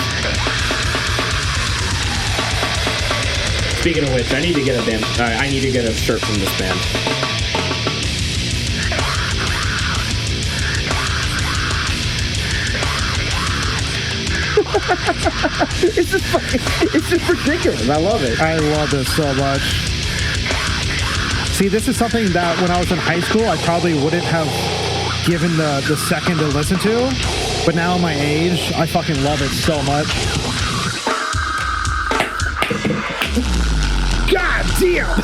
Speaking of which, I need to get a shirt from this band. It's just ridiculous. I love it. I love this so much. See, this is something that when I was in high school, I probably wouldn't have given the second to listen to. But now at my age, I fucking love it so much. God damn.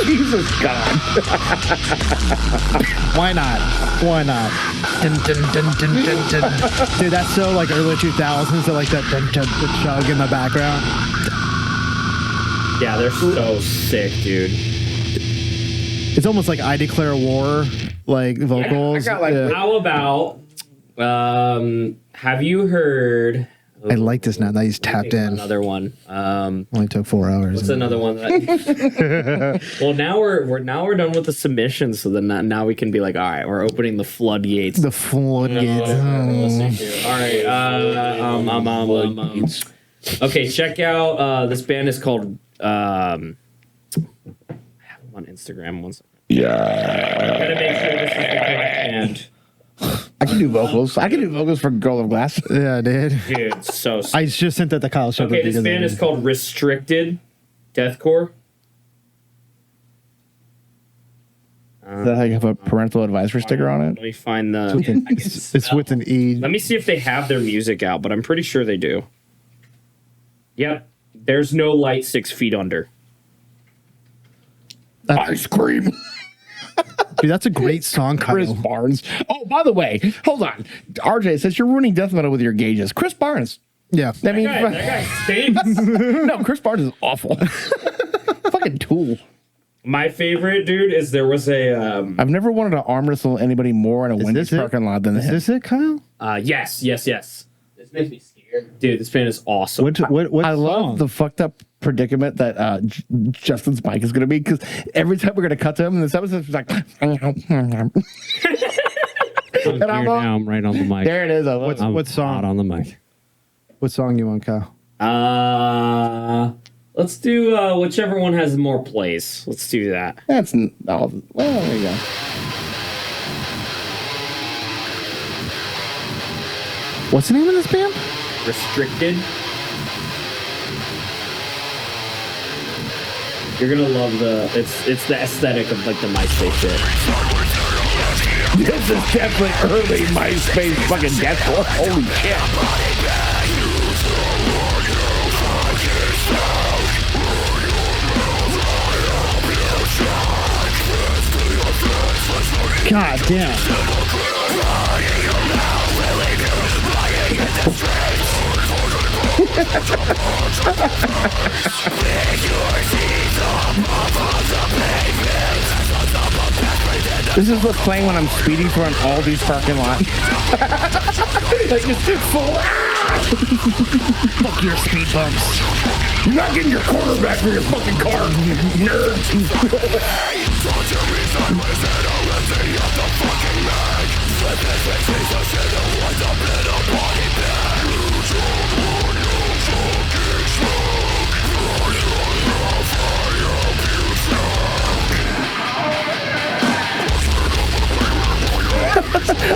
Jesus God. Why not? Why not? Dun, dun, dun, dun, dun, dun. Dude, that's so like early 2000s. So like that dun, dun, the chug in the background. Yeah, they're so sick, dude. It's almost like I Declare War, like vocals. I got, like, Yeah. How about, have you heard... I like this now that he's tapped in. Another one. Only took 4 hours. What's another one? Well, now we're done with the submissions, so then now we can be like, all right, we're opening the floodgates. The floodgates. All right. Okay, check out this band is called I have them on Instagram. One second. I'm gonna make sure this is the correct band. I can do vocals. I can do vocals for Girl of Glass. Yeah, dude. Dude, so I just sent that to Kyle. okay, this band is called Restricted Deathcore. Does that have a parental advisory sticker on it? Let me find the. It's with an E. Let me see if they have their music out, but I'm pretty sure they do. Yep. There's no light 6 feet under. Ice cream. Dude, that's a great song, Chris Kyle. Barnes. Oh, by the way, hold on. RJ says you're ruining death metal with your gauges. Chris Barnes. Yeah. I mean, That guy stinks. no, Chris Barnes is awful. Fucking tool. My favorite, dude, is there was a. I've never wanted to arm wrestle anybody more in a Wendy's this it? parking lot than Is him. this it, Kyle? Yes. This makes me scared. Dude, this band is awesome. What I song? love the fucked up predicament that Justin's mic is going to be, because every time we're going to cut to him in this episode, he's like, I'm here now. I'm right on the mic. there it is. I love it. I'm what song? hot on the mic. What song you want, Kyle? Let's do whichever one has more plays. Let's do that. That's well, there you go. What's the name of this band? Restricted. You're gonna love it's the aesthetic of like the MySpace shit. This is definitely early MySpace fucking deathcore. Holy shit. God damn. This is what's playing when I'm speeding through an Aldi's parking lot. Like just full. Fuck your speed bumps. You're not getting your quarterback for your fucking car, nerd.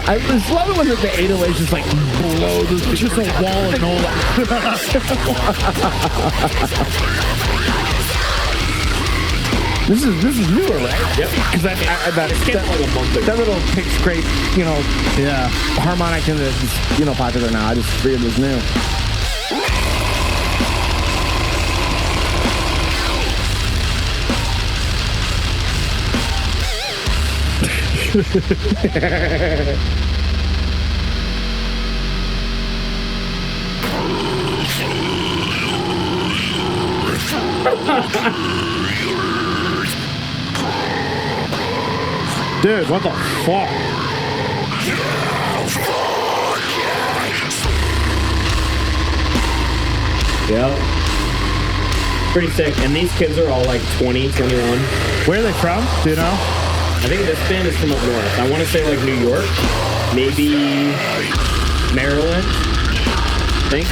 I just love it when the 808 just like blow this. It's just a wall of Nola. This is newer, right? Yep. Because that little pick scrape, Yeah. harmonic thing that's popular now. I just figured it was new. Dude, what the fuck? Yep. Pretty sick. And these kids are all like 20, 21. Where are they from? Do you know? I think this band is from up north. I want to say like New York, maybe Maryland. I think.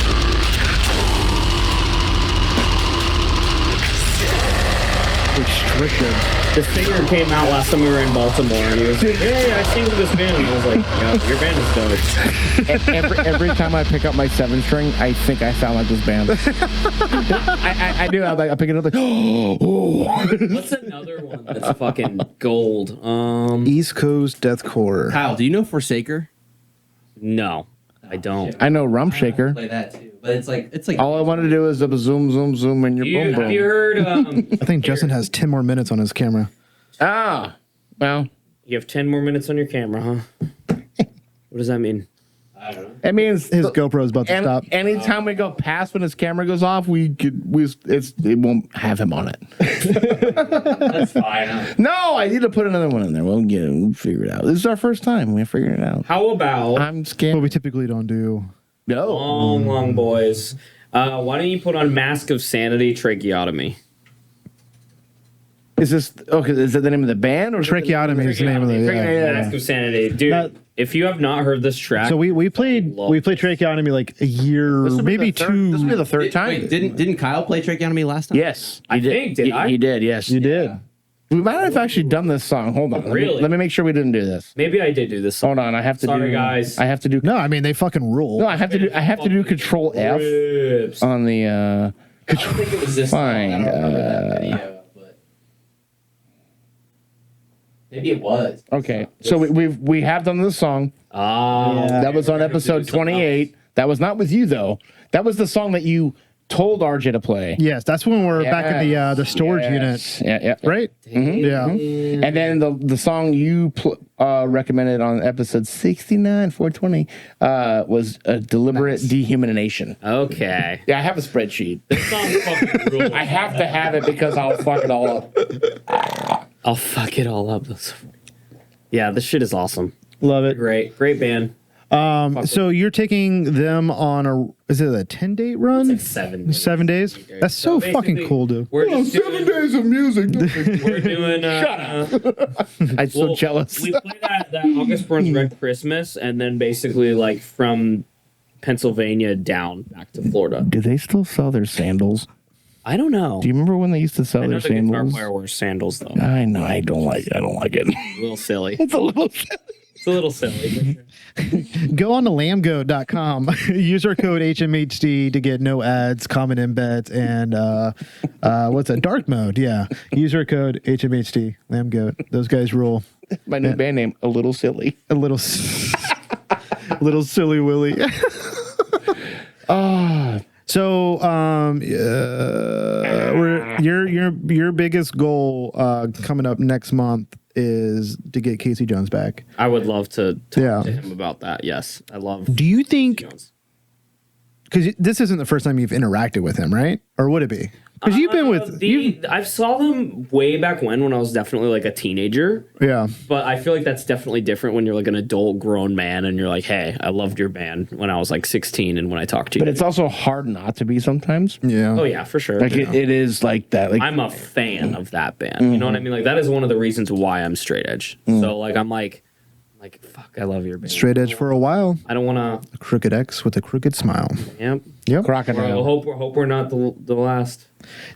Restricted. The singer came out last time we were in Baltimore, and he was like, "Hey, I sing with this band." And I was like, "Yeah, your band is dope." every time I pick up my 7-string, I think I sound like this band. I do. I pick it up like, oh. What's another one that's fucking gold? East Coast Deathcore. Kyle, do you know Forsaker? No, I don't. I know Rump Shaker. Play that too, but it's like All I want to do is a zoom, zoom, zoom, and your boom, Have you boom. heard? I think Justin has 10 more minutes on his camera. Ah, well, You have 10 more minutes on your camera, huh? What does that mean? it means His GoPro is about to stop. Anytime we go past when his camera goes off, it won't have him on it. That's fine. No, I need to put another one in there. We'll figure it out. This is our first time. We're figuring it out. How about I'm scared. But we typically don't do. No. long boys? Why don't you put on Mask of Sanity Tracheotomy? Is this okay? Is that the name of the band or Tracheotomy is the name of the. Yeah. Mask of Sanity, dude. That- if you have not heard this track, So we played Tracheotomy like a year, This will be maybe the third- This will be two. the third time. Wait, didn't Kyle play Tracheotomy last time? Yes, I think, did I? He did. Yes, You did. We might have actually done this song. Hold on. Really? Let me make sure we didn't do this. Maybe I did do this. Hold on. I have to Sorry, do. guys. I have to do. No, I mean they fucking rule. No, I have to do. I have to do Control F Rips. on the. I don't think it was this song. I Fine. don't remember that video, but maybe it was. Okay, so we have done this song. That was on episode 28. That was not with you though. That was the song that you told RJ to play. Yes, that's when we're back in the storage unit, Yeah. right? Yeah. And then the song you recommended on episode 69, 420, was a deliberate dehumanization. Okay. Yeah, I have a spreadsheet. This song fucking rules. I have to have it because I'll fuck it all up. I'll fuck it all up. Yeah, this shit is awesome. Love it. Great band. So you're taking them on is it a 10-date run? It's like 7 days. 7 days? That's so fucking basically, cool, dude. We're just 7 days of music. We're doing. I'm so jealous. We play that August Burns Red Christmas, and then basically like from Pennsylvania down back to Florida. Do they still sell their sandals? I don't know. Do you remember when they used to sell I know their the guitar sandals? player wears sandals though. I know. I don't like it. A little silly. It's a little silly. It's a little silly. Go on to lambgoat.com. Use our code HMHD to get no ads, common embeds, and what's that? Dark mode. Yeah. Use our code HMHD. Lambgoat. Those guys rule. My new band name, A Little Silly. A little, little silly Willy. So, your biggest goal coming up next month is to get Casey Jones back. I would love to talk Yeah. to him about that. Yes, I love. Do you think? Jones. Because this isn't the first time you've interacted with him, right? Or would it be? Because you've been with I saw them way back when I was definitely like a teenager. Yeah. But I feel like that's definitely different when you're like an adult grown man and you're like, hey, I loved your band when I was like 16 and when I talked to you. But it's also hard not to be sometimes. Yeah. Oh yeah, for sure. Like it is like that. Like I'm a fan of that band. You know what I mean? Like that is one of the reasons why I'm straight edge. So like I'm like fuck, I love your band. Straight edge for a while. I don't want A crooked X with a crooked smile. to. Yep. crocodile. I hope we're not the last.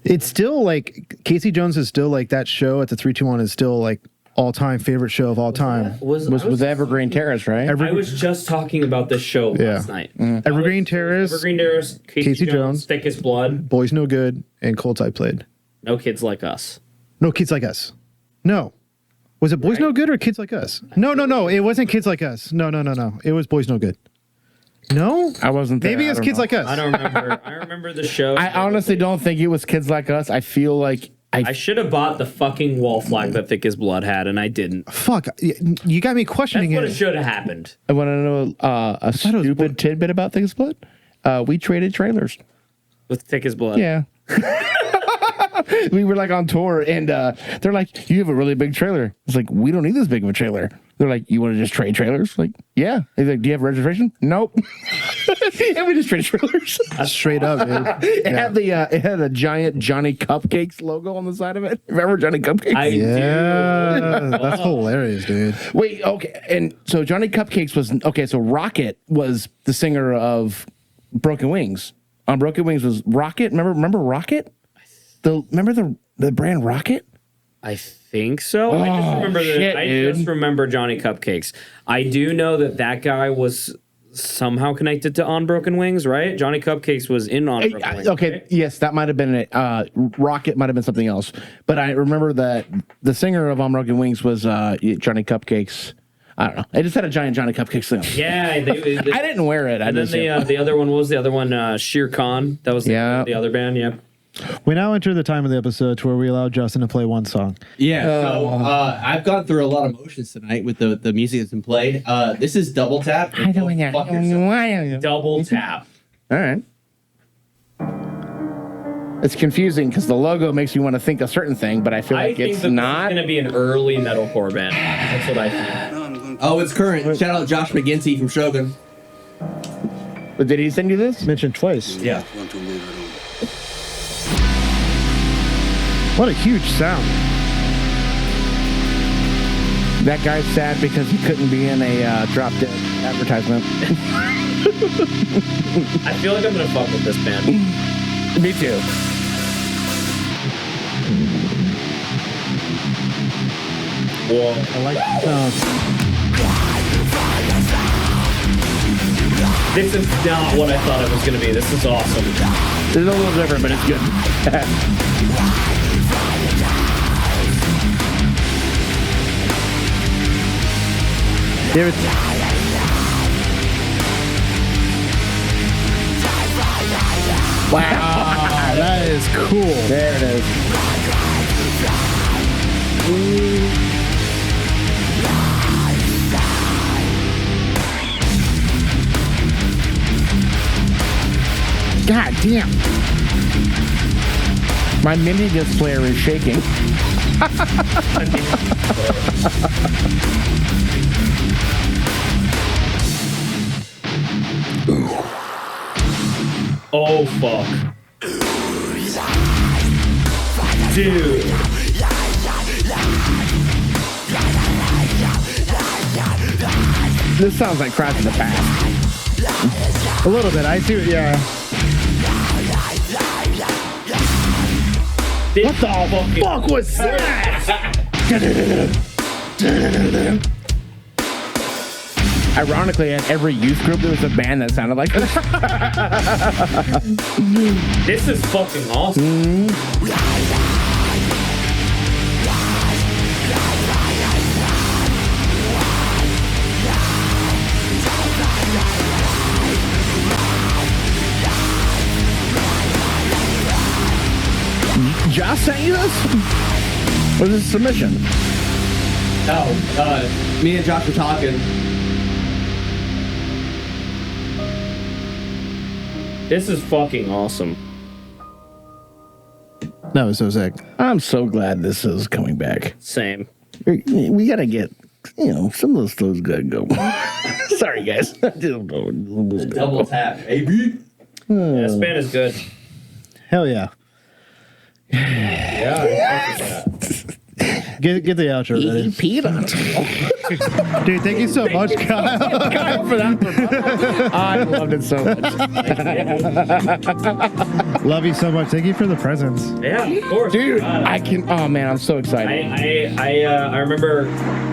It's still like Casey Jones is still like that show at the 321 is still like all-time favorite show of all time. was with Evergreen Terrace, right? I was just talking about this show last night. Evergreen Terrace, Evergreen Terrace, Casey Jones, Thick as Blood, Boys No Good, and Cold Side Played. No Kids Like Us. No, Kids Like Us. No. Was it Boys No Good or Kids Like Us? No. It wasn't Kids Like Us. No. It was Boys No Good. No? I wasn't there. Maybe it's I don't Kids know. Like Us. I don't remember. I remember the show. I honestly don't think it was Kids Like Us. I feel like I should have bought the fucking wall flag that Thick as Blood had, and I didn't. Fuck. You got me questioning That's what it. it should have happened. I want to know a stupid tidbit about Thick as Blood. We traded trailers. With Thick as Blood. Yeah. We were like on tour and they're like, you have a really big trailer. It's like, we don't need this big of a trailer. They're like, you want to just trade trailers? Like, yeah. He's like, do you have registration? Nope. And we just traded trailers. Straight up, dude. It had a giant Johnny Cupcakes logo on the side of it. Remember Johnny Cupcakes? I Yeah. That's hilarious, dude. Wait, okay. And so Johnny Cupcakes was okay. So Rocket was the singer of Broken Wings. On Broken Wings was Rocket. Remember Rocket? Remember the brand Rocket? I think so. I just remember shit, I dude. just remember Johnny Cupcakes. I do know that guy was somehow connected to On Broken Wings, right? Johnny Cupcakes was in On Broken Wings. Okay, right? yes, that might have been it. Rocket might have been something else. But I remember that the singer of On Broken Wings was Johnny Cupcakes. I don't know. I just had a giant Johnny Cupcakes thing. Yeah, I didn't wear it. And then the other one was the other one, Shere Khan. That was the other band. Yep. We now enter the time of the episode to where we allow Justin to play one song. Yeah, so I've gone through a lot of emotions tonight with the music that's been played. This is Double Tap. Double Tap. All right. It's confusing because the logo makes you want to think a certain thing, but I feel like it's not. It's going to be an early metalcore band. That's what I think. Oh, it's current. Shout out Josh McGinty from Shogun. But did he send you this? Mentioned twice. Yeah. What a huge sound. That guy's sad because he couldn't be in a Drop Dead advertisement. I feel like I'm going to fuck with this band. Me too. Whoa. I like the sound. This is not what I thought it was going to be. This is awesome. It's a little different, but it's good. There it's Wow. that is cool. There it is. God damn. My mini disc player is shaking. Oh, fuck. Dude. This sounds like Crash in the Past. A little bit. I see what, yeah. What the Fuck was that? Ironically, at every youth group, there was a band that sounded like this. This is fucking awesome. Josh sent you this? What is this submission? Oh, me and Josh were talking. This is fucking awesome. That was so sick. I'm so glad this is coming back. Same. We gotta get, some of those things gotta go. Sorry, guys. Double tap, baby. Yeah, this band is good. Hell yeah. Yeah. Get the outro ready. Peed on Dude, thank you so much, Kyle. for that. I loved it so much. Love you so much. Thank you for the presents. Yeah, of course. Dude, God, oh man, I'm so excited. I remember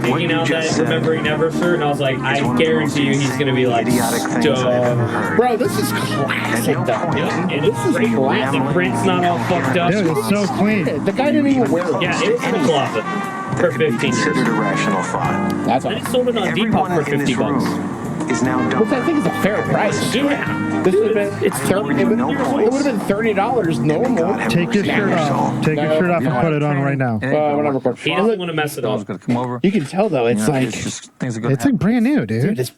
taking out that Remembering Never shirt, and I was like, I guarantee you he's gonna be like stoked. Bro, this is classic though. And this is classic. The print's not all fucked up. Dude, it's so clean. The guy didn't even wear it. Yeah, it was in the closet for 15 years. Considered irrational thought. That's And it sold it on Depop for $50. Is now which I think is a fair price. Yeah. This would have been, it would have been $30 normal. Take your shirt off. Take your shirt off and put it on right now. Whatever. He doesn't want to mess it up. You can tell though, it's like It's like brand new, dude. it's